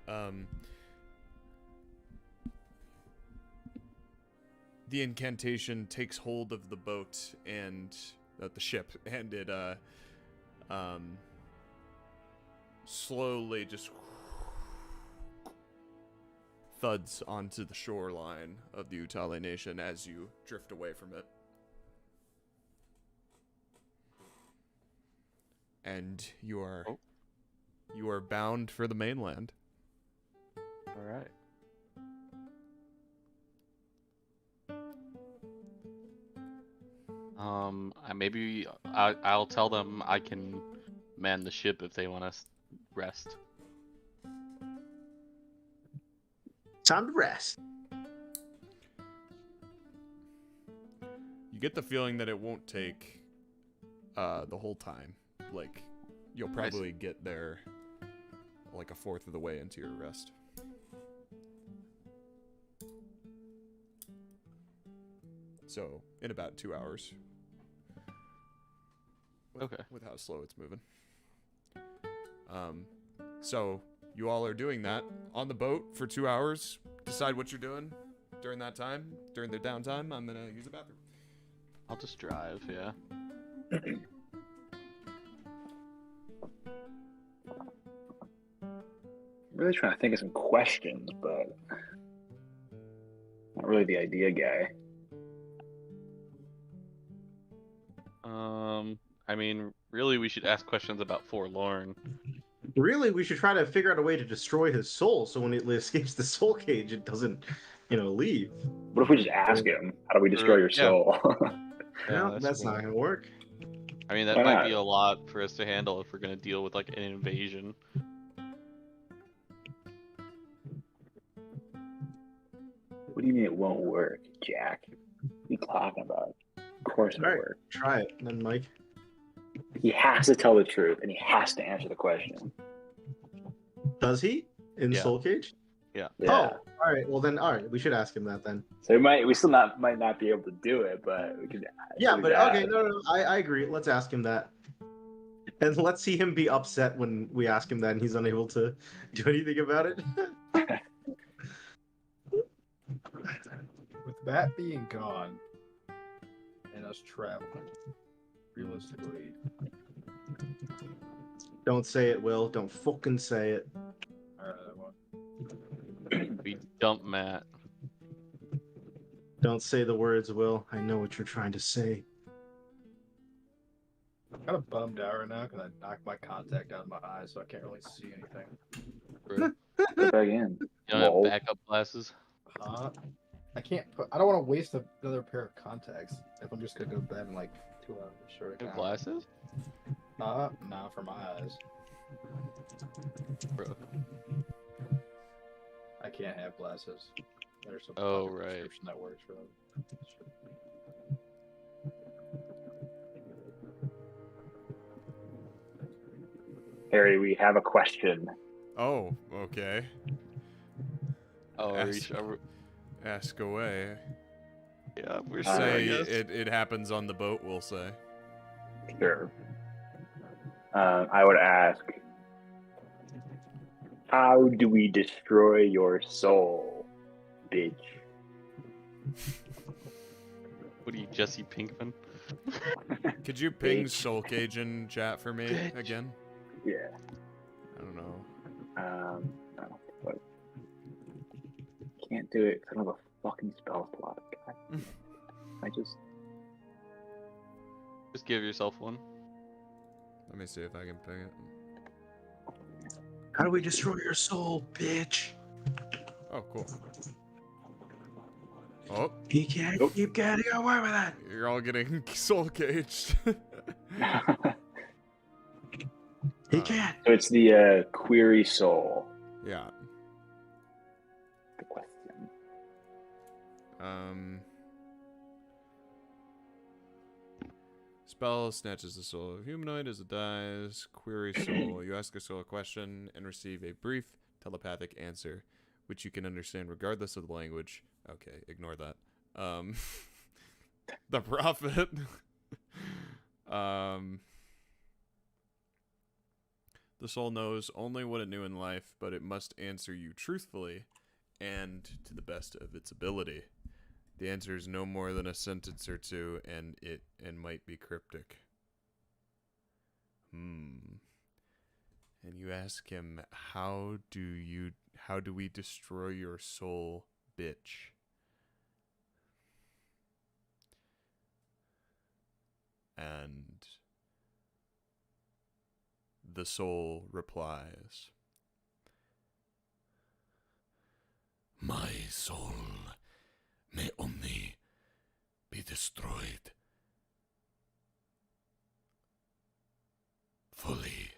the incantation takes hold of the boat and the ship, and it slowly just thuds onto the shoreline of the Utale Nation as you drift away from it. And you are bound for the mainland. All right. I'll tell them I can man the ship if they want to rest. Time to rest. You get the feeling that it won't take the whole time. Like, you'll probably get there like a fourth of the way into your rest. So, in about 2 hours. Okay. With how slow it's moving. So, you all are doing that on the boat for 2 hours. Decide what you're doing. during that time, during their downtime, I'm gonna use the bathroom. I'll just drive. Yeah. I'm really trying to think of some questions, but not really the idea guy. I mean, really, we should ask questions about Forlorn. Really, we should try to figure out a way to destroy his soul, so when it escapes the soul cage, it doesn't, leave. What if we just ask him, how do we destroy your yeah. soul? Yeah, No, that's not gonna work. I mean, that Why might not? be a lot for us to handle if we're gonna deal with like an invasion. What do you mean it won't work, Jack? What are you talking about? Of course it'll All right, work. try it, then, Mike. He has to tell the truth, and he has to answer the question. Does he in Yeah. soul cage? Yeah. Yeah. Oh, all right. Well, then, all right. We should ask him that then. So we still might not be able to do it, but we could. Yeah, we but could okay, ask. no, I agree. Let's ask him that, and let's see him be upset when we ask him that, and he's unable to do anything about it. With that being gone and us traveling, realistically, Don't say it, Will. Don't fucking say it. alright, I won't. We dump Matt. Don't say the words, Will. I know what you're trying to say. I'm kind of bummed out right now because I knocked my contact out of my eye, so I can't really see anything. Go back in. You don't have Lol. backup glasses? I can't put. I don't want to waste another pair of contacts if I'm just gonna go to bed in like 2 hours. Sure. You have glasses? Nah, for my eyes. Bro. I can't have glasses. There's some Oh, fucking right. prescription that works for them. Harry, we have a question. Oh, okay. Oh, are you Ask- sure? Ask away. Yeah, we're I Say saying it happens on the boat, we'll say. Sure. I would ask, how do we destroy your soul, bitch? What are you, Jesse Pinkman? Could you ping Bitch. Soul Cage in chat for me Bitch. again? Yeah. I don't know. No, but can't do it 'cause I don't have a fucking spell slot. God. I just Just give yourself one. Let me see if I can ping it. How do we destroy your soul, bitch? Oh, cool. Oh, He can't Nope. keep getting away with it. you're all getting Soul Caged. He can't. So it's the query soul. Yeah. The question. Spell snatches the soul of humanoid as it dies. Query soul. You ask a soul a question and receive a brief telepathic answer, which you can understand regardless of the language. Okay, ignore that. The prophet. The soul knows only what it knew in life, but it must answer you truthfully and to the best of its ability. The answer is no more than a sentence or two, and might be cryptic. And you ask him, how do we destroy your soul, bitch? And the soul replies, My soul may only be destroyed fully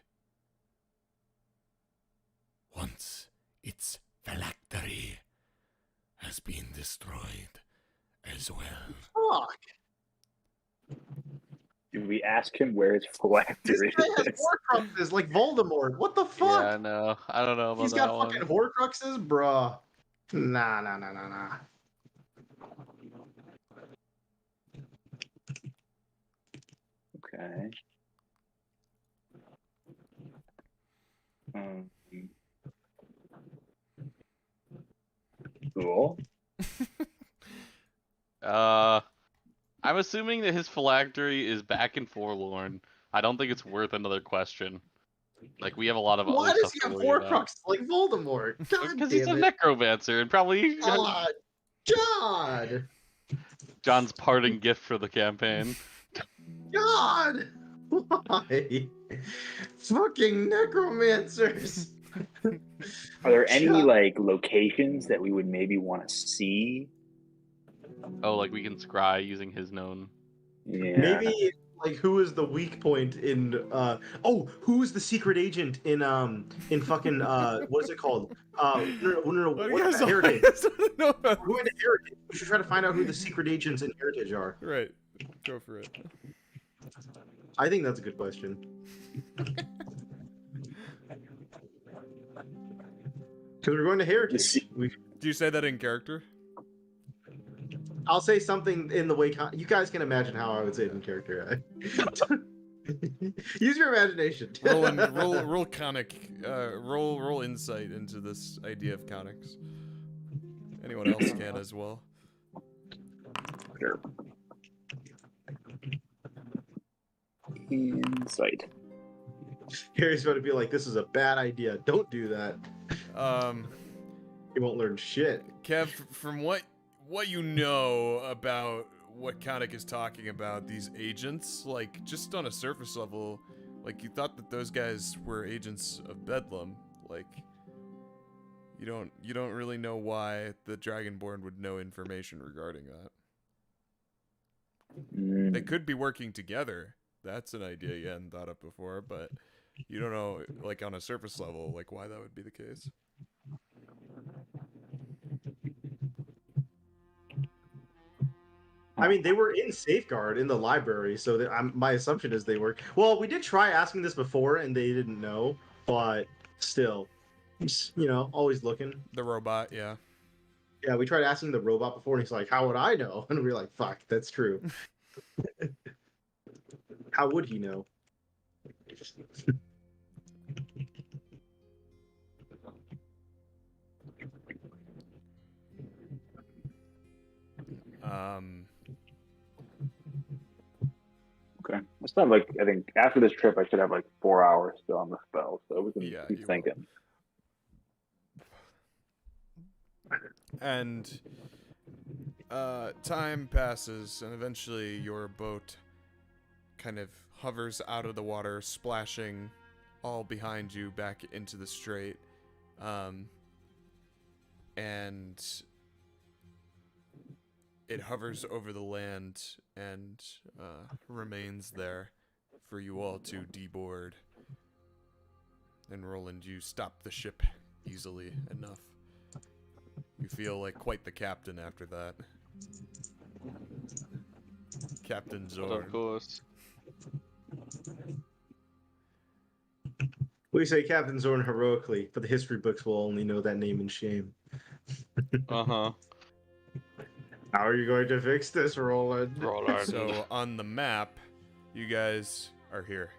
once its phylactery has been destroyed as well. Fuck. Do we ask him where his phylactery This guy has is? Horcruxes like Voldemort. What the fuck? Yeah, no, I don't know about He's that got one. fucking Horcruxes, bruh. Nah. Okay. Cool. I'm assuming that his phylactery is back in Forlorn. I don't think it's worth another question. Like, we have a lot of Why other does stuff he to have worry about. Horcrux like Voldemort? God Because he's a damn it. necromancer and probably God. God. John's parting gift for the campaign. God. Why? Fucking necromancers. Are there any God. like locations that we would maybe want to see? Oh, like we can scry using his known. Yeah. Maybe like who is the weak point in who is the secret agent in fucking what is it called? No, What do you what guys Heritage. know about We're going to Heritage. We should try to find out who the secret agents in Heritage are. Right. Go for it. I think that's a good question. Because we're going to Heritage. Do you say that in character? I'll say something in the way you guys can imagine how I would say it in character. Use your imagination. Roll Khanek, roll insight into this idea of Khaneks. Anyone else can as well. Sure. Insight. Harry's going to be like, "This is a bad idea. Don't do that." You won't learn shit. Kev, from what you know about what Khanek is talking about, these agents, like, just on a surface level, like, you thought that those guys were agents of Bedlam. Like, you don't really know why the Dragonborn would know information regarding that. They could be working together. That's an idea you hadn't thought of before, but you don't know, like, on a surface level, like, why that would be the case. I mean, they were in Safeguard in the library, so my assumption is they were. Well, we did try asking this before, and they didn't know, but still, always looking. The robot, yeah. Yeah, we tried asking the robot before, and he's like, "How would I know?" And we were like, "Fuck, that's true." How would he know? Okay. I still have I think after this trip, I should have 4 hours still on the spell, so we can keep thinking. And time passes, and eventually your boat kind of hovers out of the water, splashing all behind you back into the strait. And it hovers over the land and remains there for you all to deboard. And Rolland, you stop the ship easily enough. You feel like quite the captain after that. Captain Zorn. Of course. We say Captain Zorn heroically, but the history books will only know that name in shame. Uh-huh. How are you going to fix this, Rolland? So on the map, you guys are here.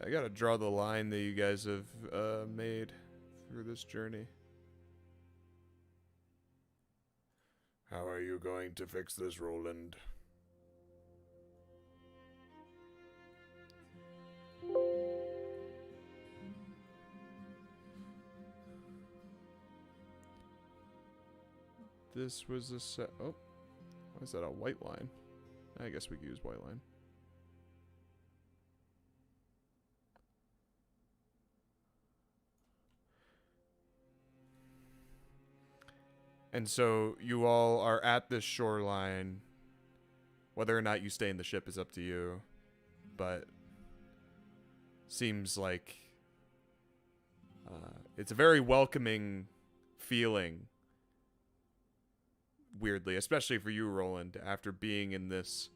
I gotta draw the line that you guys have made through this journey. How are you going to fix this, Rolland? This was a set. Oh, why is that a white line? I guess we could use white line. And so you all are at this shoreline. Whether or not you stay in the ship is up to you. But seems like it's a very welcoming feeling. Weirdly, especially for you, Rolland, after being in this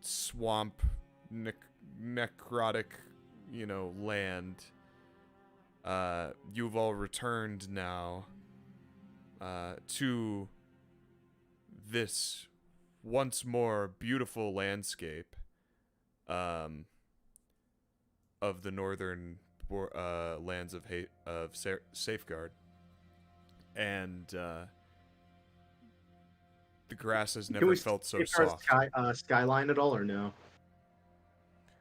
swamp, necrotic, land. You've all returned now to this once more beautiful landscape of the northern lands of Safeguard, and the grass has Can never we felt so safeguard soft. Skyline at all or no?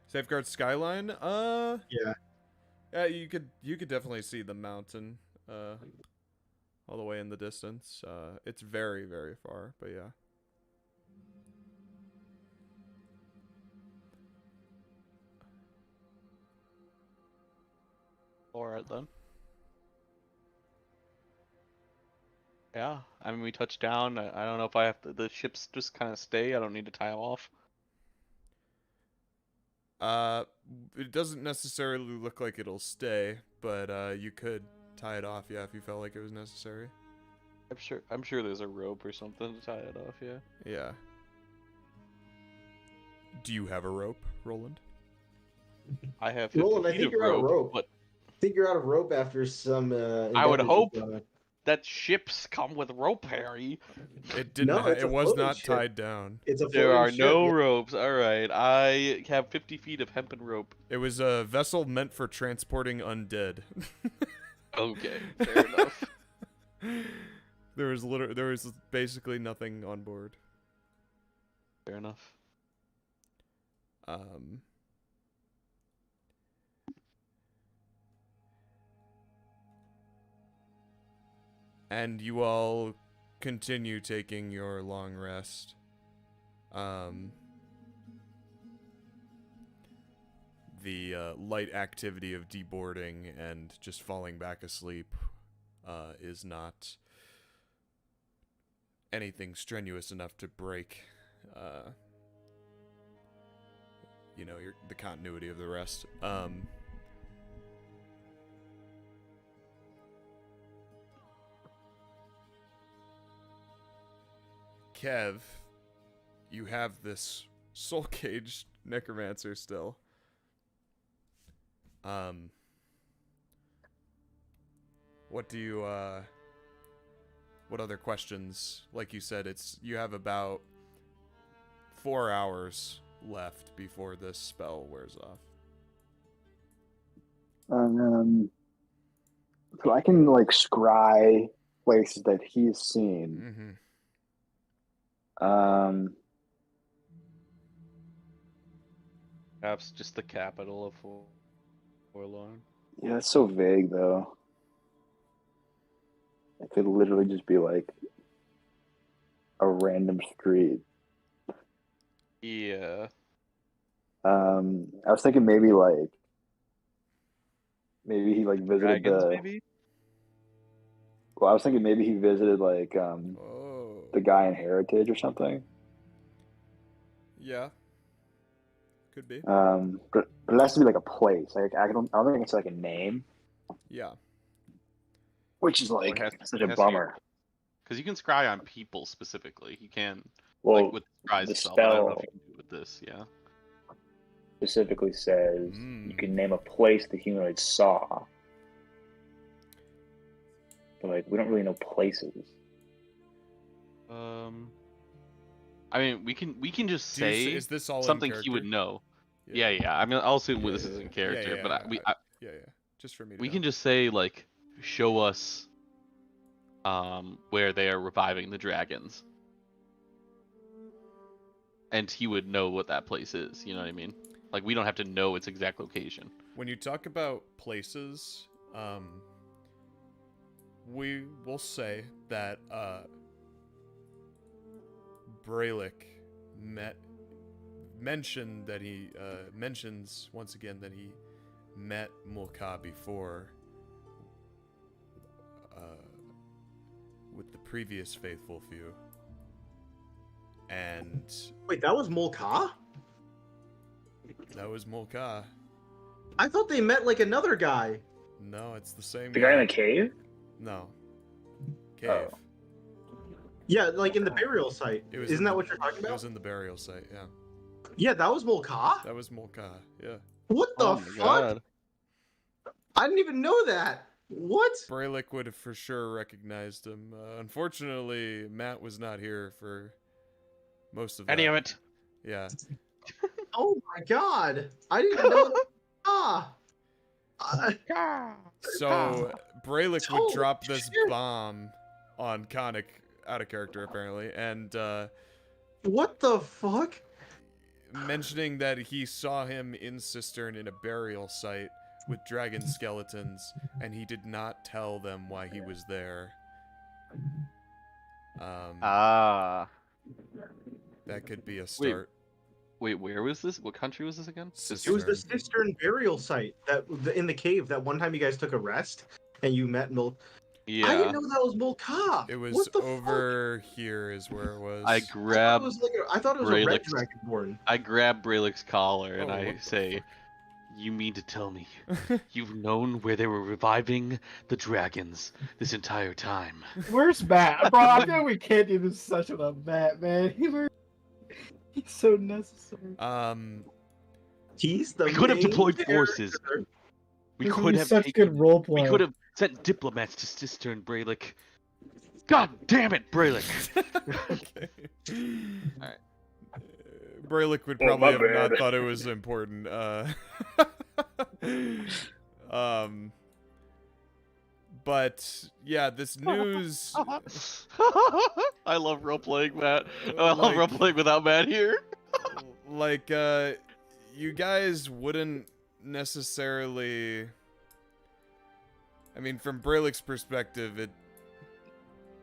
Safeguard Skyline? Yeah. Yeah, you could definitely see the mountain all the way in the distance. It's very, very far, but yeah. Alright then. Yeah, I mean we touched down. I don't know if I have to. The ships just kind of stay. I don't need to tie them off. It doesn't necessarily look like it'll stay, but you could tie it off, yeah, if you felt like it was necessary. I'm sure there's a rope or something to tie it off. Yeah. Yeah. Do you have a rope, Roland? I have 50 Roland, I feet think of you're out of rope. but I think you're out of rope after some. I would endeavors hope you've done. that ships come with rope, Harry. It didn't. No, it's a it was floating not ship. tied down. It's a There floating are ship, no yeah. ropes. All right, I have 50 feet of hempen rope. It was a vessel meant for transporting undead. Okay, fair enough. There was basically nothing on board. Fair enough. And you all continue taking your long rest. The light activity of deboarding and just falling back asleep is not anything strenuous enough to break, the continuity of the rest. Kev, you have this soul caged necromancer still. What other questions? Like you said, you have about 4 hours left before this spell wears off. So I can like scry places that he's seen. Mm-hmm. Perhaps just the capital of Forlorn. Yeah, it's so vague though. It could literally just be like a random street. Yeah. I was thinking maybe he like visited Dragons, maybe? Well, I was thinking maybe he visited like the guy in Heritage or something. Yeah. Could be. But it has to be like a place. Like I don't think it's like a name. Yeah. Which is like such a bummer. Because you can scry on people specifically. You can Well, like with scry's the spell, but I don't know spell if you can do it with this, yeah. specifically says you can name a place the humanoid saw. But like we don't really know places. I mean, we can just say is this all in something he character? would know. Yeah. I mean, I'll assume this Yeah, is in character, but yeah. Just for me to we know. can just say like, show us, where they are reviving the dragons, and he would know what that place is. You know what I mean? Like, we don't have to know its exact location. When you talk about places, we will say that Brelikk mentioned that he mentions once again that he met Mulka before with the previous faithful few. And Wait, that was Mulka? that was Mulka. I thought they met like another guy. No, it's the same The guy in the cave? No. Cave. Oh. Yeah, like in the burial site. It was Isn't in that the- what you're talking It about? was in the burial site, yeah. Yeah, that was Mulka? That was Mulka, yeah. What the Oh my fuck? god. I didn't even know that. What? Brelikk would have for sure recognized him. Unfortunately, Matt was not here for most of that. Any of it. Yeah. Oh my god. I didn't know that. Ah. So Brelikk would Holy drop this shit. bomb on Khanek, out of character apparently, and What the fuck? mentioning that he saw him in Cistern in a burial site with dragon skeletons, and he did not tell them why he was there. Ah. That could be a start. Wait, where was this? What country was this again? It was the Cistern burial site that in the cave that one time you guys took a rest and you met Mil. Yeah. I didn't know that was Mulka. It was what the over here is where it was. I grabbed. I thought it was a red Brelick's- dragonborn. I grab Brelick's collar and Oh, I what the say, "You mean to tell me you've known where they were reviving the dragons this entire time?" Where's Matt? Bro, I know we can't do this session without Matt, man. He's so necessary. He's the We could have main deployed character. forces. We This could is have such taken, good role We play. could have sent diplomats to Cistern, Brelikk. God damn it, Brelikk! Okay. Alright. Brelikk would Oh, probably my have bad. not thought it was important. But yeah, this news. I love role playing, Matt. I love Like- role playing without Matt here. Like, you guys wouldn't necessarily. I mean, from Brelick's perspective,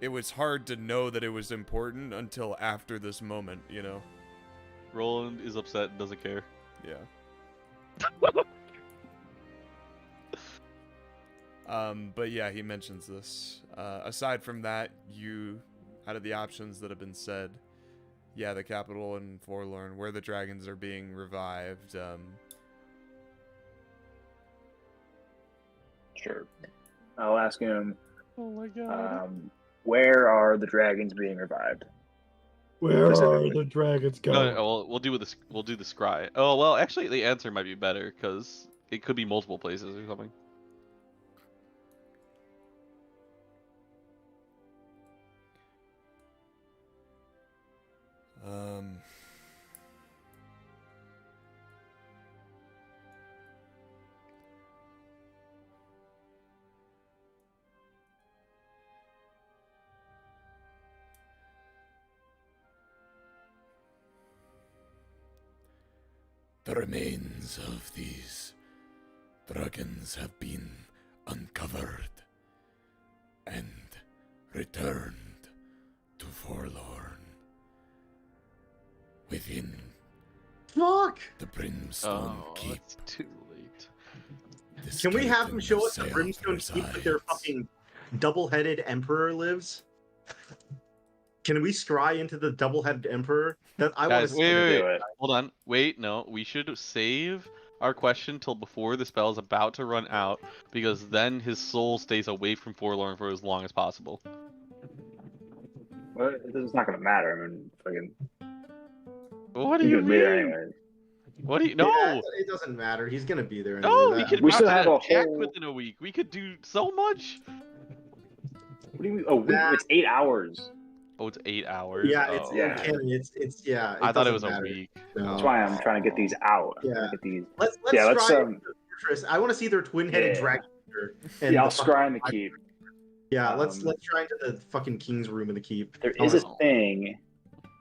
it was hard to know that it was important until after this moment, you know? Rolland is upset and doesn't care. Yeah. But yeah, he mentions this. Aside from that, out of the options that have been said, yeah, the capital in Forlorn, where the dragons are being revived, Sure. I'll ask him, Oh my god. where are the dragons being revived? Where are specifically. the dragons No, going? well, we'll do this. We'll do the scry. Oh well, actually, the answer might be better because it could be multiple places or something. The remains of these dragons have been uncovered and returned to Forlorn within Fuck! the Brimstone Oh, Keep. it's too late. The Can we have them skeleton show of us the Saeoth Brimstone Keep that their resides. fucking double-headed emperor lives? Can we scry into the double-headed emperor? That I want Guys, to wait, see. wait, Do wait. it. Hold on. Wait, no. We should save our question till before the spell is about to run out, because then his soul stays away from Forlorn for as long as possible. Well, it's not gonna matter. I mean, fucking. What do you can be there mean? anyway. What do you? Yeah, No, it doesn't matter. He's gonna be there. no. anyway. We That- could We still watch have that a check whole- within a week. We could do so much. What do you mean? Oh, it's 8 hours. Oh, it's 8 hours. Yeah, it's Oh. yeah. canon. It's yeah. I thought it doesn't was matter. a week. No. That's why I'm trying to get these out. I'm trying Yeah. to get these. Let's Yeah, let's, try the fortress. I want to see their twin-headed Yeah. dragon. And Yeah, I'll the fucking- scry in the keep. Yeah, let's Um, try into the fucking king's room in the keep. There is a Oh. thing.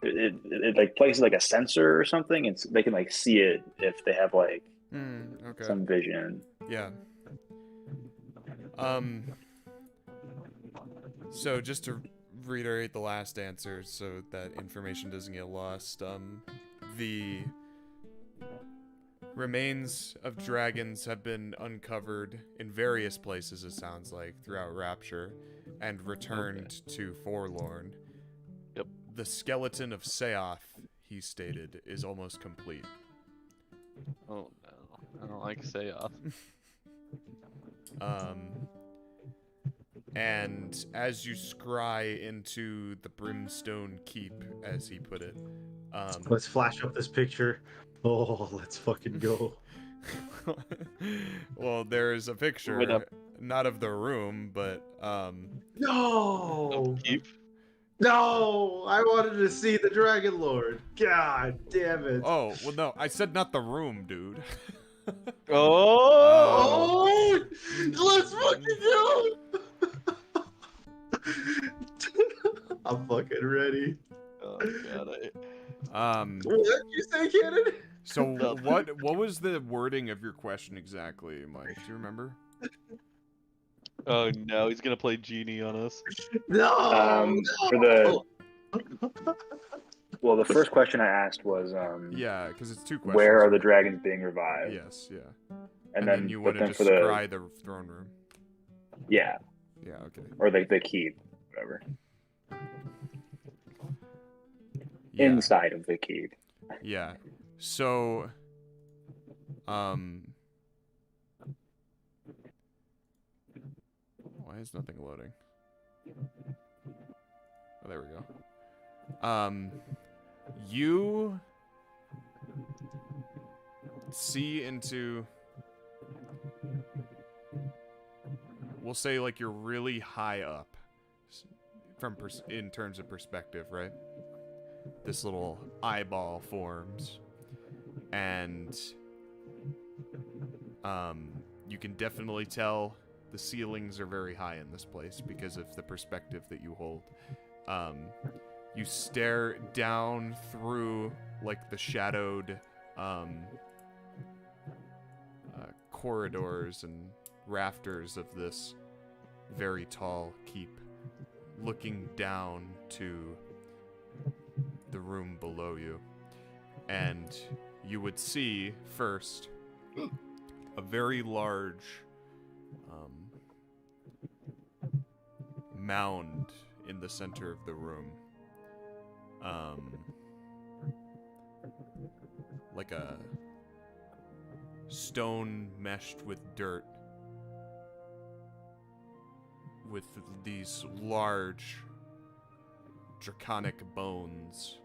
It like places like a sensor or something, and they can like see it if they have like Okay. some vision. Yeah. So just to reiterate the last answer so that information doesn't get lost, the remains of dragons have been uncovered in various places, it sounds like, throughout Rapture, and returned to Forlorn. Yep. The skeleton of Saeoth, he stated, is almost complete. Oh no, I don't like Saeoth. And as you scry into the Brimstone Keep, as he put it, Let's flash up this picture. Oh, let's fucking go. well, there's a Wait picture, up. not of the room, but No, Keep. no! I wanted to see the Dragon Lord. God damn it! oh, well, no, I said not the room, dude. Oh! Oh, let's fucking go! I'm fucking ready. Oh god, What did you say, Cannon? So Nothing. what was the wording of your question exactly, Mike? Do you remember? Oh no, he's gonna play genie on us. No, For the well, the first question I asked was Yeah, because it's two questions. where are the right? dragons being revived? Yes, yeah. And then then you but want to then for the describe the throne room. yeah, Yeah, okay. or the keep, whatever. Yeah. Inside of the keep. Yeah. So, why is nothing loading? Oh, there we go. You see into, we'll say like you're really high up from in terms of perspective, right? This little eyeball forms, and you can definitely tell the ceilings are very high in this place because of the perspective that you hold. You stare down through like the shadowed corridors and rafters of this very tall keep, looking down to the room below you. And you would see first a very large mound in the center of the room. Like a stone meshed with dirt, with these large draconic bones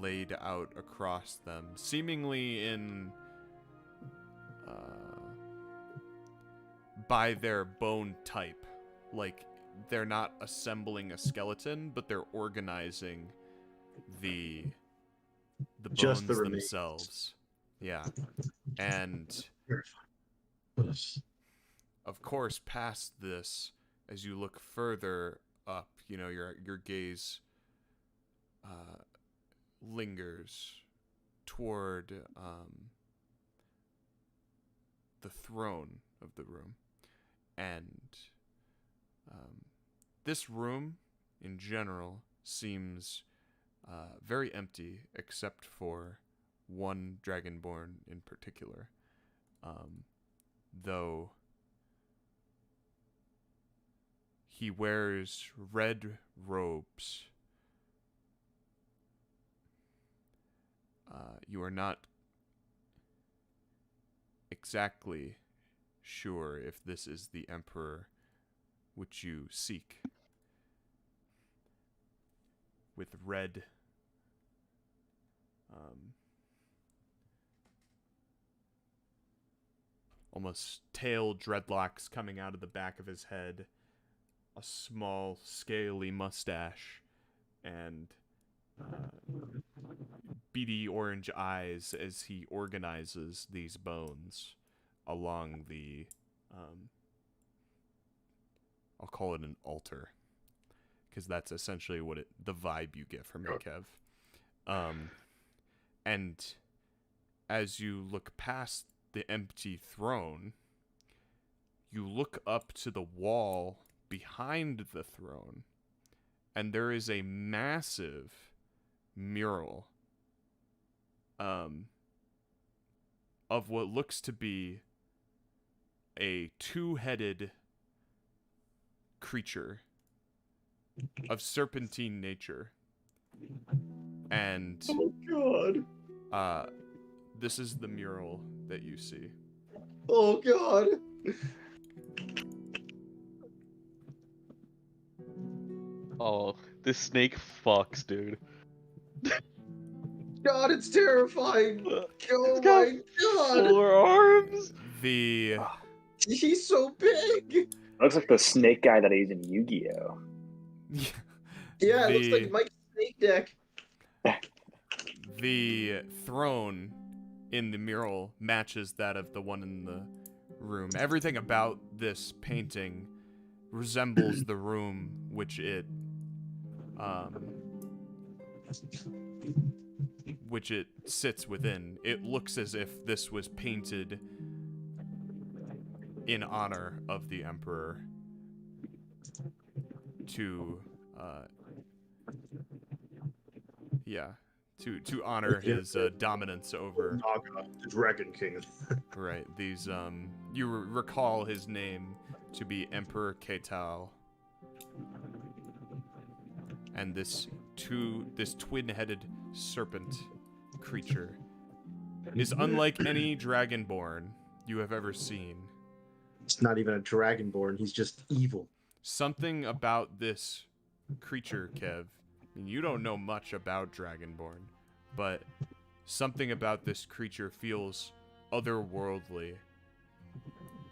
laid out across them, seemingly in by their bone type. Like, they're not assembling a skeleton, but they're organizing the bones Just the remains. themselves. Yeah. And Yes. of course, past this, as you look further up, you know, your gaze lingers toward the throne of the room. And this room, in general, seems very empty, except for one dragonborn in particular. Though he wears red robes. You are not exactly sure if this is the emperor which you seek. With red almost tail dreadlocks coming out of the back of his head, a small scaly mustache, and beady orange eyes as he organizes these bones along the I'll call it an altar, because that's essentially what the vibe you get from it, Kev. And as you look past the empty throne, you look up to the wall behind the throne, and there is a massive mural of what looks to be a two-headed creature of serpentine nature. And oh god. This is the mural that you see. Oh god. Oh, this snake fucks, dude. God, it's terrifying. Oh It's got my god. 4 arms. He's so big. Looks like the snake guy that he's in Yu-Gi-Oh. Yeah, it looks like Mike's snake deck. The throne in the mural matches that of the one in the room. Everything about this painting resembles the room which it sits within. It looks as if this was painted in honor of the Emperor to honor his dominance over Naga, the Dragon King. right these you recall his name to be Emperor Ketal, and this twin-headed serpent creature is unlike any dragonborn you have ever seen. It's not even a dragonborn, he's just evil. Something about this creature, Kev, and you don't know much about dragonborn, but something about this creature feels otherworldly,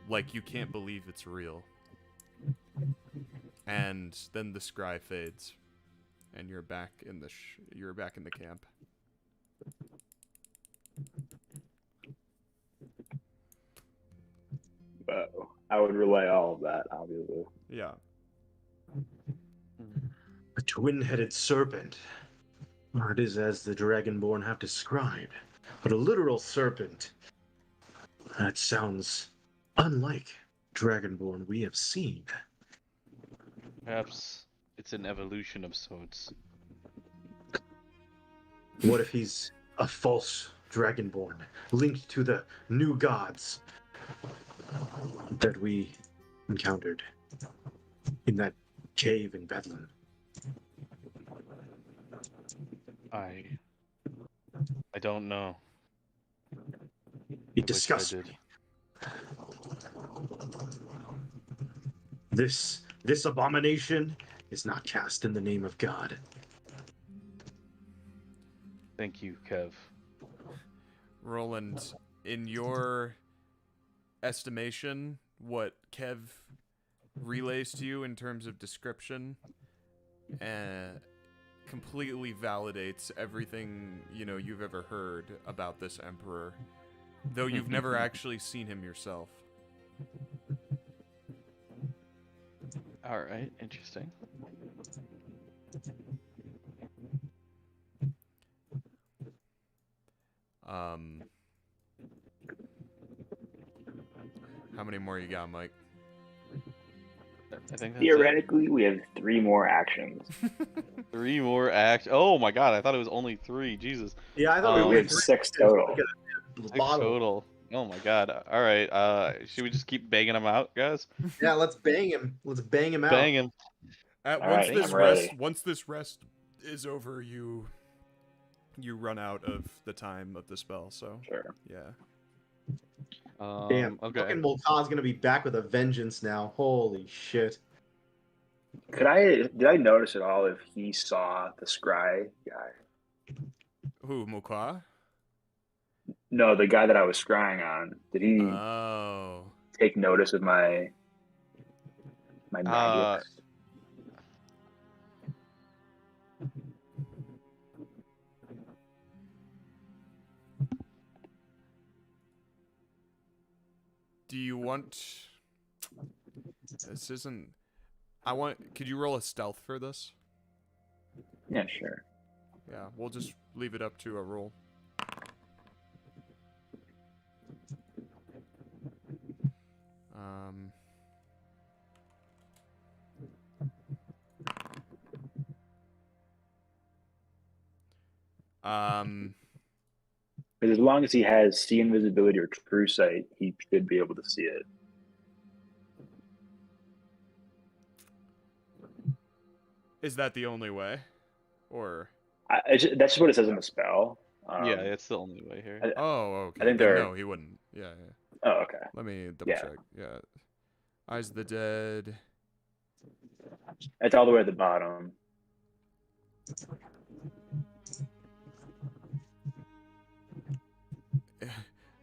like you can't believe it's real. And then the scry fades, and you're back in the camp. Whoa. I would relay all of that, obviously. Yeah. A twin-headed serpent. Or it is as the Dragonborn have described. But a literal serpent. That sounds unlike Dragonborn we have seen. Perhaps it's an evolution of sorts. What if he's a false Dragonborn, linked to the new gods that we encountered in that cave in Bedlam? I don't know. It disgusts me. This abomination is not cast in the name of God. Thank you, Kev. Rolland, in your estimation, what Kev relays to you in terms of description completely validates everything you've ever heard about this emperor, though you've never actually seen him yourself. All right, interesting. How many more you got, Mike? I think that's Theoretically, we have 3 more actions. 3 more act. Oh my god, I thought it was only 3. Jesus. Yeah, I thought We have 6 total. 6 total. Oh my god. All right. Should we just keep banging them out, guys? Yeah, let's bang him. Let's bang him out. Bang him. Once this rest is over, you run out of the time of the spell. So Sure. yeah. Damn. Okay. Fucking Multah's gonna be back with a vengeance now. Holy shit. Did I notice at all if he saw the scry guy? Who, Mukwa? No, the guy that I was scrying on. Did he Oh. take notice of my magic? Do you want... This isn't... Could you roll a stealth for this? Yeah, sure. Yeah, we'll just leave it up to a roll. But as long as he has see invisibility or true sight, he should be able to see it. Is that the only way? Or... That's just what it says in the spell. Yeah, it's the only way here. okay. I think Then they're... no, he wouldn't. Yeah. Oh, okay. Let me double check. Yeah. Eyes of the Dead. It's all the way at the bottom.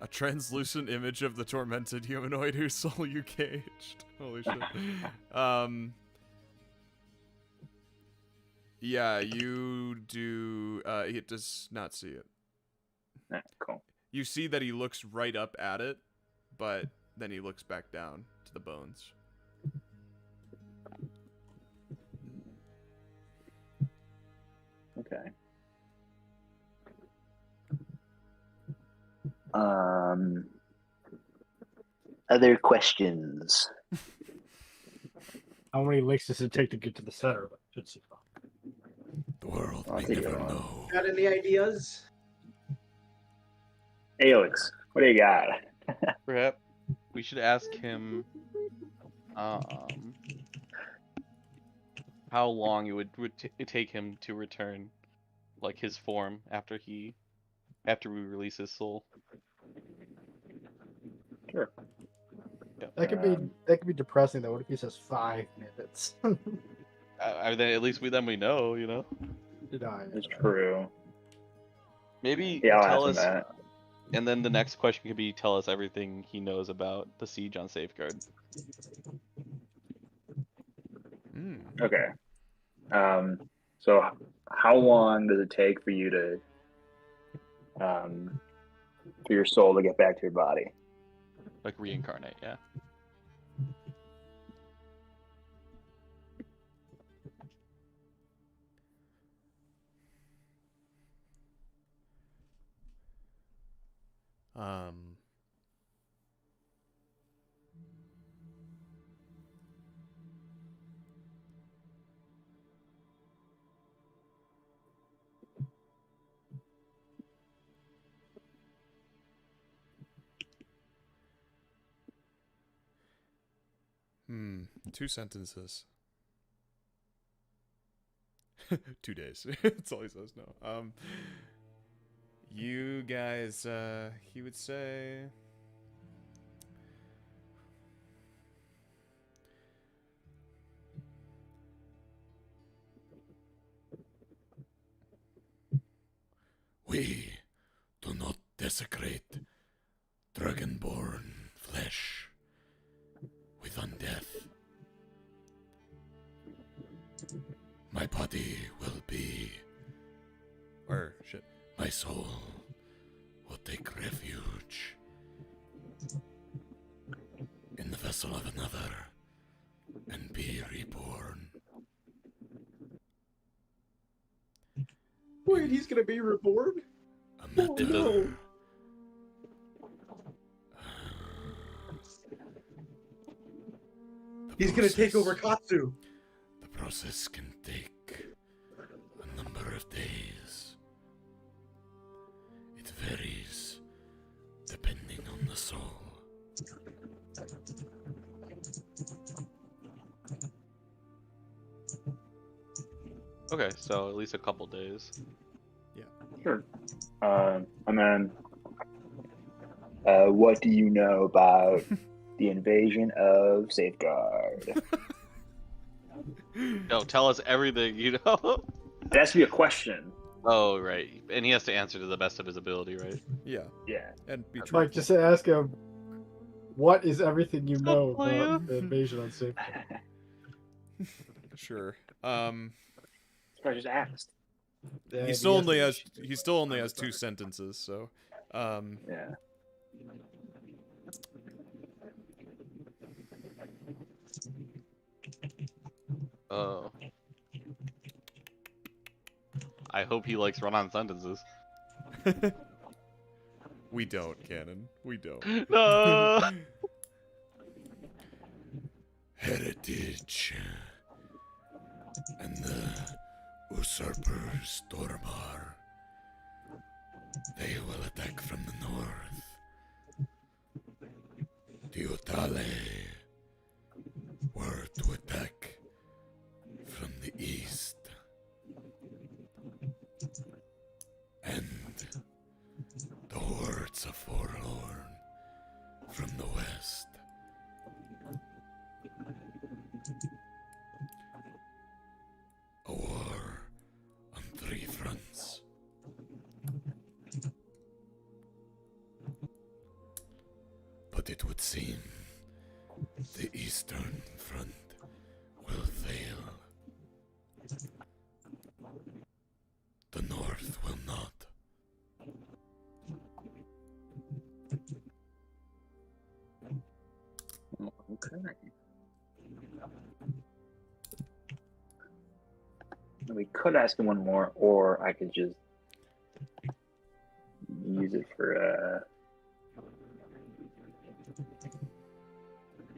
A translucent image of the tormented humanoid whose soul you caged. Holy shit. Yeah, you do. It does not see it. Cool. You see that he looks right up at it, but then he looks back down to the bones. Okay. Other questions? How many licks does it take to get to the center? Let's see. The world I'll may take never it on. know. Got any ideas? Alex, what do you got? Perhaps we should ask him how long it would take him to return, like his form after we release his soul. Sure. That could be depressing though. What if he says 5 minutes? Then at least we know, you know. It's true. Maybe Yeah, I'll tell ask us, him that. and then the next question could be tell us everything he knows about the siege on Safeguard. Okay. So how long does it take for you to, for your soul to get back to your body? Like reincarnate, yeah. Um, 2 sentences. 2 days. That's all he says now. You guys, he would say... We do not desecrate dragonborn flesh with undeath. My body will be, Or, shit. my soul will take refuge in the vessel of another and be reborn. Wait, he's gonna be reborn? A matter. He's gonna take over Katsu. The process can take a number of days. It varies depending on the soul. Okay, so at least a couple days. Sure. And then, what do you know about the invasion of Safeguard? No, tell us everything, you know? It has to be a question. Oh, right. And he has to answer to the best of his ability, right? Yeah, Yeah. and be Like, truthful. just ask him, what is everything you know player. about the invasion on Safeguard? Sure. I just asked. Yeah, He still only has 2 sentences, so Yeah. Oh. I hope he likes run-on sentences. we don't, Canon. We don't. No! Heritage and the usurpers Dormar. They will attack from the north. Diotale were to attack from the east. And the hordes of Forlorn from the west. A war on 3 fronts. But it would seem the eastern front will fail. The north will not. could ask him one more, or I could just use it for a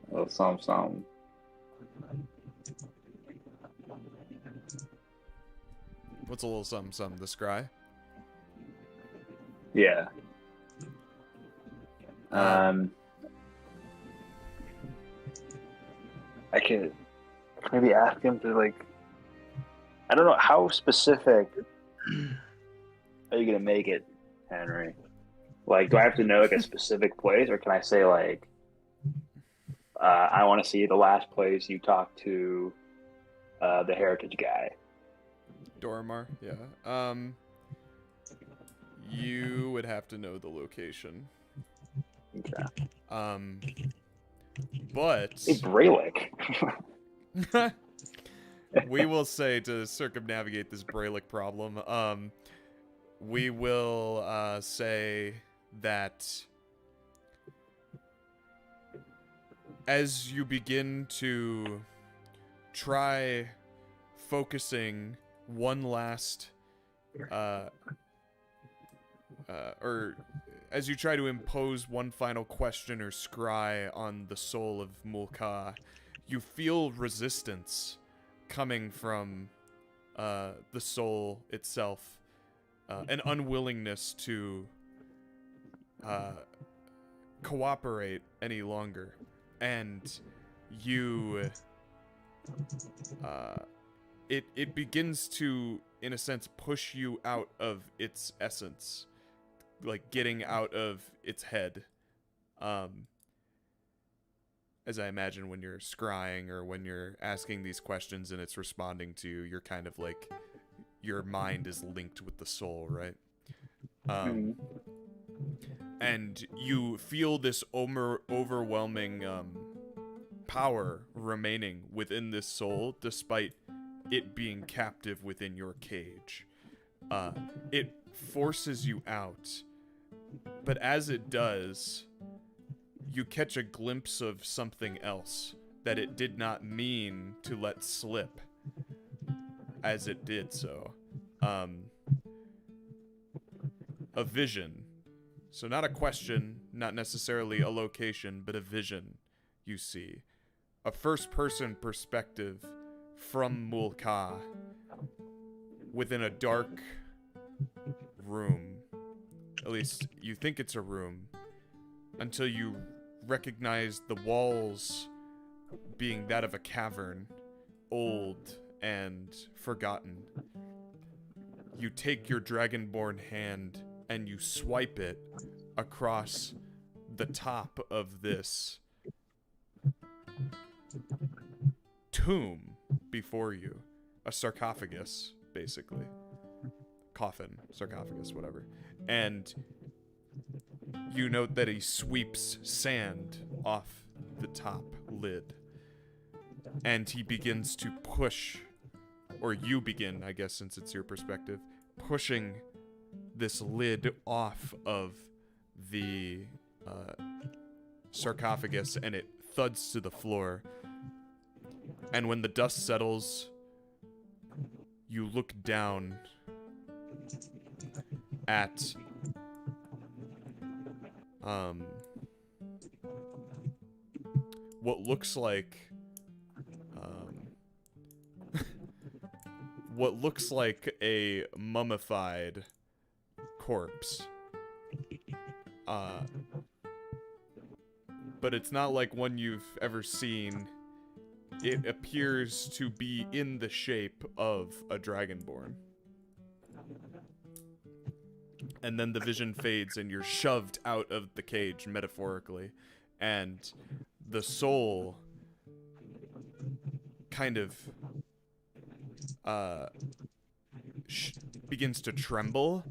little something. What's a little something? The scry? Yeah. I could maybe ask him to, like, I don't know, how specific are you gonna make it, Henry? Like, do I have to know like a specific place, or can I say like, I want to see the last place you talked to the heritage guy? Doramar, yeah. You would have to know the location. Okay. But Hey, Brelikk. we will say, to circumnavigate this Brelikk problem, we will say that as you begin to try focusing one last, or as you try to impose one final question or scry on the soul of Mulka, you feel resistance coming from the soul itself, an unwillingness to cooperate any longer, and you it begins to, in a sense, push you out of its essence, like getting out of its head. As I imagine when you're scrying or when you're asking these questions and it's responding to you, you're kind of like, your mind is linked with the soul, right? And you feel this overwhelming power remaining within this soul, despite it being captive within your cage. It forces you out, but as it does, you catch a glimpse of something else that it did not mean to let slip as it did so. A vision. So not a question, not necessarily a location, but a vision you see. A first-person perspective from Mulka within a dark room. At least you think it's a room, until you recognize the walls being that of a cavern, old and forgotten. You take your dragonborn hand and you swipe it across the top of this tomb before you. A sarcophagus, basically. Coffin, sarcophagus, whatever. And you note that he sweeps sand off the top lid. And he begins to push, or you begin, I guess, since it's your perspective, pushing this lid off of the sarcophagus, and it thuds to the floor. And when the dust settles, you look down at what looks like a mummified corpse. But it's not like one you've ever seen. It appears to be in the shape of a dragonborn. And then the vision fades and you're shoved out of the cage, metaphorically. And the soul kind of begins to tremble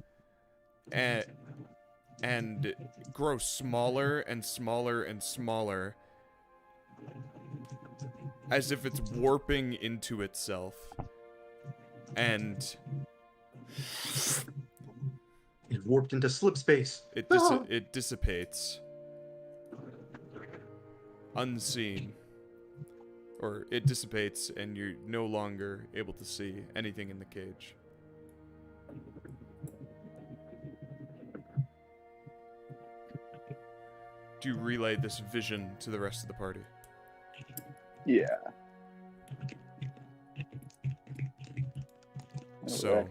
and grow smaller and smaller and smaller, as if it's warping into itself. And it warped into slip space. It dissipates, unseen. or it dissipates, and you're no longer able to see anything in the cage. Do you relay this vision to the rest of the party? Yeah. So,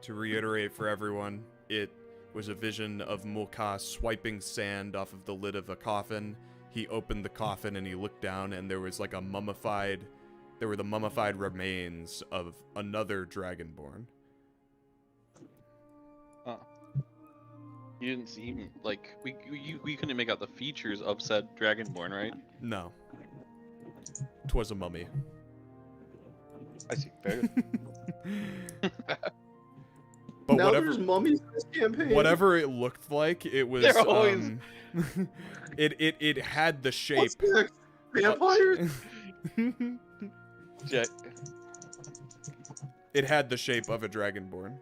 to reiterate for everyone, it was a vision of Mulka swiping sand off of the lid of a coffin. He opened the coffin and he looked down, and there was like there were the mummified remains of another dragonborn. Huh. You didn't seem like we couldn't make out the features of said dragonborn, right? No. 'Twas a mummy. I see. Fair. But now whatever, there's mummies in this campaign. whatever it looked like, it was They're always- it had the shape. What's next? Vampires? Jack. It had the shape of a dragonborn.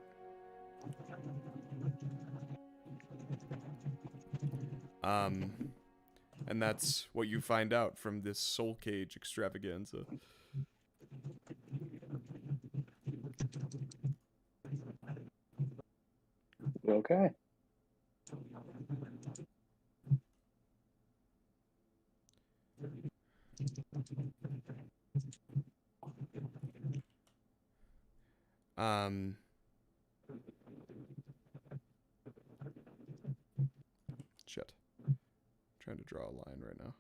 And that's what you find out from this soul cage extravaganza. Okay. Shit. Trying to draw a line right now.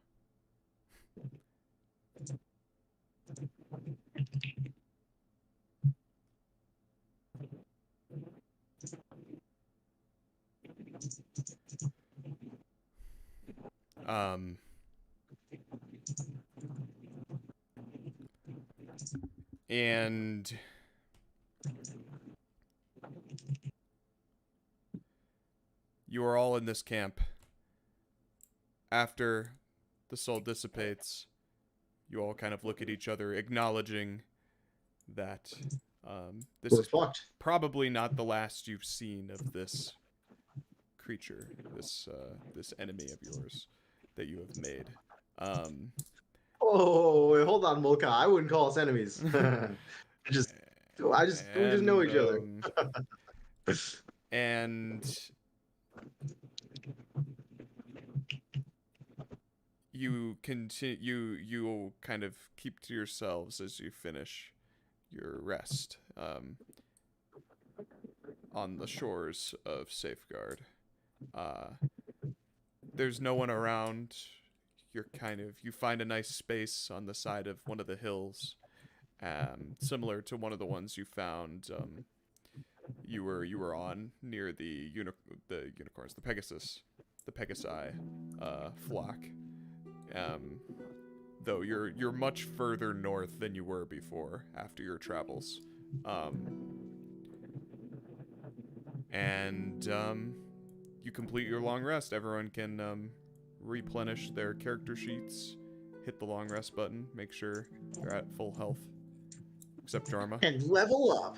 And you are all in this camp. After the soul dissipates, you all kind of look at each other, acknowledging that this We're is fucked. probably not the last you've seen of this creature, this enemy of yours that you have made. Oh, wait, hold on, Mulka. I wouldn't call us enemies. we just know each other. And you continue. You kind of keep to yourselves as you finish your rest on the shores of Safeguard. There's no one around. You find a nice space on the side of one of the hills, similar to one of the ones you found. You were on near the unicorns, the Pegasi flock. Though you're much further north than you were before after your travels. You complete your long rest. Everyone can replenish their character sheets, hit the long rest button, make sure they're at full health, except Jarma. And level up.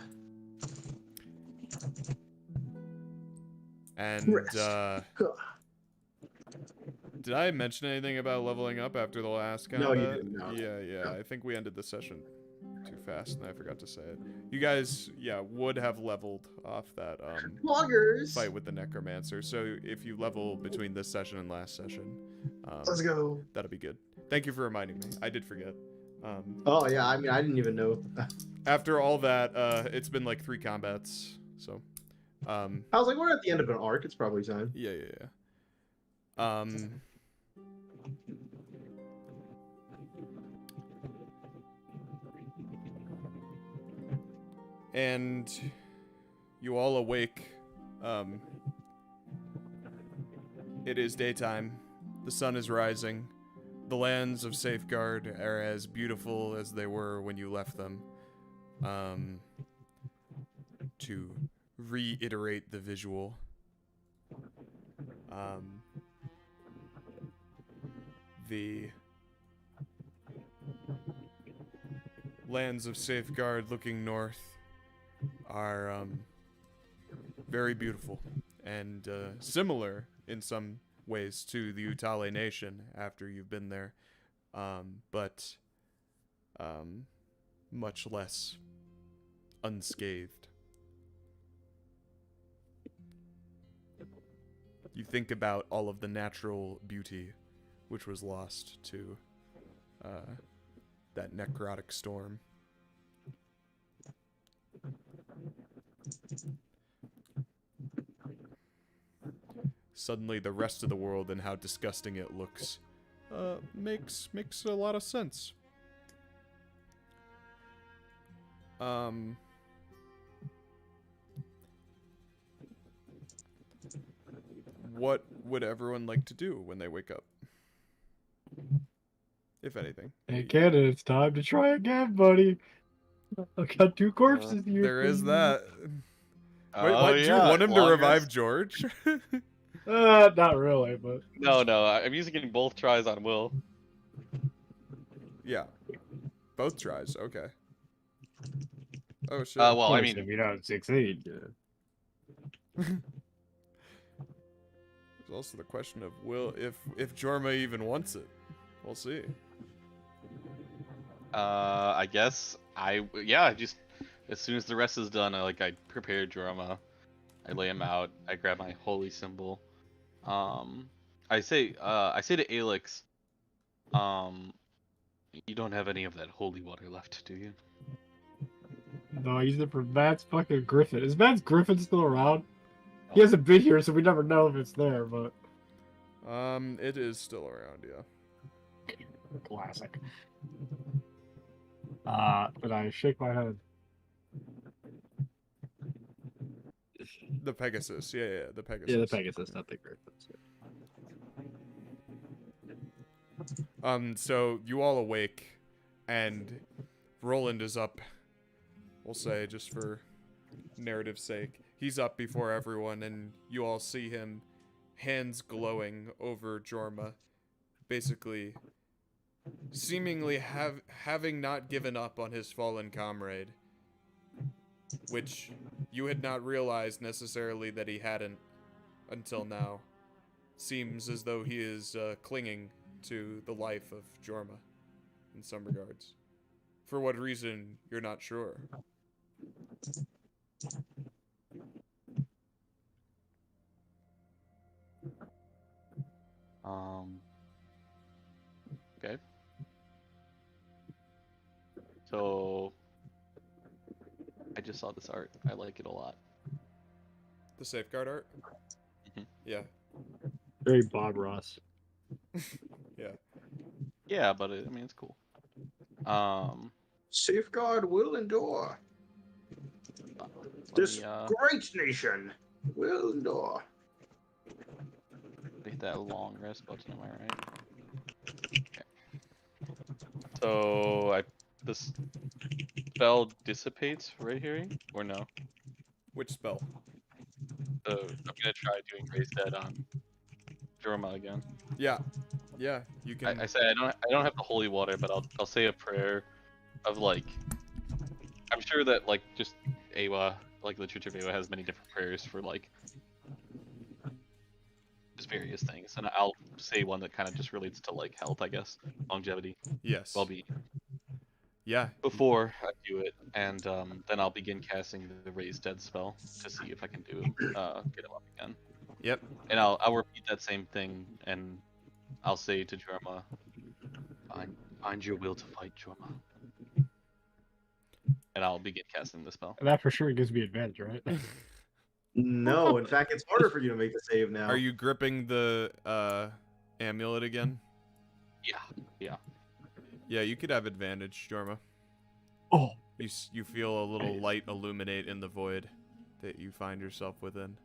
And Rest. did I mention anything about leveling up after the last combat? No, you didn't. No. Yeah. I think we ended the session too fast, and I forgot to say it. You guys, would have leveled off that Loggers. fight with the Necromancer. So if you level between this session and last session, Let's go. that'll be good. Thank you for reminding me. I did forget. Oh yeah, I mean I didn't even know. After all that, it's been like 3 combats. So, I was like, we're at the end of an arc. It's probably time. yeah. And you all awake. It is daytime. The sun is rising. The lands of Safeguard are as beautiful as they were when you left them. To reiterate the visual. The lands of Safeguard looking north are very beautiful and similar in some ways to the Utale Nation after you've been there, but much less unscathed. You think about all of the natural beauty which was lost to that necrotic storm. Suddenly the rest of the world and how disgusting it looks makes a lot of sense. What would everyone like to do when they wake up? If anything. Hey, Cannon, it's time to try again, buddy. I've got 2 corpses here. There is that. Wait, Oh, what? Do you yeah, want him to long revive rest. George? Not really, but No, I'm using both tries on Will. Yeah. Both tries, okay. Oh shit. Well, I Of course, mean, if you don't succeed. There's also the question of if Jorma even wants it. We'll see. I guess just as soon as the rest is done, I prepare drama, I lay him out, I grab my holy symbol, I say to Alex, you don't have any of that holy water left, do you? No, I used it for Matt's fucking Griffin. Is Matt's Griffin still around? He hasn't been here, so we never know if it's there, but... It is still around, yeah. Classic. But I shake my head. The Pegasus, yeah, the Pegasus. Yeah, the Pegasus, not the Griffins. So you all awake, and Rolland is up. We'll say, just for narrative's sake. He's up before everyone, and you all see him, hands glowing over Jorma, basically, seemingly having not given up on his fallen comrade, which you had not realized necessarily that he hadn't until now. Seems as though he is clinging to the life of Jorma in some regards. For what reason, you're not sure. Okay. So I just saw this art. I like it a lot. The safeguard art? Mhm. Yeah. Very Bob Ross. Yeah. Yeah, but it's cool. Safeguard will endure. This great nation will endure. Hit that long rest button, am I right? Okay. So this spell dissipates right here, or no? Which spell? So I'm gonna try doing Raise Dead on Jorma again. Yeah. Yeah, you can. I say I don't have the holy water, but I'll say a prayer of I'm sure that just Aewa, the Church of Aewa has many different prayers for just various things, and I'll say one that kind of just relates to health, I guess, longevity, Yes. well-being. Yeah. Before I do it, and then I'll begin casting the Raise Dead spell to see if I can get him up again. Yep. And I'll repeat that same thing, and I'll say to Jorma, find your will to fight, Jorma. And I'll begin casting the spell. That for sure gives me advantage, right? No, in fact, it's harder for you to make the save now. Are you gripping the amulet again? Yeah. Yeah, you could have advantage, Jorma. Oh. You feel a little light illuminate in the void that you find yourself within.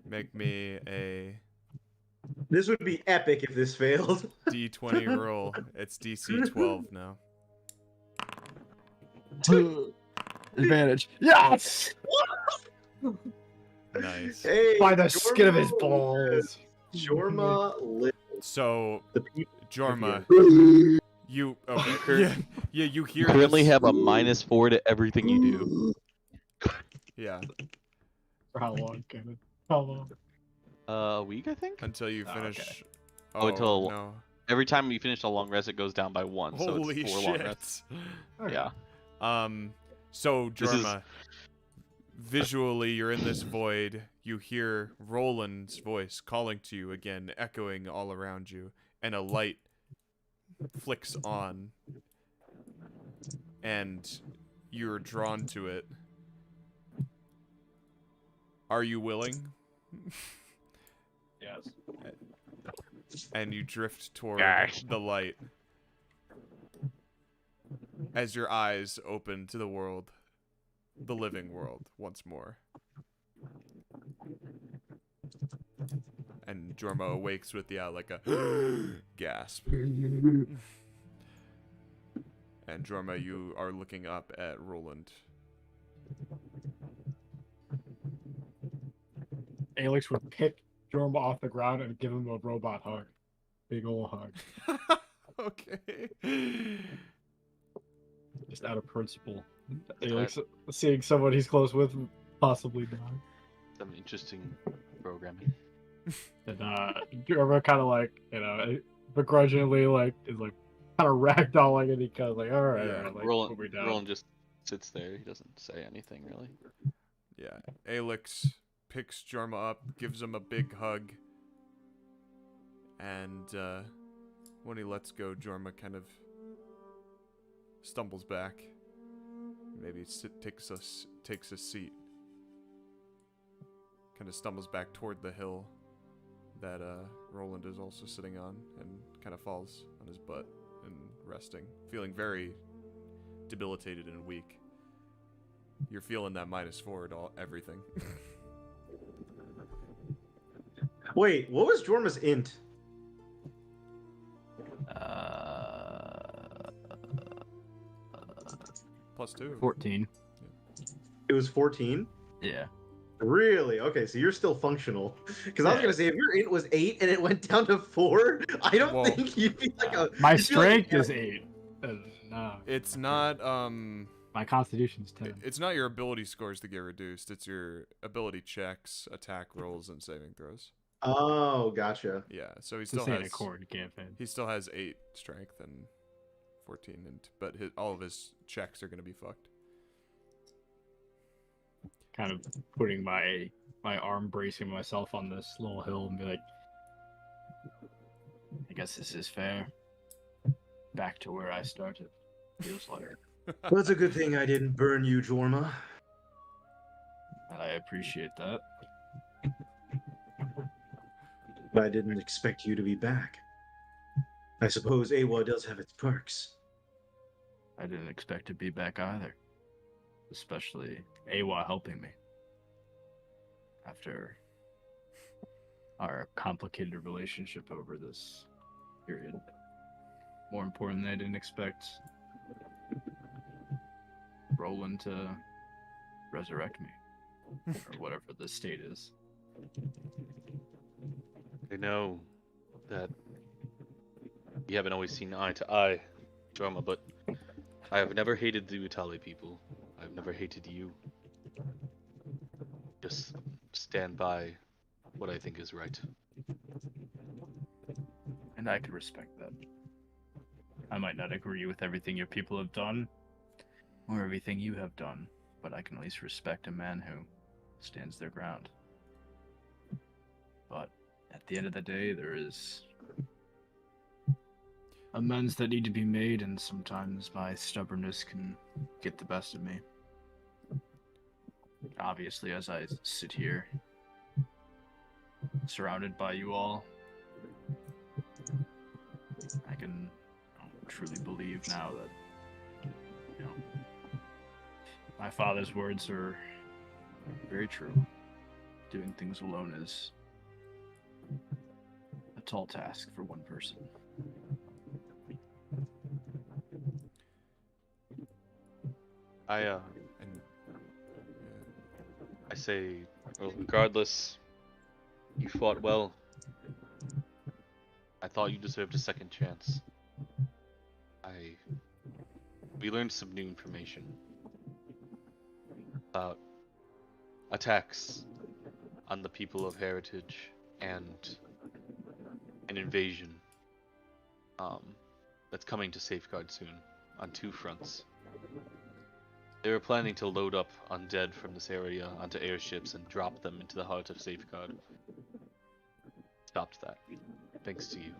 Make me a This would be epic if this failed. D20 roll. It's DC 12 now. Advantage. Yes! Nice. Hey, By the skin of his balls. Jorma lives. So, The people. Jorma, you Okay. yeah, you hear You currently this- have a -4 to everything you do. yeah, For how long, Kevin? How long? A week, I think. until you Oh, finish. okay. Oh, until- no. Every time you finish a long rest, it goes down by 1. Holy so it's 4 long rests. shit. Yeah. So This is- Jorma, visually you're in this void. You hear Roland's voice calling to you again, echoing all around you, and a light flicks on, and you're drawn to it. Are you willing? Yes. And you drift toward Gosh. the light as your eyes open to the world, the living world, once more. And Jorma awakes with like a gasp. And Jorma, you are looking up at Roland. Alex would pick Jorma off the ground and give him a robot hug. Big ol' hug. Okay. Just out of principle. Alex seeing someone he's close with possibly die. Some interesting programming. And Jorma kind of like, begrudgingly is like kind of ragdolling and he kind of like, all right, Yeah. all right, like, Roland, put me down. Roland just sits there. He doesn't say anything really. Yeah. Alex picks Jorma up, gives him a big hug, and when he lets go, Jorma kind of stumbles back. Maybe takes a seat. Kind of stumbles back toward the hill that Roland is also sitting on, and kind of falls on his butt and resting, feeling very debilitated and weak. You're feeling that -4 at everything. Wait, what was Jorma's int? +2. 14. It was 14? Yeah. Really? Okay, so you're still functional. Because I was gonna say, if your int was 8 and it went down to 4, I don't Well, think you'd be like a. My you'd be strength like, is 8. No. It's not My constitution's 10. it's not your ability scores that get reduced. It's your ability checks, attack rolls, and saving throws. Oh, gotcha. Yeah, so he This still ain't has a cord campaign. he still has 8 strength and 14, but all of his checks are gonna be fucked. Kind of putting my arm bracing myself on this little hill and be like, I guess this is fair. Back to where I started. Feels like. Well, it's a good thing I didn't burn you, Jorma. I appreciate that. But I didn't expect you to be back. I suppose Aewa does have its perks. I didn't expect to be back either. Especially Aewa helping me. After our complicated relationship over this period. More importantly, I didn't expect Rolland to resurrect me. Or whatever the state is. I know that we haven't always seen eye to eye, Jorma, but I have never hated the Utali people. I've never hated you. Just stand by what I think is right. And I could respect that. I might not agree with everything your people have done, or everything you have done, but I can at least respect a man who stands their ground. But at the end of the day, there is amends that need to be made, and sometimes my stubbornness can get the best of me. Obviously, as I sit here, surrounded by you all, I can truly believe now that, my father's words are very true. Doing things alone is a tall task for one person. I say, well, regardless, you fought well. I thought you deserved a second chance. We learned some new information about attacks on the people of Heritage and an invasion. that's coming to Safeguard soon, on 2 fronts. They were planning to load up undead from this area onto airships and drop them into the heart of Safeguard. Stopped that, thanks to you.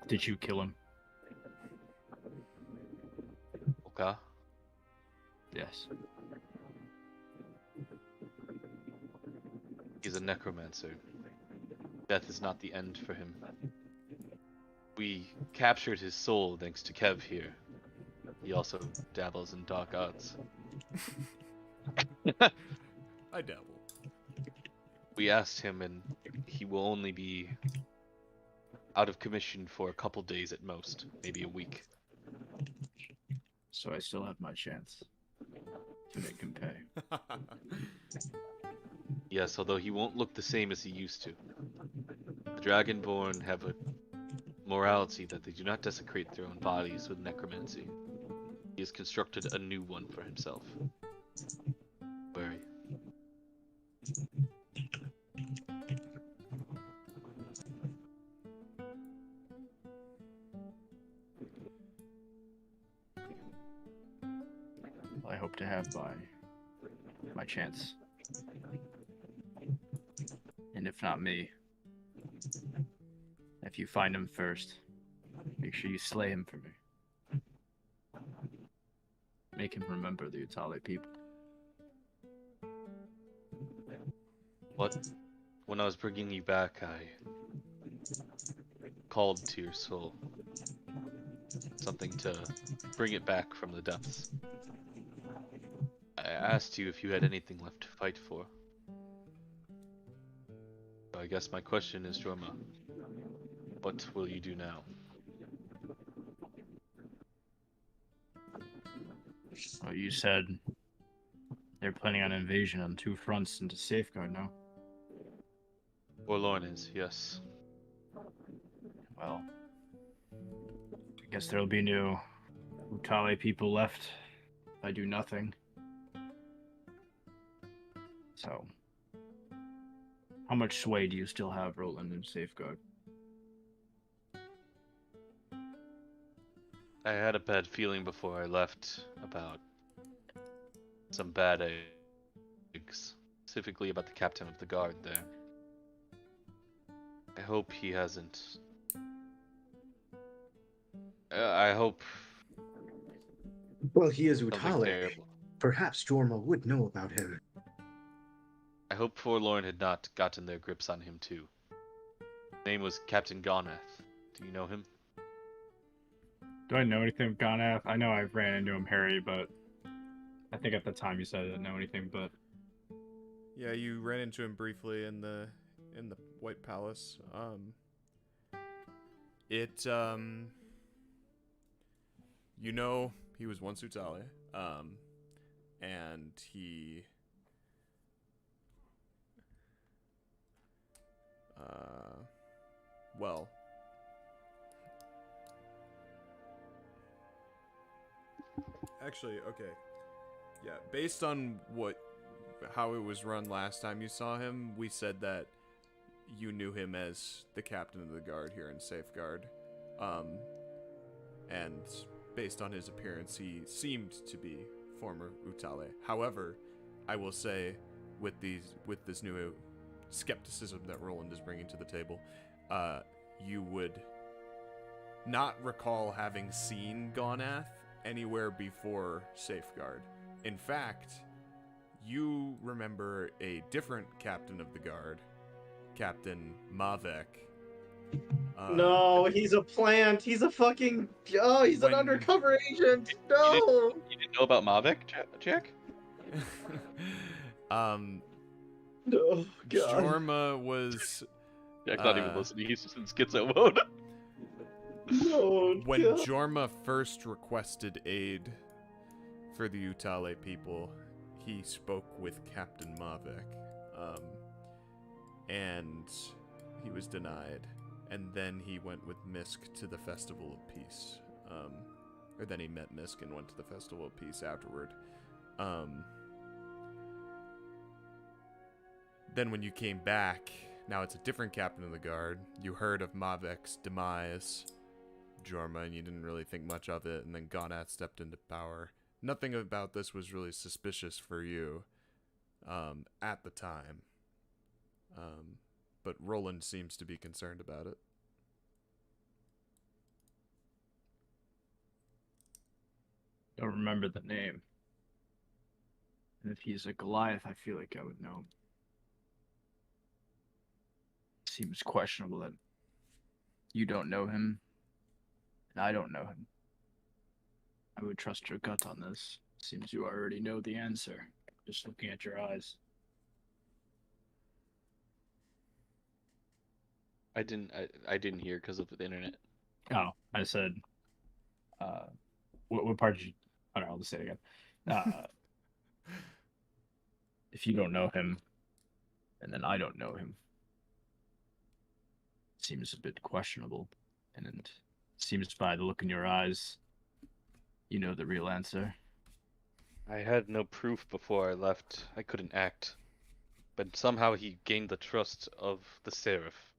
Did you kill him? Okay. Yes. He's a necromancer. Death is not the end for him. We captured his soul thanks to Kev here. He also dabbles in dark arts. I dabble. We asked him, and he will only be out of commission for a couple days at most, maybe a week. So I still have my chance to make him pay. Yes, although he won't look the same as he used to. The Dragonborn have a morality that they do not desecrate their own bodies with necromancy. He has constructed a new one for himself. Wary. I hope to have my chance. And if not me, if you find him first, make sure you slay him for me. Make him remember the Utale people. What? When I was bringing you back, I called to your soul. Something to bring it back from the depths. I asked you if you had anything left to fight for. So I guess my question is, Jorma, what will you do now? Well, you said they're planning on invasion on 2 fronts into Safeguard now. Forlorn is, yes. Well, I guess there'll be no Utale people left if I do nothing. So, how much sway do you still have, Rolland, in Safeguard? I had a bad feeling before I left about some bad eggs, specifically about the captain of the guard there. I hope he hasn't. I hope. Well, he is something Utale. terrible. Perhaps Jorma would know about him. I hope Forlorn had not gotten their grips on him too. His name was Captain Gonath. Do you know him? Do I know anything of Gonath? I know I've ran into him, Harry, but I think at the time you said I didn't know anything, but Yeah, you ran into him briefly in the White Palace. You know, he was once Utale, and he, well, actually, okay, yeah, based on how it was run last time you saw him, we said that you knew him as the captain of the guard here in Safeguard, and based on his appearance, he seemed to be former Utale. However, I will say, with this new skepticism that Rolland is bringing to the table, you would not recall having seen Gonath anywhere before Safeguard. In fact, you remember a different captain of the guard, Captain Mavek. No, he's a plant. He's a fucking. Oh, he's an undercover agent. No. You didn't know about Mavic, Jack? Oh, God. Jorma was. Jack's not even listening. He's just in schizo mode. No, When God. Jorma first requested aid for the Utale people, he spoke with Captain Mavek, and he was denied. And then he went with Misk to the Festival of Peace. Or then he met Misk and went to the Festival of Peace afterward. Then when you came back, now it's a different captain of the guard. You heard of Mavek's demise, Jorma, and you didn't really think much of it, and then Gonath stepped into power. Nothing about this was really suspicious for you at the time. But Rolland seems to be concerned about it. Don't remember the name. And if he's a Goliath, I feel like I would know him. Seems questionable that you don't know him, and I don't know him. I would trust your gut on this. Seems you already know the answer, just looking at your eyes. I didn't hear because of the internet. Oh, I said, what part did you? I don't know. I'll just say it again. If you don't know him, and then I don't know him, seems a bit questionable, and it seems by the look in your eyes, you know the real answer. I had no proof before I left. I couldn't act. But somehow he gained the trust of the Seraph.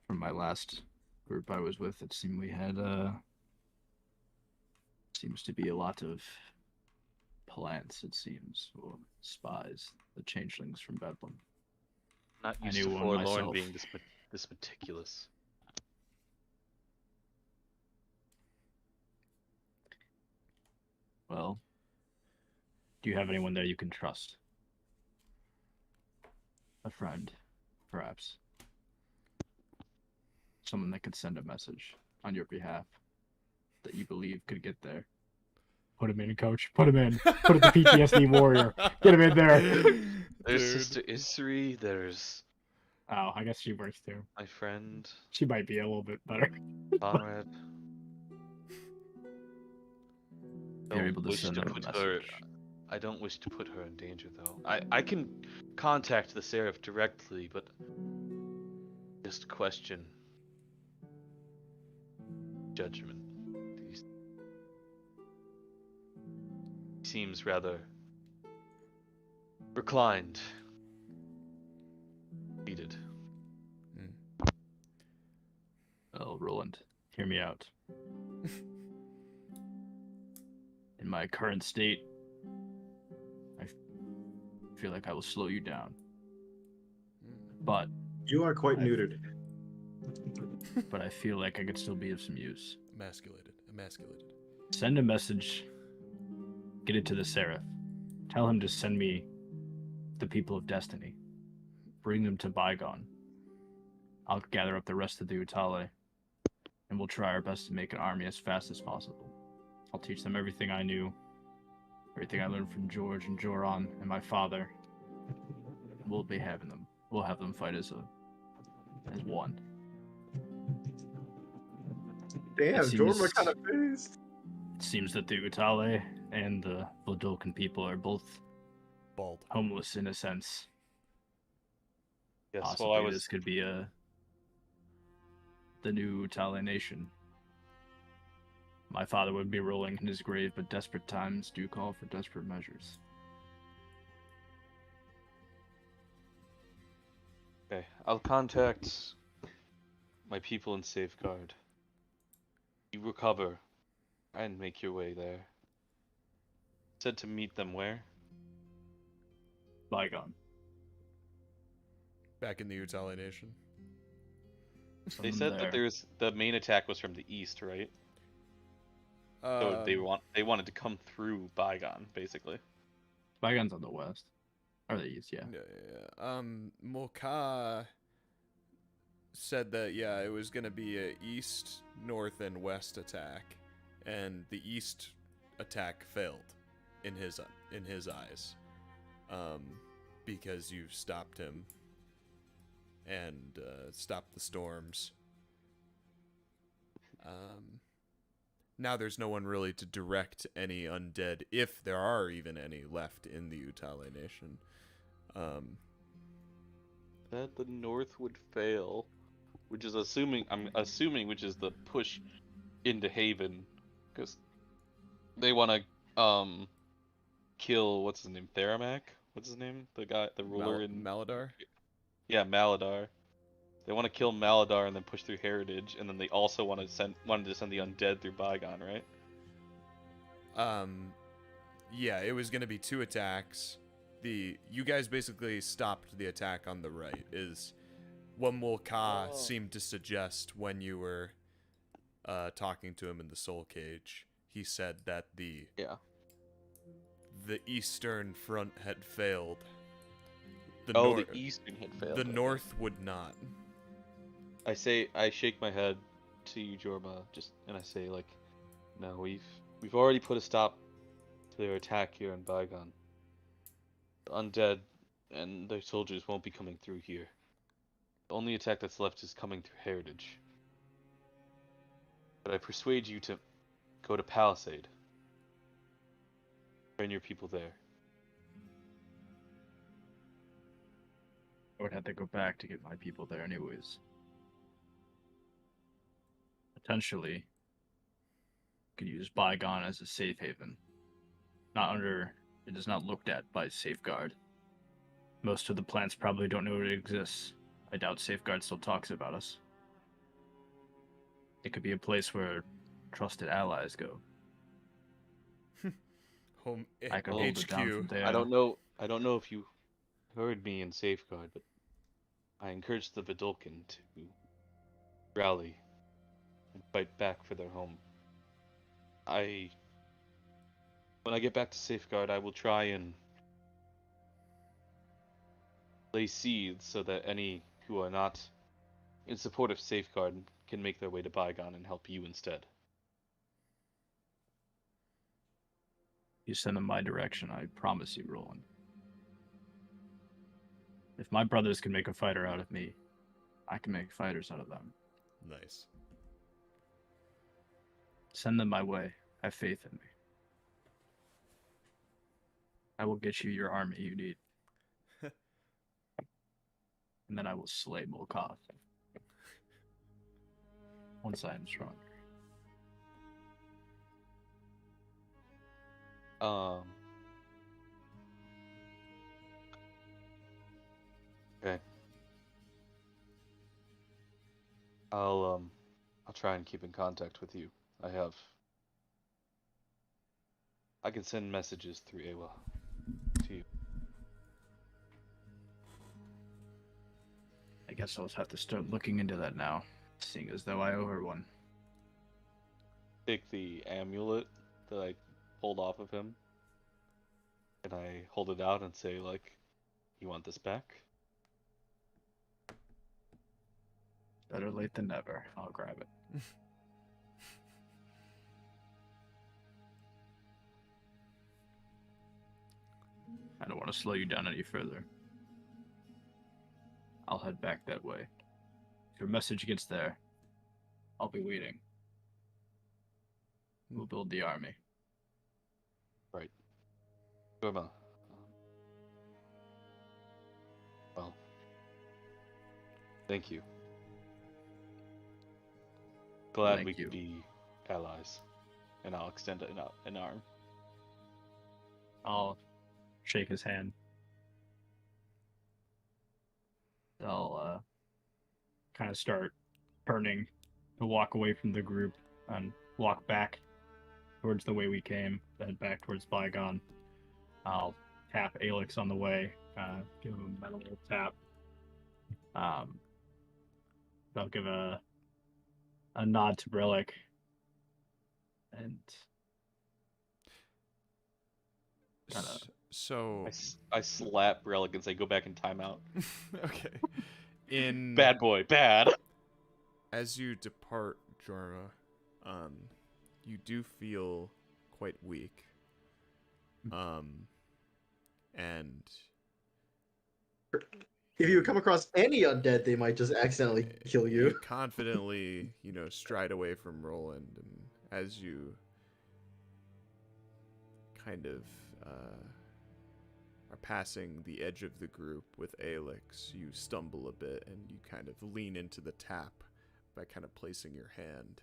From my last group I was with, it seemed we had seems to be a lot of plants, it seems, or spies, the changelings from Bedlam. Not I used knew to one Forlorn myself. being this meticulous. Well, do you have anyone there you can trust? A friend, perhaps. Someone that could send a message on your behalf that you believe could get there. Put him in, coach. Put him in. Put it the PTSD warrior. Get him in there. There's Dude. Sister Isri, there's Oh, I guess she works too. my friend, She might be a little bit better. Conrad. You're able to wish send to her a put her. message. I don't wish to put her in danger, though. I can contact the Seraph directly, but just question judgment. He seems rather reclined, seated. Oh, Rolland, hear me out. In my current state, I feel like I will slow you down. But You are quite I- neutered. but I feel like I could still be of some use. Emasculated. Send a message. Get it to the Seraph. Tell him to send me the people of Destiny. Bring them to Baeon. I'll gather up the rest of the Utale, and we'll try our best to make an army as fast as possible. I'll teach them everything I knew, everything I learned from George and Joran and my father. We'll be having them. We'll have them fight as one. Damn, It Jorma seems- kind of pissed. It seems that the Utale and the Vladulkan people are both Bald. homeless in a sense. Yes, Possibly well, I was. this could be the new Utale nation. My father would be rolling in his grave, but desperate times do call for desperate measures. Okay, I'll contact my people in Safeguard. You recover and make your way there. Said to meet them where? Baeon. Back in the Utali Nation. They From said there. that there's the main attack was from the east, right? So they wanted to come through Baeon, basically. Baeon's on the west. Or the east, yeah. Yeah. Moka said that, yeah, it was going to be a east, north, and west attack, and the east attack failed in his eyes, because you stopped him and stopped the storms. Now there's no one really to direct any undead, if there are even any left in the Utali Nation. That the north would fail, which is I'm assuming which is the push into Haven, because they want to kill what's his name, Theramak? What's his name? The guy, the ruler in Maladar? Yeah, Maladar. They want to kill Maladar and then push through Heritage, and then they also wanted to send the undead through Baeon, right? Yeah, it was gonna be 2 attacks. You guys basically stopped the attack on the right, is what Mulka seemed to suggest when you were talking to him in the Soul Cage. He said that the eastern front had failed. The eastern had failed. The north would not. I shake my head to you, Jorma, and I say, like, no, we've already put a stop to their attack here in Baeon. The undead and their soldiers won't be coming through here. The only attack that's left is coming through Heritage. But I persuade you to go to Palisade. Train your people there. I would have to go back to get my people there anyways. Potentially, could use Baeon as a safe haven. It is not looked at by Safeguard. Most of the plants probably don't know it exists. I doubt Safeguard still talks about us. It could be a place where trusted allies go. Home I could hold it down from HQ. there. I don't know if you heard me in Safeguard, but I encouraged the Vidalcan to rally and fight back for their home. When I get back to Safeguard, I will try and lay seeds so that any who are not in support of Safeguard can make their way to Baeon and help you instead. You send them my direction, I promise you, Rolland. If my brothers can make a fighter out of me, I can make fighters out of them. Nice. Send them my way. Have faith in me. I will get you your army you need. And then I will slay Mulka. Once I am stronger. Okay. I'll try and keep in contact with you. I can send messages through Aewa to you. I guess I'll have to start looking into that now, seeing as though I owe her one. Take the amulet that I pulled off of him, and I hold it out and say, like, you want this back? Better late than never. I'll grab it. I don't want to slow you down any further. I'll head back that way. If your message gets there, I'll be waiting. We'll build the army. Right. Jorma. Well, thank you. Glad we could be allies, and I'll extend an arm. I'll shake his hand. I'll kind of start turning to walk away from the group and walk back towards the way we came, then back towards Baeon. I'll tap Alex on the way, give him a little tap. I'll give a nod to Brelikk, and kind of. So I slap Brelikk and say, "Go back in timeout." Okay. Bad boy, bad. As you depart, Jorma, you do feel quite weak. And if you come across any undead, they might just accidentally kill you. confidently, stride away from Rolland, and as you kind of are passing the edge of the group with Alex, you stumble a bit and you kind of lean into the tap by kind of placing your hand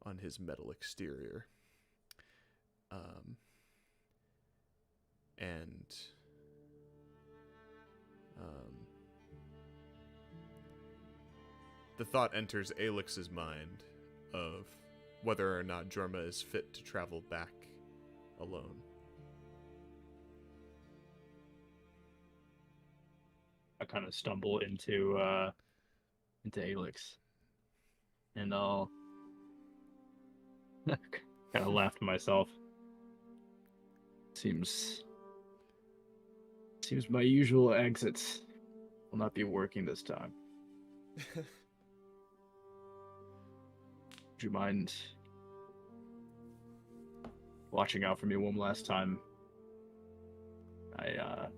on his metal exterior. the thought enters Alex's mind of whether or not Jorma is fit to travel back alone. I kind of stumble into Alex, and I'll kind of laugh to myself. Seems my usual exits will not be working this time. Would you mind watching out for me one last time? I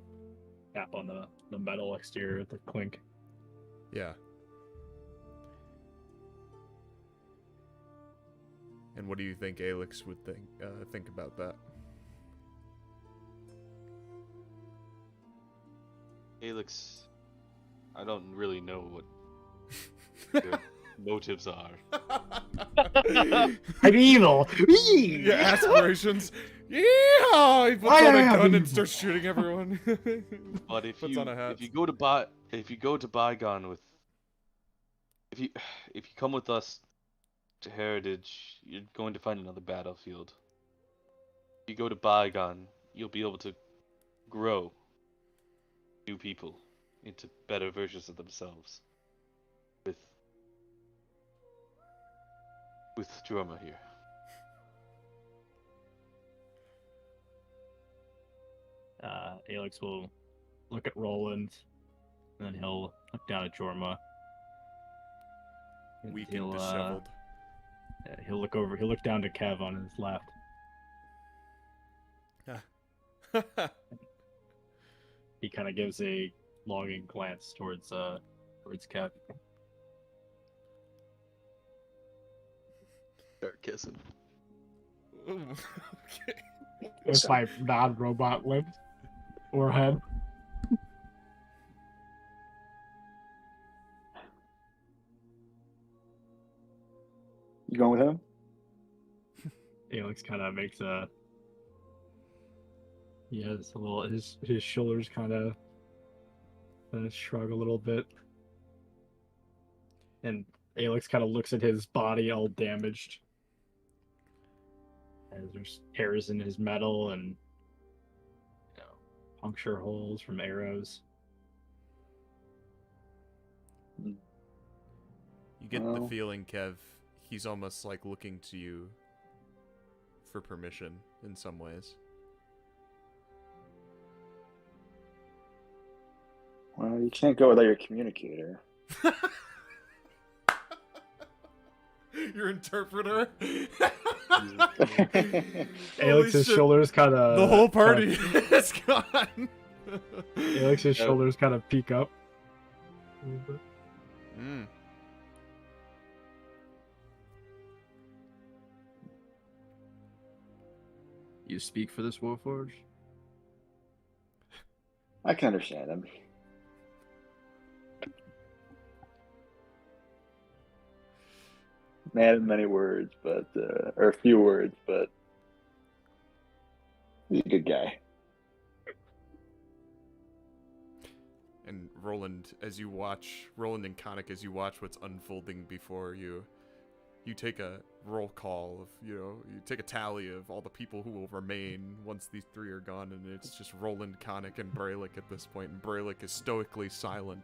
tap on the metal exterior, the clink. Yeah. And what do you think Alex would think about that? Alex, I don't really know what your motives are. I'm evil. Your aspirations. Yeah, he puts on a gun and starts shooting everyone. But if Puts on a hat. if you go to Baeon with if you come with us to Heritage, you're going to find another battlefield. If you go to Baeon, you'll be able to grow new people into better versions of themselves. With Jorma here. Alex will look at Rolland, and then he'll look down at Jorma. And Weak and disheveled. He'll look over. He'll look down to Kev on his left. He kind of gives a longing glance towards Kev. Start kissing. Okay. With my non-robot limbs or head. You going with him? Alex kind of makes a. He has a little. His shoulders kind of shrug a little bit, and Alex kind of looks at his body all damaged. As there's tears in his metal and puncture holes from arrows. You get the feeling, Kev, he's almost like looking to you for permission in some ways. Well, you can't go without your communicator. Your interpreter? Alex's shoulders kind of... The whole party is gone. Alex's shoulders kind of peek up. Mm. You speak for this Warforged? I can understand him. Man of many words, but or a few words, but he's a good guy. And Rolland and Khanek, as you watch what's unfolding before you, you take a roll call of, you take a tally of all the people who will remain once these three are gone, and it's just Rolland, Khanek, and Brelikk at this point, and Brelikk is stoically silent.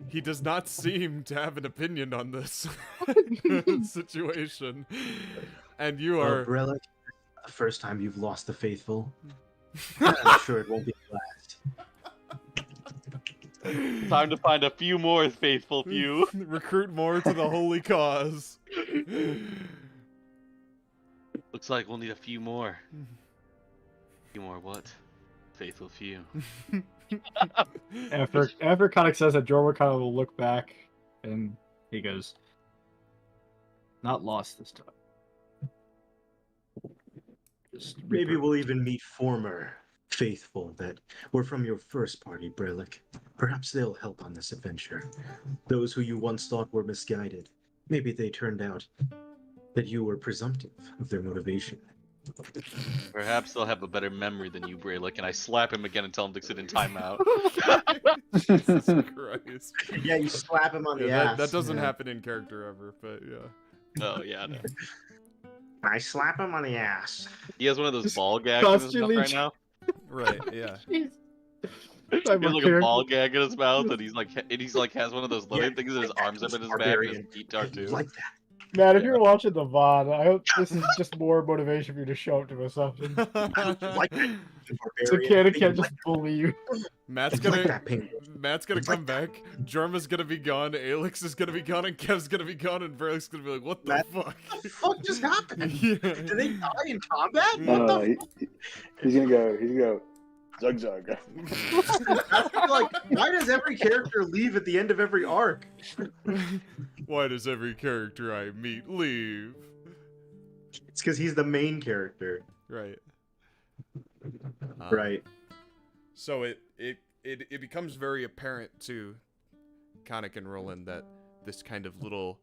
He does not seem to have an opinion on this situation. And you are... Brelikk, the first time you've lost the faithful. I'm sure it won't be the last. Time to find a few more faithful few. Recruit more to the holy cause. Looks like we'll need a few more. Few more what? Faithful few. After Khanek says that, Jorma kind of will look back and he goes, "Not lost this time. Just Maybe we'll even meet former faithful that were from your first party, Brelikk. Perhaps they'll help on this adventure. Those who you once thought were misguided, maybe they turned out that you were presumptive of their motivation. Perhaps they'll have a better memory than you, Brelikk, and I slap him again and tell him to sit in timeout. Jesus Christ. Yeah, you slap him on the Yeah, ass. that doesn't Yeah. happen in character ever, but yeah. Oh yeah, no. I slap him on the ass. He has one of those ball gags in his mouth constantly right now. Right, yeah. Jeez. He Like has my like a ball character. gag in his mouth, and he's like has one of those leather Yeah, things, and his like that. arms up in his back, and Barbarian. his feet are too. Like that. Man, if Yeah. you're watching the VOD, I hope this is just more motivation for you to show up to reception. Like that. So Barbarian. Khanek can't just bully you. Matt's It's like gonna that pain. Matt's gonna It's like come back, Jorma's gonna be gone, Alex is gonna be gone, and Kev's gonna be gone, and Brelik's gonna be like, what the Matt- fuck? What the fuck just happened? Yeah. Did they die in combat? What the He's gonna go. Zug zug. I feel like, why does every character leave at the end of every arc? Why does every character I meet leave? It's because he's the main character. Right. Right. So it becomes very apparent to Khanek and Rolland that this kind of little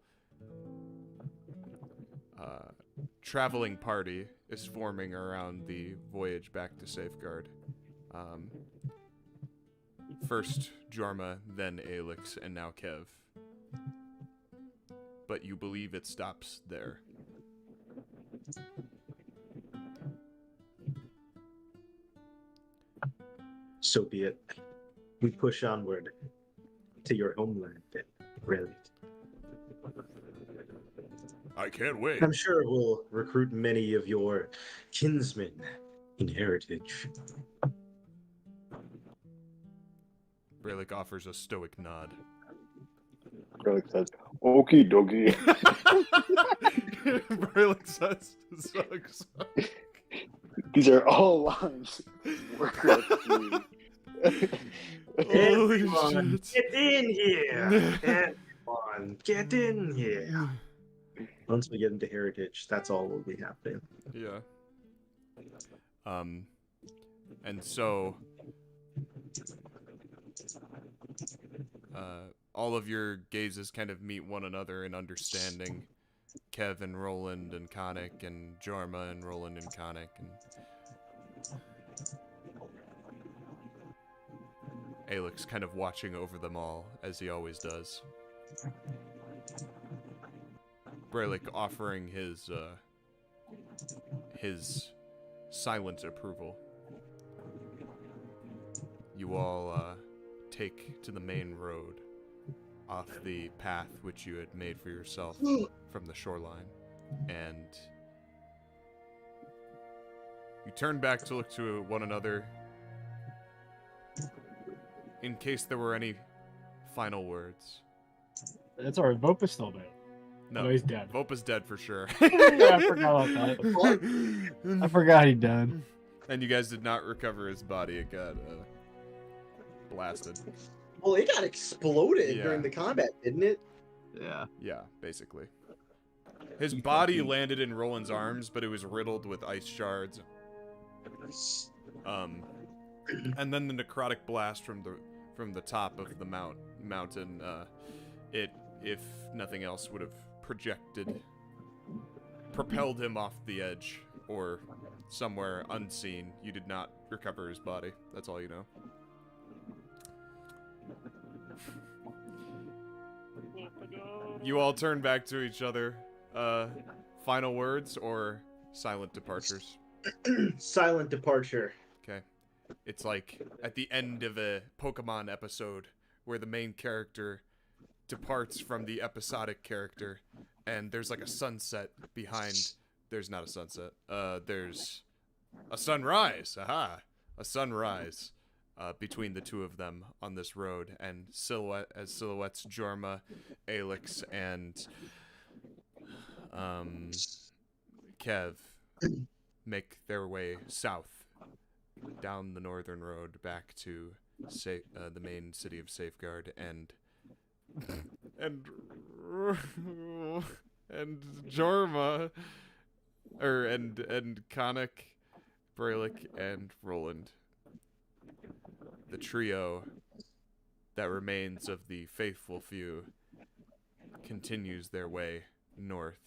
traveling party is forming around the voyage back to Safeguard. First Jorma, then Alex, and now Kev. But you believe it stops there. So be it. We push onward to your homeland, then, really. I can't wait. I'm sure we'll recruit many of your kinsmen in heritage. Brelikk offers a stoic nod. Brelikk says, "Okie dokie." Brelikk says, "Sucks." These are all lines. Work with me. Holy Everyone, shit. get in here! Everyone, get in here! Once we get into heritage, that's all will be happening. Yeah. And so all of your gazes kind of meet one another in understanding. Kev and Rolland and Khanek and Jorma and Rolland and Khanek and Alex kind of watching over them all as he always does. Brelikk offering his silent approval. You all take to the main road off the path which you had made for yourself from the shoreline, and you turn back to look to one another in case there were any final words. That's alright, Vopa's still there. No, No, he's dead. Vopa's dead for sure. Yeah, I forgot about that. I forgot he died. And you guys did not recover his body. It got blasted. Well, it got exploded Yeah. during the combat, didn't it? Yeah. Yeah, basically. His body landed in Roland's arms, but it was riddled with ice shards. And then the necrotic blast from the top of the mountain, it, if nothing else, would have propelled him off the edge, or somewhere unseen. You did not recover his body. That's all you know. You all turn back to each other. Final words or silent departures? Silent departure. Okay. It's like at the end of a Pokemon episode where the main character departs from the episodic character, and there's like a sunset behind. There's not a sunset. There's a sunrise. Aha! A sunrise between the two of them on this road, and silhouettes Jorma, Alex, and Kev make their way south down the northern road back to the main city of Safeguard, and Jorma, and Khanek, Brelikk, and Rolland. The trio that remains of the faithful few continues their way north.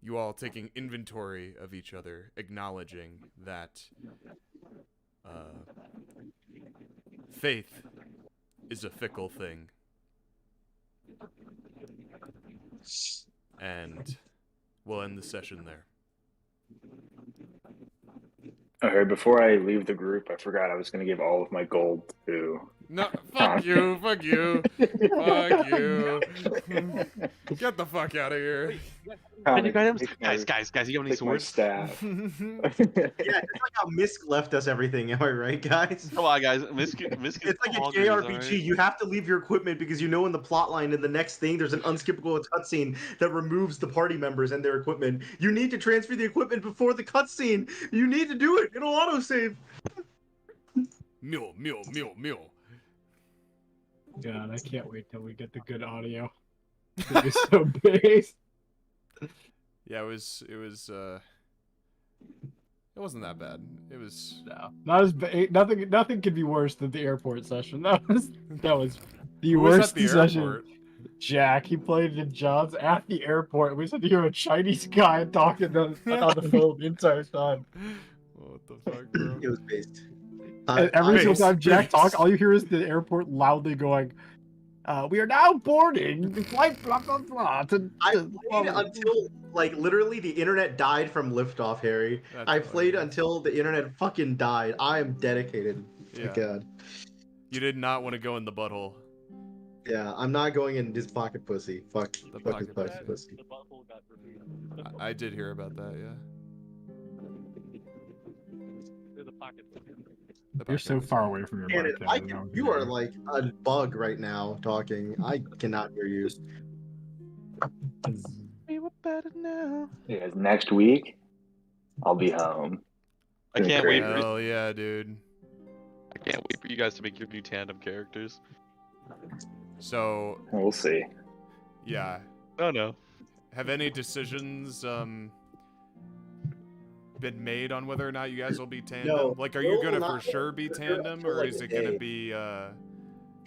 you all taking inventory of each other, acknowledging that faith is a fickle thing. And we'll end the session there. Okay, before I leave the group, I forgot I was going to give all of my gold to... No, fuck you, fuck you, fuck you. Get the fuck out of here. Can you guys, Take my- guys, you have any take my swords? staff. Yeah, it's like how Misk left us everything. Am I right, guys? Come on, guys. Misk It's like a JRPG. You have to leave your equipment because you know in the plotline in the next thing there's an unskippable cutscene that removes the party members and their equipment. You need to transfer the equipment before the cutscene. You need to do it. It'll autosave. Mule. God, I can't wait till we get the good audio. It'll be so based. Yeah, it wasn't that bad. It was No, not as nothing could be worse than the airport session. That was the Who was worst at the session. airport? Jack, he played in John's at the airport. We said to hear a Chinese guy talking on the phone the entire time. What the fuck, bro? It was based. And every single time Jack talks, all you hear is the airport loudly going, "We are now boarding the flight blah blah blah." I played until like literally the internet died from liftoff, Harry. That's I funny. played until the internet fucking died. I am dedicated. Yeah. My God. You did not want to go in the butthole. Yeah, I'm not going in his pocket pussy. Fuck his pocket pocket pussy. I did hear about that, yeah. The You're pocket so pussy. far away from your Cannon, mic. Kevin, you are like a bug right now talking. I cannot hear you. We were better now. Yeah, guys, next week, I'll be home. I can't wait. Hell yeah, dude. I can't wait for you guys to make your new tandem characters. So, We'll see. yeah. Oh no. Have any decisions been made on whether or not you guys will be tandem? No, like, are Will you will gonna not for sure be for sure tandem, until, or like, is the it gonna day. be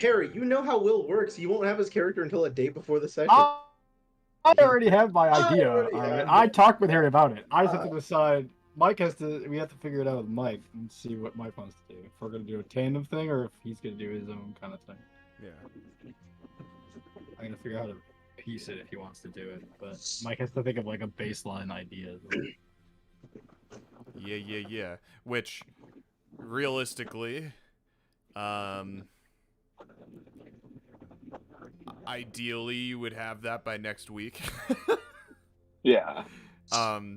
Harry, you know how Will works. You won't have his character until a day before the session. I already have my idea. already have I it. talked with Harry about it. I just have to decide. We have to figure it out with Mike and see what Mike wants to do. If we're gonna do a tandem thing or if he's gonna do his own kind of thing. yeah? I'm gonna figure out how to piece it if he wants to do it. But Mike has to think of like a baseline idea. Yeah. Which, realistically, ideally you would have that by next week. Yeah.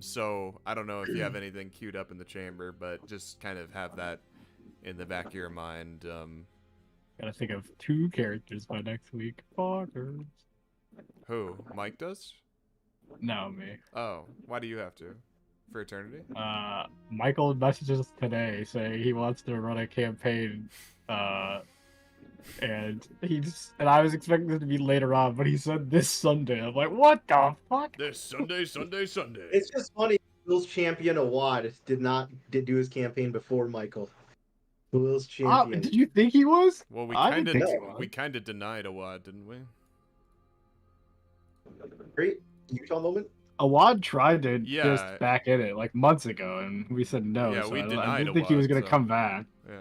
So I don't know if you have anything queued up in the chamber, but just kind of have that in the back of your mind. Gotta think of 2 characters by next week. Fuckers. Who? Mike does? No, me. Oh, why do you have to? For eternity? Michael messages us today saying he wants to run a campaign, and I was expecting it to be later on, but he said this Sunday. I'm like, what the fuck? This Sunday. It's just funny. Will's champion Awad did do his campaign before Michael. Will's champion. Did you think he was? Well, I didn't think so. we kind of denied Awad, didn't we? Great Utah moment. Awad tried to Yeah. just back in it like months ago, and we said no. Yeah, so we I denied didn't think he was Awad, gonna so- come back. Yeah.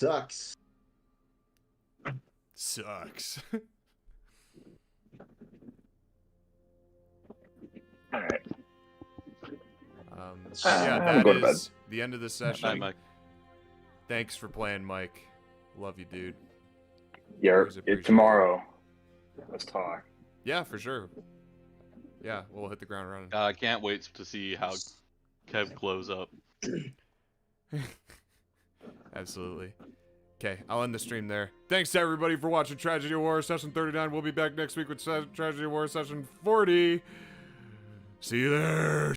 Sucks. Sucks. All right. Yeah, I'm that going to is the end of the session. Bye, Mike. Thanks for playing, Mike. Love you, dude. Yeah, Always appreciate tomorrow. Let's talk. Yeah, for sure. Yeah, we'll hit the ground running. I can't wait to see how Kev glows up. Absolutely. Okay, I'll end the stream there. Thanks to everybody for watching Tragedy of War Session 39. We'll be back next week with Tragedy of War Session 40. See you there.